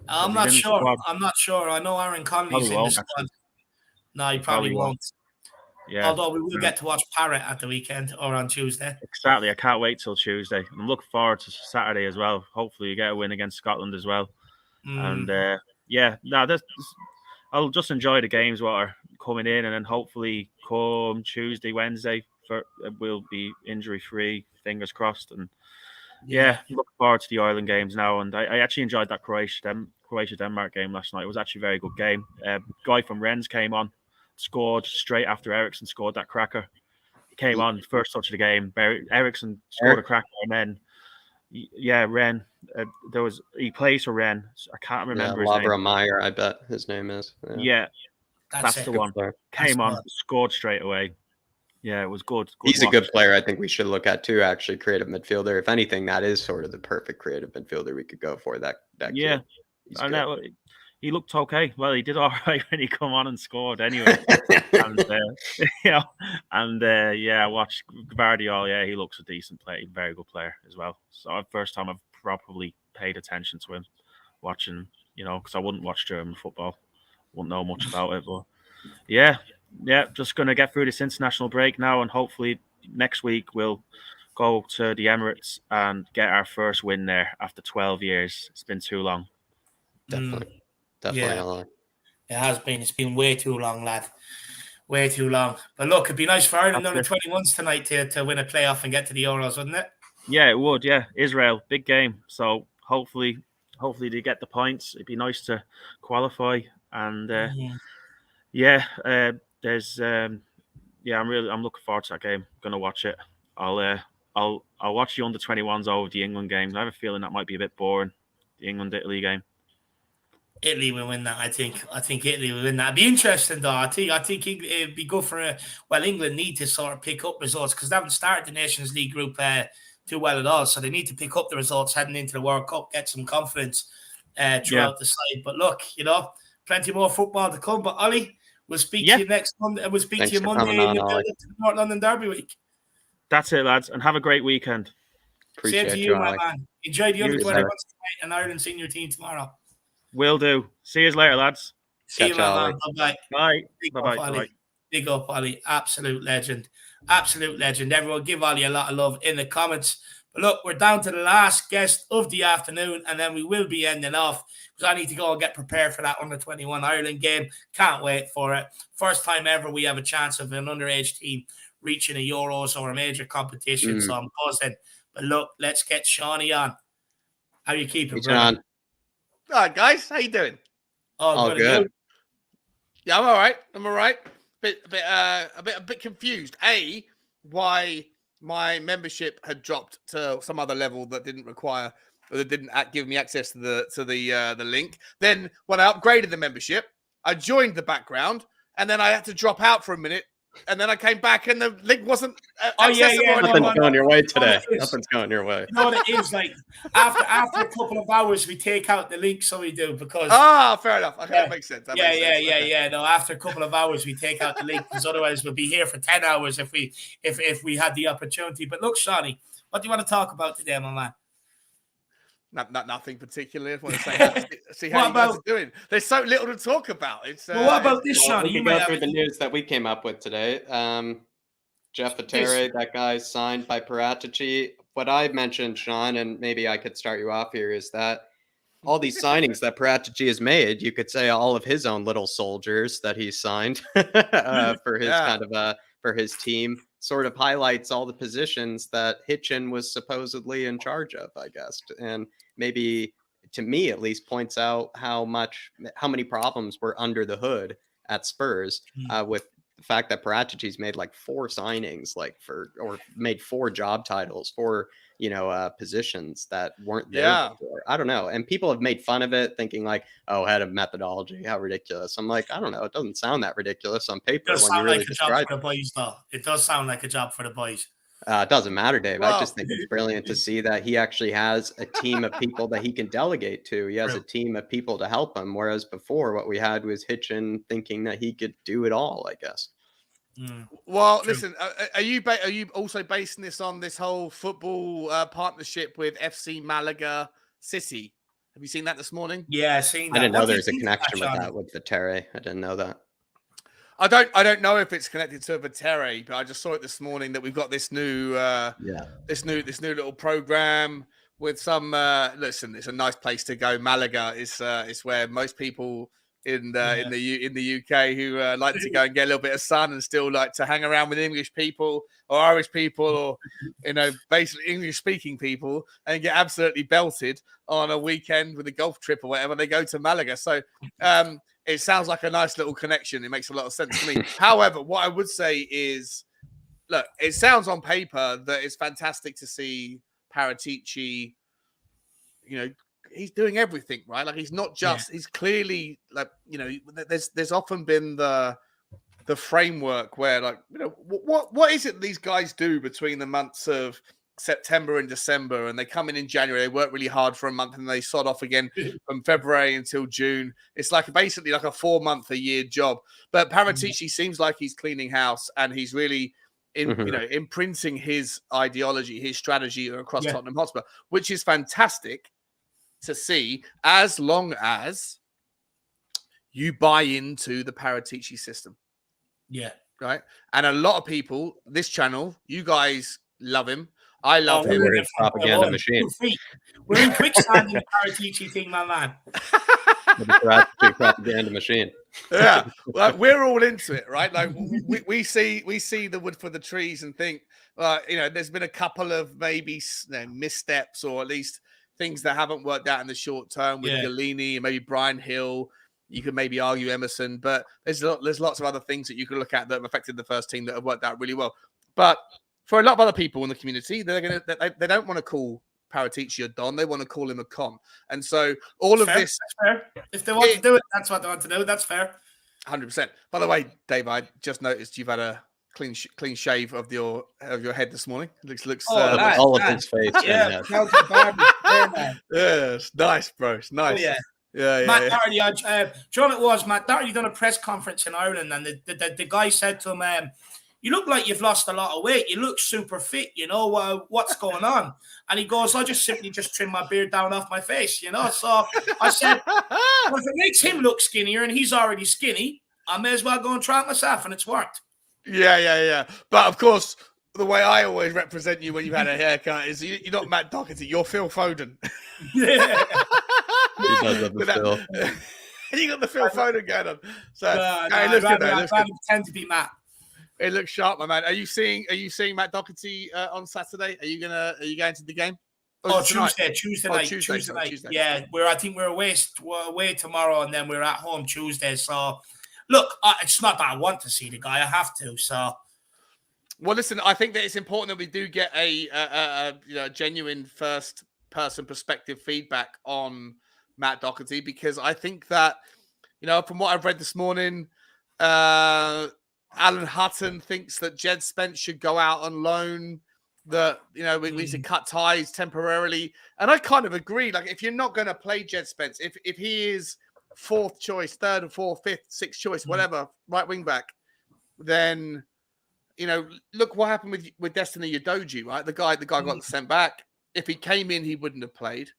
I'm not sure. I know Aaron Conley's in the squad. No, he probably won't. Yeah. Although we will get to watch Parrott at the weekend or on Tuesday. Exactly. I can't wait till Tuesday. I'm looking forward to Saturday as well. Hopefully you get a win against Scotland as well. And I'll just enjoy the games what are coming in, and then hopefully come Tuesday, Wednesday, we'll be injury free, fingers crossed. And looking forward to the Ireland games now. And I actually enjoyed that Croatia-Denmark game last night. It was actually a very good game. Guy from Rennes came on, scored straight after Eriksson scored that cracker. He came on, first touch of the game. Eriksson scored a cracker, and then Rennes. He plays for Rennes. I can't remember his name. Meyer, I bet his name is. Yeah, that's the one. Came on, scored straight away. Yeah, it was good. He's a good player. I think we should look at too. Actually, creative midfielder. If anything, that is sort of the perfect creative midfielder we could go for. That yeah, I know. He looked okay. Well, he did all right when he come on and scored anyway. I watched Gvardiol. Yeah, he looks a decent player, very good player as well. So first time I've probably paid attention to him, watching, because I wouldn't watch German football, wouldn't know much about it. But just going to get through this international break now, and hopefully next week we'll go to the Emirates and get our first win there after 12 years. It's been too long. Definitely. Yeah. It has been. It's been way too long, lad. Way too long. But look, it'd be nice for Ireland under 21s tonight to win a playoff and get to the Euros, wouldn't it? Yeah, it would. Yeah, Israel, big game. So hopefully they get the points. It'd be nice to qualify. And I'm looking forward to that game. I'm gonna watch it. I'll watch the under 21s over the England games. I have a feeling that might be a bit boring. The England-Italy game. Italy will win that, I think. I think Italy will win that. It'd be interesting, though. I think it'd be good for England need to sort of pick up results because they haven't started the Nations League group too well at all. So they need to pick up the results heading into the World Cup, get some confidence throughout the side. But look, plenty more football to come. But Ollie, we'll speak to you next Monday. We'll speak to you Monday in the build-up to the North London Derby week. That's it, lads, and have a great weekend. Same to you, my man. Enjoy the under 21s tonight and Ireland senior team tomorrow. Will do. See you later, lads. See you, my man. Bye-bye. Bye. Bye-bye. Big up, Ollie. Absolute legend. Absolute legend. Everyone give Ollie a lot of love in the comments. But look, we're down to the last guest of the afternoon, and then we will be ending off because I need to go and get prepared for that under 21 Ireland game. Can't wait for it. First time ever we have a chance of an underage team reaching a Euros or a major competition. So I'm buzzing. But look, let's get Shawnee on. How you keeping, Hey, brother? John. All right, guys, how you doing? All Good. good. Yeah, I'm all right. I'm all right. A bit confused. Why my membership had dropped to some other level that didn't require, or that didn't give me access to the link. Then when I upgraded the membership, I joined the background, and then I had to drop out for a minute, and then I came back, and the link wasn't accessible anymore. Nothing's going your way today. it is. Nothing's going your way. You know what it is like? After a couple of hours, we take out the link, so we do because. Fair enough. Okay, that makes sense. That makes sense. Okay. No, after a couple of hours, we take out the link because otherwise we'll be here for 10 hours if we had the opportunity. But look, Shawnee, what do you want to talk about today, my man? Nothing particular. I just want to say see how you guys are doing. There's so little to talk about. It's what about this, Well, Shawnee? we can go through the news that we came up with today. Jeff Viteri, that guy signed by Paratici. What I mentioned, Sean, and maybe I could start you off here, is that all these signings that Paratici has made, you could say all of his own little soldiers that he signed for his for his team, sort of highlights all the positions that Hitchin was supposedly in charge of, I guess, and maybe, to me at least, points out how many problems were under the hood at Spurs with the fact that Paratici's made like 4 signings, or made 4 job titles for positions that weren't there before. I don't know, and people have made fun of it, thinking like, "Oh, head of methodology, how ridiculous." I'm like, I don't know, it doesn't sound that ridiculous on paper. It does sound like a job for the boys, though. It does sound like a job for the boys. It doesn't matter, Dave. I just think it's brilliant to see that he actually has a team of people that he can delegate to. He has a team of people to help him, whereas before what we had was Hitchin thinking that he could do it all, I guess. Well, listen, are you also basing this on this whole football partnership with FC Malaga City? Have you seen that this morning? Yeah, seen that. I didn't know there's a connection with that with Viteri. I didn't know that. I don't know if it's connected to Viteri, but I just saw it this morning that we've got this new this new little program with some listen, it's a nice place to go. Malaga is where most people in the UK who like to go and get a little bit of sun and still like to hang around with English people or Irish people or basically English speaking people and get absolutely belted on a weekend with a golf trip or whatever. They go to Malaga. So it sounds like a nice little connection. It makes a lot of sense to me. However, what I would say is, look, it sounds on paper that it's fantastic to see Paratici, he's doing everything, right? Like he's not just, he's clearly like, there's often been the framework where like, what is it these guys do between the months of September and December, and they come in January, they work really hard for a month and they sod off again from February until June. It's like basically like a 4-month-a-year job. But Paratici seems like he's cleaning house and he's really imprinting his ideology, his strategy across Tottenham Hotspur, which is fantastic to see, as long as you buy into the Paratici system. Yeah. Right. And a lot of people, this channel, you guys love him. I love him. We're his propaganda machine. We're in quicksand in the Paratici thing, my man. The propaganda machine. Yeah, like we're all into it, right? Like we see the wood for the trees and think, there's been a couple of maybe missteps or at least things that haven't worked out in the short term with Galini and maybe Brian Hill. You could maybe argue Emerson, but there's lots of other things that you could look at that have affected the first team that have worked out really well. But for a lot of other people in the community, they don't want to call Paratici a Don. They want to call him a con. And so all of this... That's fair. If they want to do it, that's what they want to do. That's fair. 100%. By the way, Dave, I just noticed you've had a clean shave of your head this morning. It looks all of his face. Yeah. It's nice, bro. It's nice. Oh, yeah. Yeah, Matt Doherty, John, it was Matt Doherty done a press conference in Ireland, and the guy said to him, "You look like you've lost a lot of weight. You look super fit. What's going on?" And he goes, "I just simply trimmed my beard down off my face. So I said, well, if it makes him look skinnier and he's already skinny, I may as well go and try it myself, and it's worked." Yeah. But of course, the way I always represent you when you've had a haircut is you're not Matt Doherty. You're Phil Foden. Yeah. He does have the Phil. And you got the Phil Foden going on. So I'd rather pretend to be Matt. It looks sharp, my man. Are you seeing Matt Doherty on Saturday? Are you going to the game? Oh, is it tonight? Tuesday Oh, night. Tuesday, Tuesday sorry, night. Tuesday. Yeah, I think we're away tomorrow, and then we're at home Tuesday. So, look, it's not that I want to see the guy; I have to. So, well, listen, I think that it's important that we do get a genuine first-person perspective feedback on Matt Doherty, because I think that, from what I've read this morning, Alan Hutton thinks that Jed Spence should go out on loan. That we need to cut ties temporarily, and I kind of agree. Like, if you're not going to play Jed Spence, if he is fourth choice, third and fourth, fifth, sixth choice, whatever, right wing back, then look what happened with Destiny Udogie, right? The guy got sent back. If he came in, he wouldn't have played,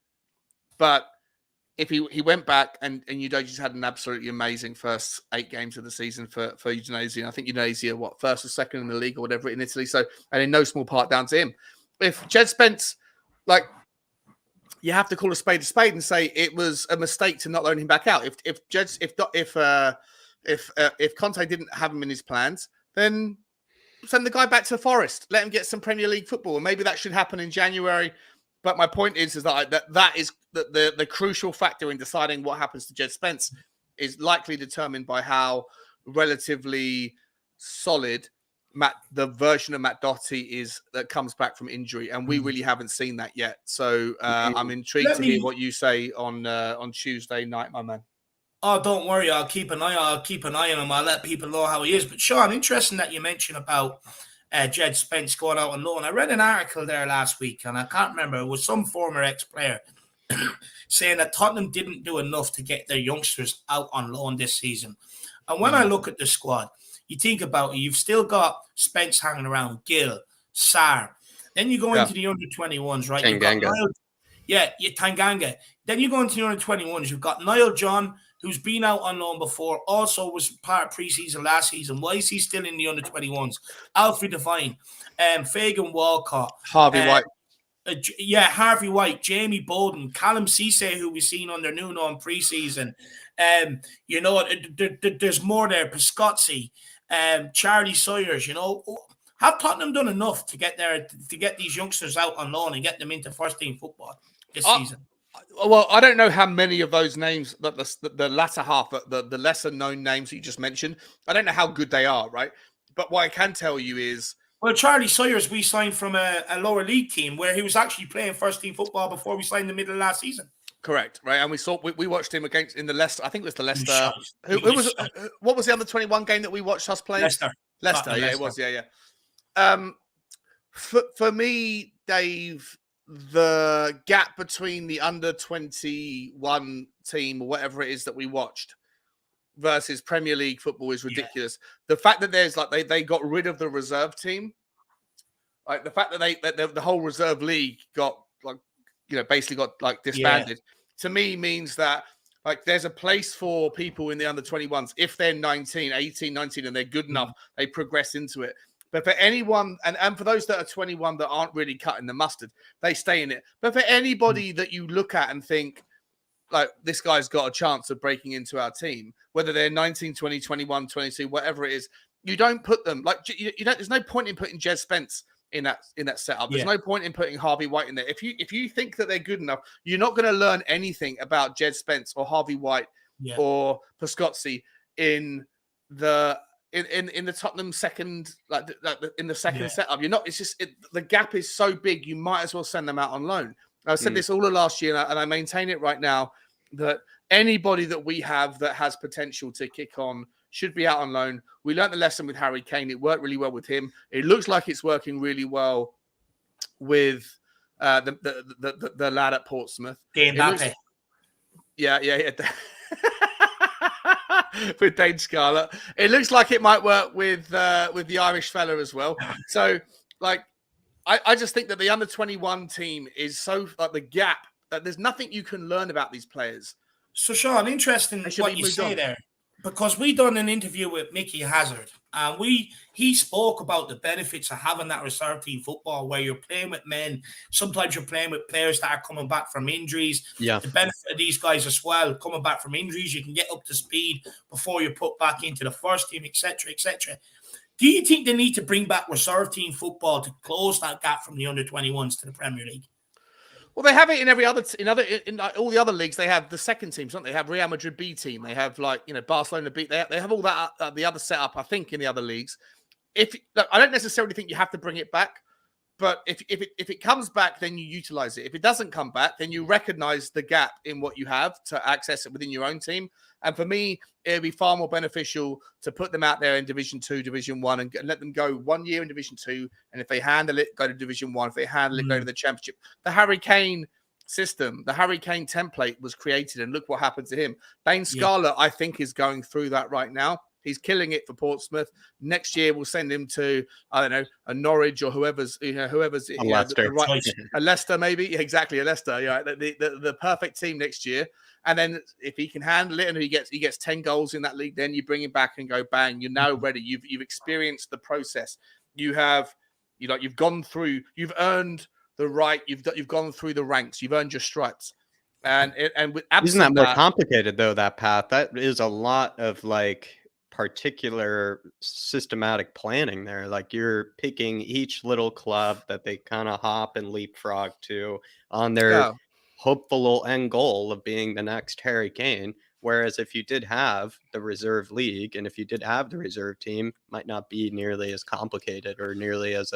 but if he went back and Udogie's had an absolutely amazing first 8 games of the season for Udinese. I think Udinese first or second in the league or whatever in Italy. So, and in no small part down to him. If Jed Spence, you have to call a spade and say it was a mistake to not loan him back out. If Conte didn't have him in his plans, then send the guy back to Forest. Let him get some Premier League football, and maybe that should happen in January. But my point is that is the crucial factor in deciding what happens to Jed Spence is likely determined by how relatively solid the version of Matt Doherty is that comes back from injury, and we really haven't seen that yet. So I'm intrigued to hear what you say on Tuesday night, my man. Oh, don't worry. I'll keep an eye on him. I'll let people know how he is. But Sean, interesting that you mentioned about Jed Spence going out on loan. I read an article there last week, and I can't remember. It was some former ex-player saying that Tottenham didn't do enough to get their youngsters out on loan this season. And when I look at the squad, you think about it, you've still got Spence hanging around, Gill, Sarr. Then you go into the under-21s, right? Tanganga. Tanganga. Then you go into the under-21s. You've got Niall John, who's been out on loan before, also was part of preseason last season. Why is he still in the under-21s? Alfie Devine, Fagan Walcott. Harvey White. Harvey White, Jamie Bowden, Callum Cisse, who we've seen under Nuno in preseason. There's more there. Piscozzi, Charlie Sawyers. Have Tottenham done enough to get these youngsters out on loan and get them into first team football this season? Well, I don't know how many of those names, the latter half, the lesser known names that you just mentioned, I don't know how good they are, right? But what I can tell you is, well, Charlie Sawyers, we signed from a lower league team where he was actually playing first team football before we signed in the middle of last season. Correct, right? And we watched him in the Leicester. I think it was the Leicester. What was the under 21 game that we watched us play? Leicester. Yeah, it was. Yeah. For me, Dave, the gap between the under 21 team or whatever it is that we watched versus Premier League football is ridiculous. Yeah. The fact that there's they got rid of the reserve team, the fact that the whole reserve league got basically got disbanded, to me means that there's a place for people in the under 21s if they're 19, 18, 19 and they're good enough, they progress into it. But for anyone, and for those that are 21 that aren't really cutting the mustard, they stay in it. But for anybody that you look at and think, this guy's got a chance of breaking into our team, whether they're 19, 20, 21, 22, whatever it is, you don't put them, there's no point in putting Jed Spence in that setup. There's no point in putting Harvey White in there. If you think that they're good enough, you're not going to learn anything about Jed Spence or Harvey White or Piscozzi in the Tottenham second, in the second setup. You're not. It's just the gap is so big. You might as well send them out on loan. I said this all of last year, and I maintain it right now that anybody that we have that has potential to kick on should be out on loan. We learned the lesson with Harry Kane. It worked really well with him. It looks like it's working really well with the lad at Portsmouth. Yeah. With Dane Scarlett. It looks like it might work with the Irish fella as well. So, I just think that the under 21 team is so the gap that there's nothing you can learn about these players. So, Sean, interesting what you say there, because we done an interview with Mickey Hazard, and he spoke about the benefits of having that reserve team football where you're playing with men. Sometimes you're playing with players that are coming back from injuries. Yeah. The benefit of these guys as well, coming back from injuries, you can get up to speed before you're put back into the first team, etc., etc. Do you think they need to bring back reserve team football to close that gap from the under-21s to the Premier League? Well, they have it in every other in all the other leagues. They have the second teams, don't they? They have Real Madrid B team. They have Barcelona B. They have all that the other setup. I think in the other leagues. Look, I don't necessarily think you have to bring it back. But if it comes back, then you utilize it. If it doesn't come back, then you recognize the gap in what you have to access it within your own team. And for me, it would be far more beneficial to put them out there in Division 2, Division 1, and let them go 1 year in Division 2. And if they handle it, go to Division 1. If they handle it, go to the Championship. The Harry Kane system, the Harry Kane template was created, and look what happened to him. Dane Scarlett, I think, is going through that right now. He's killing it for Portsmouth. Next year, we'll send him to, I don't know, a Norwich or whoever's Leicester. A Leicester, maybe. Yeah, exactly, a Leicester. Yeah, the perfect team next year. And then if he can handle it and he gets 10 goals in that league, then you bring him back and go bang. You're now ready. You've experienced the process. You've gone through. You've earned the right. You've gone through the ranks. You've earned your stripes. And with isn't that more complicated though? That path, that is a lot of particular systematic planning there. Like you're picking each little club that they kind of hop and leapfrog to on their hopeful end goal of being the next Harry Kane. Whereas if you did have the reserve league and if you did have the reserve team, might not be nearly as complicated or nearly as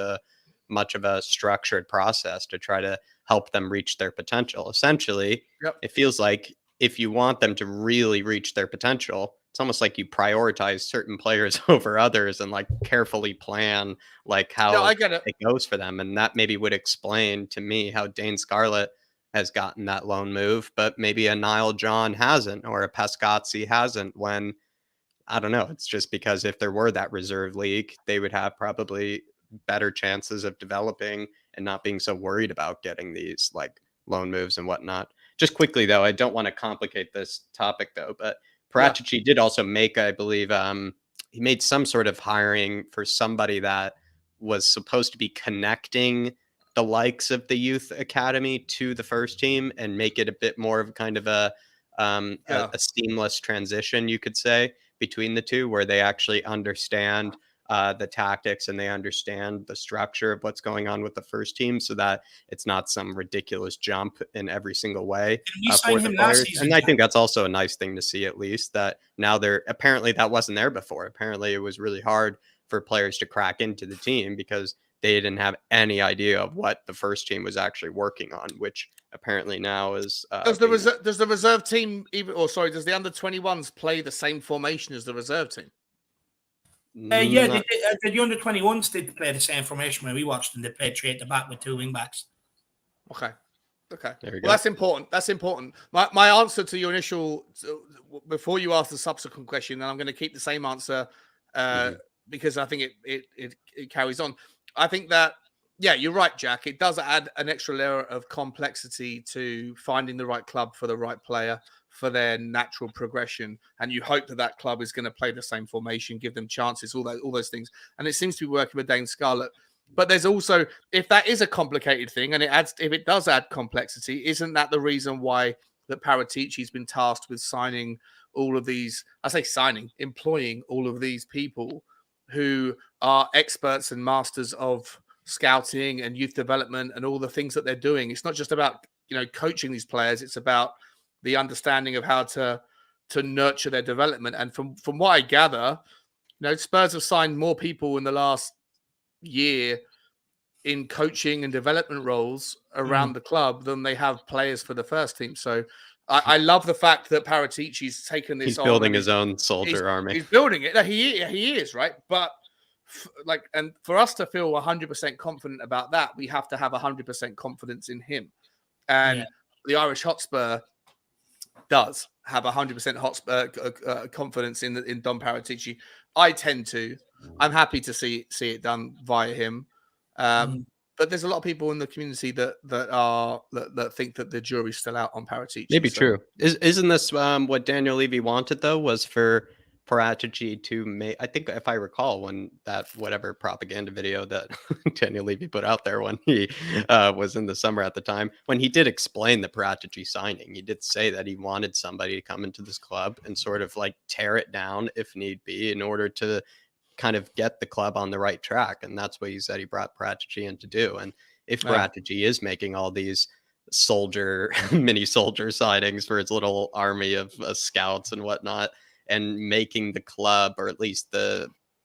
much of a structured process to try to help them reach their potential. Essentially, it feels like if you want them to really reach their potential, it's almost like you prioritize certain players over others and carefully plan how it goes for them. And that maybe would explain to me how Dane Scarlett has gotten that loan move, but maybe a Niall John hasn't or a Pescazzi hasn't, when I don't know. It's just because if there were that reserve league, they would have probably better chances of developing and not being so worried about getting these loan moves and whatnot. Just quickly though, I don't want to complicate this topic though, but Paratici did also make, I believe, he made some sort of hiring for somebody that was supposed to be connecting the likes of the youth academy to the first team and make it a bit more of kind of a seamless transition, you could say, between the two, where they actually understand the tactics and they understand the structure of what's going on with the first team, so that it's not some ridiculous jump in every single way for the players. And I think that's also a nice thing to see, at least, that now they're apparently that wasn't there before. Apparently it was really hard for players to crack into the team because they didn't have any idea of what the first team was actually working on, which apparently now is does the reserve team does the under-21s play the same formation as the reserve team? The under-21s did play the same formation when we watched them. They played 3 at the back with 2 wing backs. Okay. There we go. That's important. My answer to your initial, before you ask the subsequent question, and I'm going to keep the same answer because I think it carries on. I think that, you're right, Jack. It does add an extra layer of complexity to finding the right club for the right player for their natural progression. And you hope that club is going to play the same formation, give them chances, all those things. And it seems to be working with Dane Scarlett. But there's also, if that is a complicated thing, and if it does add complexity, isn't that the reason why that Paratici's been tasked with signing all of these, employing all of these people who are experts and masters of scouting and youth development and all the things that they're doing? It's not just about, coaching these players. It's about the understanding of how to nurture their development. And from what I gather, Spurs have signed more people in the last year in coaching and development roles around the club than they have players for the first team. So I love the fact that Paratici's taken this. He's building his own soldier army. He's building it. He is, right? But and for us to feel 100% confident about that, we have to have 100% confidence in him. And the Irish Hotspur does have 100% confidence in Don Paratici. I tend to. I'm happy to see it done via him. But there's a lot of people in the community that think that the jury's still out on Paratici. Maybe true. Isn't this what Daniel Levy wanted though? Was for Paratici to make, I think if I recall, when that whatever propaganda video that Daniel Levy put out there when he was in the summer at the time, when he did explain the Paratici signing, he did say that he wanted somebody to come into this club and sort of tear it down if need be in order to kind of get the club on the right track. And that's what he said he brought Paratici in to do. And if Yeah. Paratici is making all these mini soldier signings for his little army of scouts and whatnot, and making the club, or at least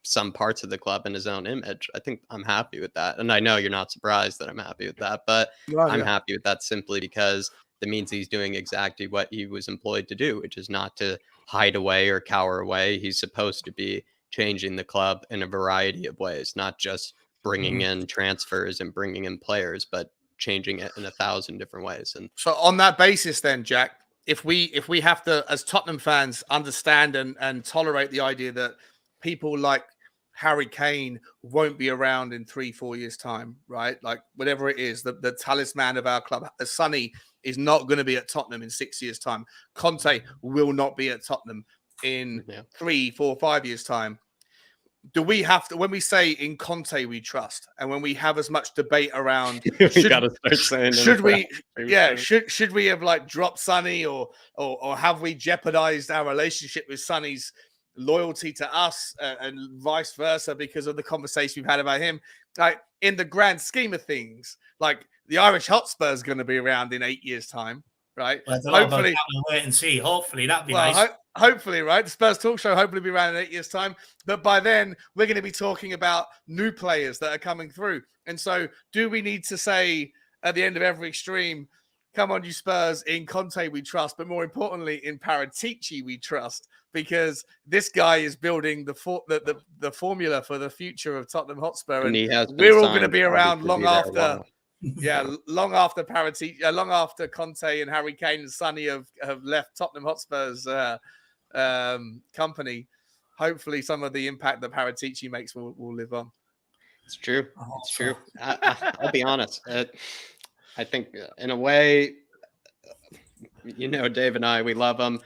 some parts of the club, in his own image, I think I'm happy with that. And I know you're not surprised that I'm happy with that, but I'm happy with that simply because that means he's doing exactly what he was employed to do, which is not to hide away or cower away. He's supposed to be changing the club in a variety of ways, not just bringing in transfers and bringing in players, but changing it in 1,000 different ways. And so on that basis, then, Jack, if we have to, as Tottenham fans, understand and tolerate the idea that people like Harry Kane won't be around in 3-4 years' time, right? Like whatever it is, the talisman of our club, Sonny is not going to be at Tottenham in 6 years' time. Conte will not be at Tottenham in 3, 4, 5 years' time. Do we have to, when we say in Conte we trust, and when we have as much debate around, should we have like dropped Sonny, or have we jeopardized our relationship with Sonny's loyalty to us, and vice versa because of the conversation we've had about him? Like in the grand scheme of things, like the Irish Hotspur is going to be around in 8 years' time, right? Well, hopefully, we'll wait and see. Hopefully, that'd be nice. Hopefully, right? The Spurs Talk Show hopefully be around in 8 years' time. But by then, we're going to be talking about new players that are coming through. And so, do we need to say at the end of every stream, come on, you Spurs, in Conte we trust, but more importantly, in Paratici we trust, because this guy is building the formula for the future of Tottenham Hotspur. And we're all going to be around long after. Yeah, long after Paratici, long after Conte and Harry Kane and Sonny have left Tottenham Hotspur's company. Hopefully, some of the impact that Paratici makes will live on. It's true. It's true. I'll be honest. I think in a way, Dave and I, we love him.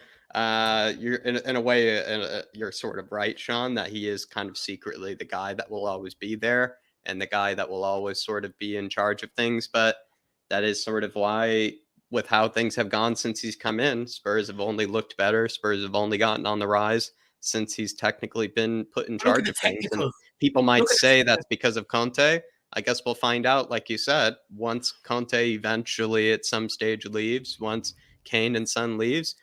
You're in a way, you're sort of right, Sean, that he is kind of secretly the guy that will always be there, and the guy that will always sort of be in charge of things. But that is sort of why, with how things have gone since he's come in, Spurs have only looked better. Spurs have only gotten on the rise since he's technically been put in charge of things. And people might say that's because of Conte. I guess we'll find out, like you said, once Conte eventually at some stage leaves, once Kane and Son leaves,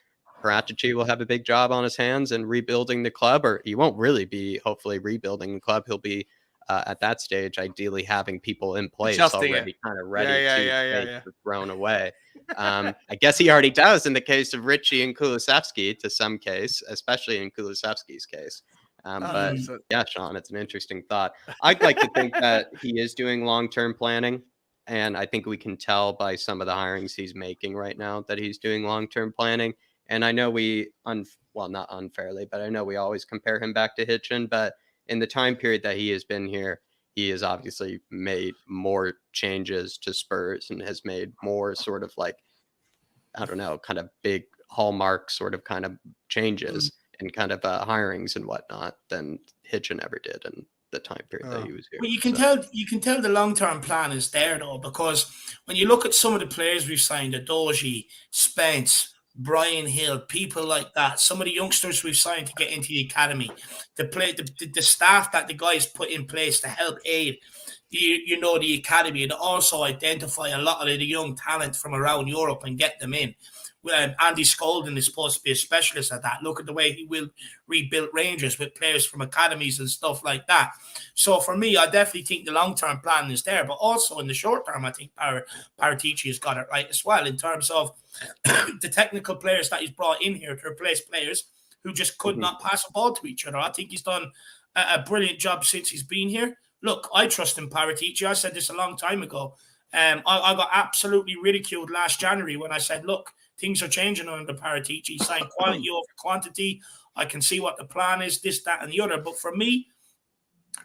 Paratici will have a big job on his hands in rebuilding the club, or he won't really be, hopefully, rebuilding the club. He'll be at that stage, ideally having people in place already kind of ready to be thrown away. I guess he already does in the case of Richie and Kulusevski to some case, especially in Kulusevski's case. But yeah, Sean, it's an interesting thought. I'd like to think that he is doing long-term planning. And I think we can tell by some of the hirings he's making right now that he's doing long-term planning. And I know not unfairly, but I know we always compare him back to Hitchin. But in the time period that he has been here, he has obviously made more changes to Spurs and has made more sort of like, I don't know, kind of big hallmark sort of kind of changes and kind of hirings and whatnot than Hitchin ever did in the time period that he was here. Well, you can tell the long-term plan is there though, because when you look at some of the players we've signed, Adoji, Spence, Brian Hill, people like that, some of the youngsters we've signed to get into the academy, the staff that the guys put in place to help aid the academy, and also identify a lot of the young talent from around Europe and get them in. Andy Skolden is supposed to be a specialist at that. Look at the way he will rebuild Rangers with players from academies and stuff like that. So for me, I definitely think the long-term plan is there, but also in the short term, I think Paratici has got it right as well in terms of the technical players that he's brought in here to replace players who just could not pass a ball to each other. I think he's done a brilliant job since he's been here. Look, I trust in Paratici. I said this a long time ago. I got absolutely ridiculed last January when I said, look, things are changing under Paratici. Signed quality over quantity. I can see what the plan is, this, that, and the other. But for me,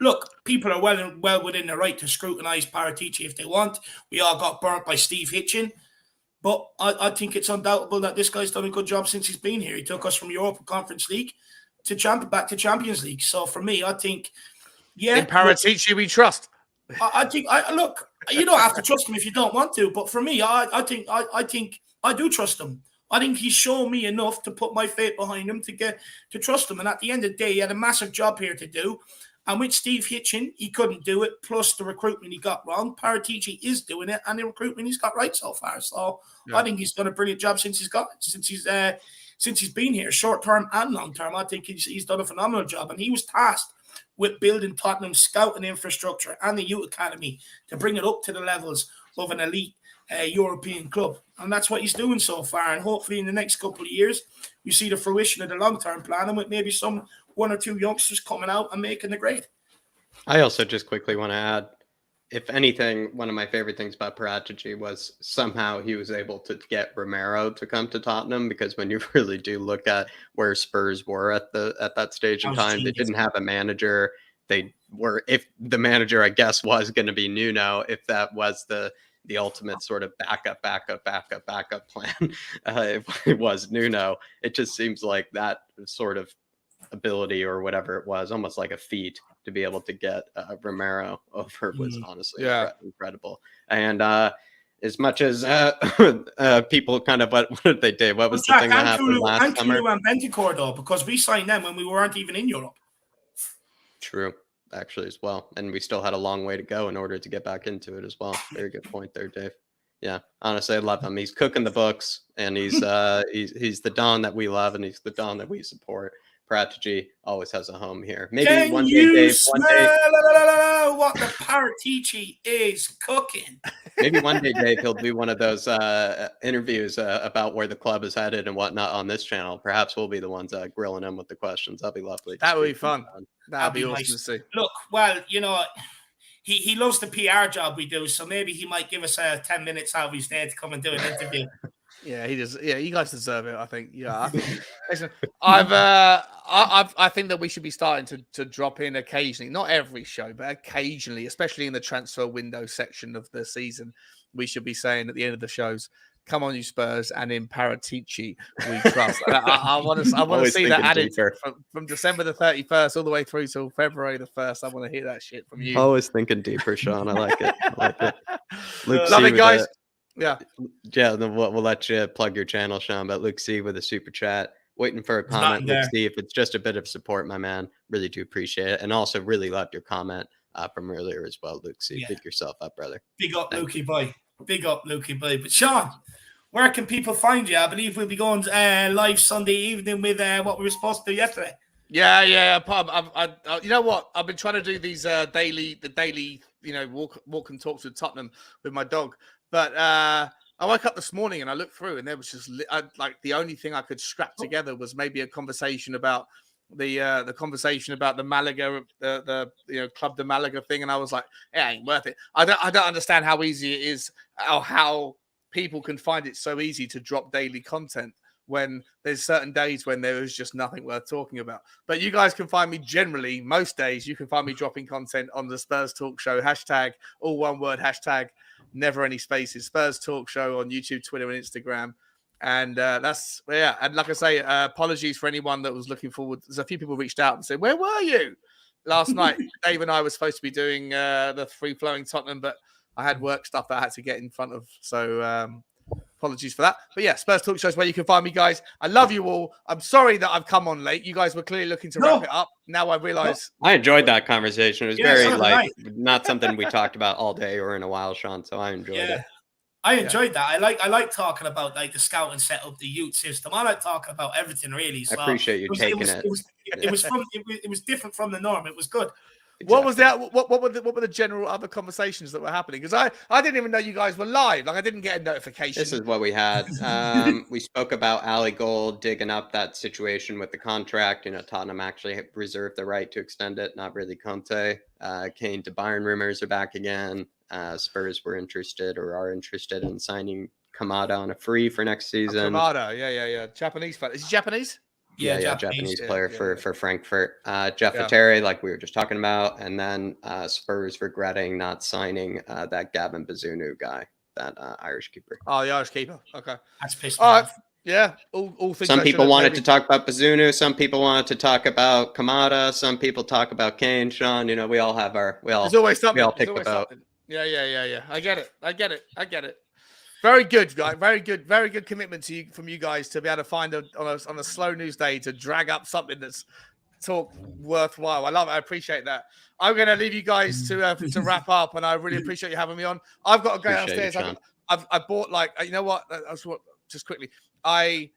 look, people are well within their right to scrutinise Paratici if they want. We all got burnt by Steve Hitchin. But I think it's undoubtable that this guy's done a good job since he's been here. He took us from Europa Conference League back to Champions League. So for me, I think, in Paratici we trust. I think look, you don't have to trust him if you don't want to. But for me, I think I do trust him. I think he's shown me enough to put my faith behind him to trust him. And at the end of the day, he had a massive job here to do. And with Steve Hitchin, he couldn't do it. Plus the recruitment he got wrong. Paratici is doing it, and the recruitment he's got right so far. So I think he's done a brilliant job since he's been here, short term and long term. I think he's done a phenomenal job, and he was tasked with building Tottenham's scouting infrastructure and the youth academy to bring it up to the levels of an elite European club. And that's what he's doing so far. And hopefully in the next couple of years, we see the fruition of the long-term plan, and with maybe one or two youngsters coming out and making the grade. I also just quickly want to add, if anything, one of my favorite things about Paratici was somehow he was able to get Romero to come to Tottenham, because when you really do look at where Spurs were at that stage in time, they didn't have a manager. They were, if the manager, I guess, was going to be Nuno, if that was the ultimate sort of backup plan, it was Nuno. It just seems like that sort of ability or whatever it was, almost like a feat, to be able to get Romero over was honestly incredible. And as much as people kind of, what did they do? What was the thing that happened last summer? And Bentancur, though, because we signed them when we weren't even in Europe. True, actually, as well. And we still had a long way to go in order to get back into it as well. Very good point there, Dave. Yeah, honestly, I love him. He's cooking the books, and he's the Don that we love, and he's the Don that we support. Paratici always has a home here. Maybe one day, Dave. One day, what the Paratici is cooking. Maybe one day, Dave, he'll do one of those interviews about where the club is headed and whatnot on this channel. Perhaps we'll be the ones grilling him with the questions. That'd be lovely. That would be fun. That'd be awesome nice to see. Look, well, you know, he loves the PR job we do, so maybe he might give us 10 minutes out of his day to come and do an interview. Yeah, he does. Yeah, you guys deserve it, I think. Yeah, listen, I think that we should be starting to drop in occasionally, not every show, but occasionally, especially in the transfer window section of the season. We should be saying at the end of the shows, "Come on, you Spurs," and in Paratici we trust. I want to see that added from December the 31st all the way through till February the 1st. I want to hear that shit from you. Always thinking deeper, Sean. I like it. Luke, love it, guys. Yeah. Then we'll let you plug your channel, Sean. But Luke C with a super chat, waiting for a comment. Luke C, if it's just a bit of support, my man, really do appreciate it. And also really loved your comment from earlier as well, Luke C. Pick yourself up, brother. Big up, Lukey boy. Big up, Lukey boy. But Sean, where can people find you? I believe we'll be going live Sunday evening with what we were supposed to do yesterday. Yeah. You know what? I've been trying to do these daily, walk and talks with Tottenham with my dog. But I woke up this morning and I looked through, and there was just like the only thing I could scrap together was maybe a conversation about the conversation about the Malaga, the Club de Malaga thing, and I was like, it ain't worth it. I don't understand how easy it is, or how people can find it so easy to drop daily content when there's certain days when there is just nothing worth talking about. But you guys can find me generally, most days, you can find me dropping content on the Spurs Talk Show, hashtag, all one word, hashtag, never any spaces, Spurs Talk Show on YouTube, Twitter, and Instagram. And that's, yeah. And like I say, apologies for anyone that was looking forward. There's a few people reached out and said, where were you? Last night, Dave and I were supposed to be doing the free-flowing Tottenham, but I had work stuff that I had to get in front of. So apologies for that. But yeah, Spurs Talk Show is where you can find me, guys. I love you all. I'm sorry that I've come on late. You guys were clearly looking to wrap it up. Now I realize. I enjoyed that conversation. It was very not something we talked about all day or in a while, Sean. So I enjoyed it. I enjoyed that. I like talking about like the scouting setup, the youth system. I like talking about everything really. So I appreciate you taking it. It was different from the norm. It was good. Exactly. What was that? What were the general other conversations that were happening? Because I didn't even know you guys were live. Like I didn't get a notification. This is what we had. We spoke about Ali Gold digging up that situation with the contract. Tottenham actually reserved the right to extend it. Not really Conte. Kane to Bayern rumors are back again. Spurs were interested or are interested in signing Kamada on a free for next season. Kamada, yeah. Japanese fan. Is he Japanese? Yeah, Japanese player for Frankfurt. Jeff Viteri, like we were just talking about, and then Spurs regretting not signing that Gavin Bazunu guy, that Irish keeper. Oh, the Irish keeper. Okay, that's pissed me off. Yeah, all things. Some people wanted to talk about Bazunu. Some people wanted to talk about Kamada. Some people talk about Kane. Sean, we all have our. There's always something. We all pick the boat. Yeah. I get it. Very good, guys. Very good commitment from you guys to be able to find on a slow news day to drag up something that's talk worthwhile. I love it. I appreciate that. I'm going to leave you guys to wrap up, and I really appreciate you having me on. I've got to go downstairs. I bought like, you know what? Just quickly, I've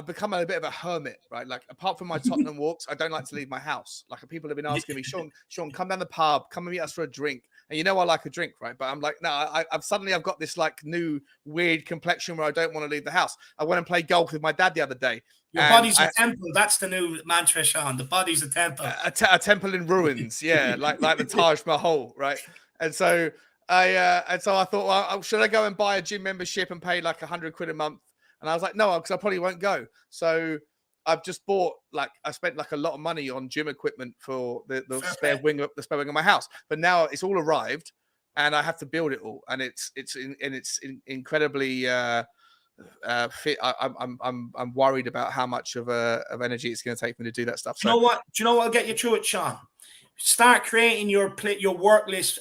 become a bit of a hermit, right? Like, apart from my Tottenham walks, I don't like to leave my house. Like, people have been asking me, Sean, come down the pub, come and meet us for a drink. And you know I like a drink, right? But I'm like, no, I've got this like new weird complexion where I don't want to leave the house. I went and played golf with my dad the other day. Your body's a temple. That's the new mantra, Sean. The body's a temple. A temple in ruins, yeah, like the Taj Mahal, right? And so I thought, well, should I go and buy a gym membership and pay like 100 quid a month? And I was like, no, because I probably won't go. So I've just bought, like, I spent like a lot of money on gym equipment for the spare wing of my house. But now it's all arrived, and I have to build it all, and it's incredibly fit. I'm worried about how much of energy it's going to take me to do that stuff. Do you know what? Do you know what'll get you through it, Sean? Start creating your work list,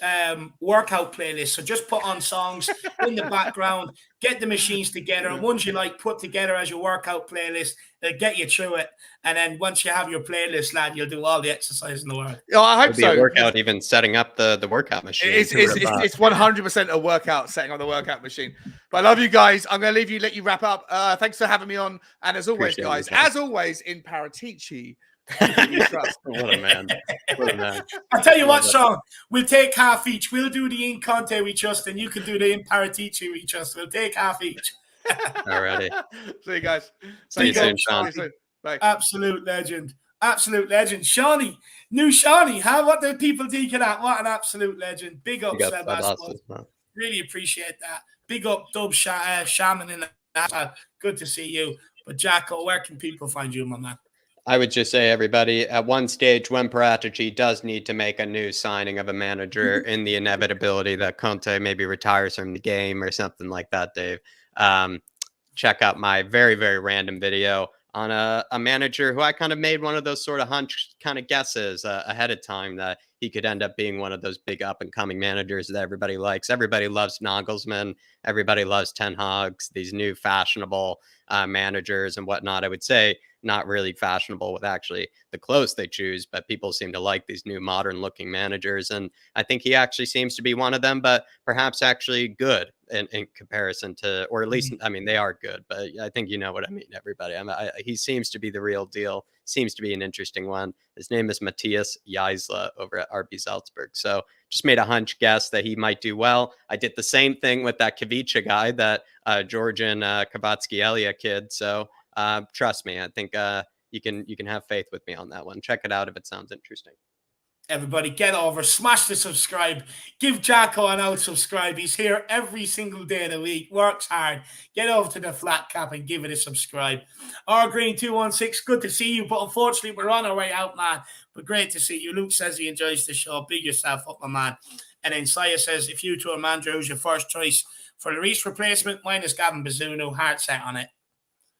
workout playlist. So just put on songs in the background, get the machines together, and ones you like, put together as your workout playlist. They'll get you through it. And then once you have your playlist, lad, you'll do all the exercise in the world. Oh, I hope so. A workout, even setting up the workout machine. It's 100% a workout, setting up the workout machine. But I love you guys. I'm going to let you wrap up. Thanks for having me on. And as always, guys, in Paratici, What a man. I'll tell you what, Sean, we'll take half each. We'll do the in Conte we trust, and you can do the in Paratici we trust. We'll take half each. Alrighty. See you guys. See you soon, Sean. Bye. Absolute legend. Shawnee. New Shawnee. What do people think of that? What an absolute legend. Big up, Sebastian. Really appreciate that. Big up, Dub Shaman in that. Good to see you. But Jacko, where can people find you, my man? I would just say, everybody, at one stage, when Paratici does need to make a new signing of a manager in the inevitability that Conte maybe retires from the game or something like that, Dave, check out my very, very random video on a manager who I kind of made one of those sort of hunch kind of guesses ahead of time that he could end up being one of those big up-and-coming managers that everybody likes. Everybody loves Nagelsmann. Everybody loves Ten Hag's, these new fashionable managers and whatnot. I would say not really fashionable with actually the clothes they choose, but people seem to like these new modern looking managers. And I think he actually seems to be one of them, but perhaps actually good in comparison to, or at least, I mean, they are good, but I think you know what I mean, everybody. He seems to be the real deal, seems to be an interesting one. His name is Matthias Jaisla over at RB Salzburg. So just made a hunch guess that he might do well. I did the same thing with that Kavica guy, that Georgian Kvaratskhelia kid. So trust me, I think you can have faith with me on that one. Check it out if it sounds interesting. Everybody get over, smash the subscribe, give Jacko an out subscribe. He's here every single day of the week, works hard. Get over to the Flat Cap and give it a subscribe. R Green 216, good to see you, but unfortunately we're on our way out, man. But great to see you. Luke says he enjoys the show. Big yourself up, my man. And then Saya says, if you two are manager, who's your first choice for the Reece replacement? Mine is Gavin Bazunu, hard set on it.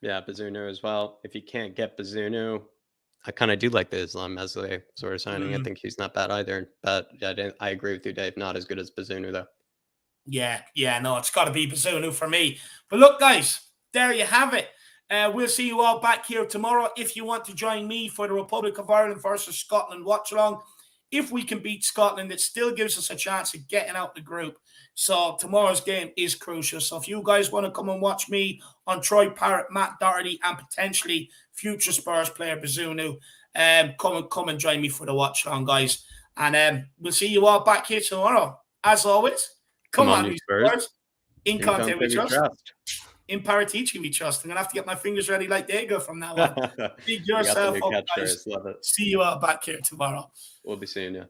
Yeah, Bazunu as well. If you can't get Bazunu, I kind of do like the Islam Mesle sort of signing. I think he's not bad either. But yeah, I agree with you, Dave. Not as good as Bazunu, though. Yeah, no, it's got to be Bazunu for me. But look, guys, there you have it. We'll see you all back here tomorrow. If you want to join me for the Republic of Ireland versus Scotland watch-along, if we can beat Scotland, it still gives us a chance of getting out the group. So tomorrow's game is crucial. So if you guys want to come and watch me on Troy Parrott, Matt Doherty, and potentially future Spurs player Bazunu, come and join me for the watch on, guys. And we'll see you all back here tomorrow. As always, come on, Spurs. In Conte we trust. In Paratici we trust. I'm gonna have to get my fingers ready like they go from now on. Big yourself up, guys. Love it. See you all back here tomorrow. We'll be seeing you.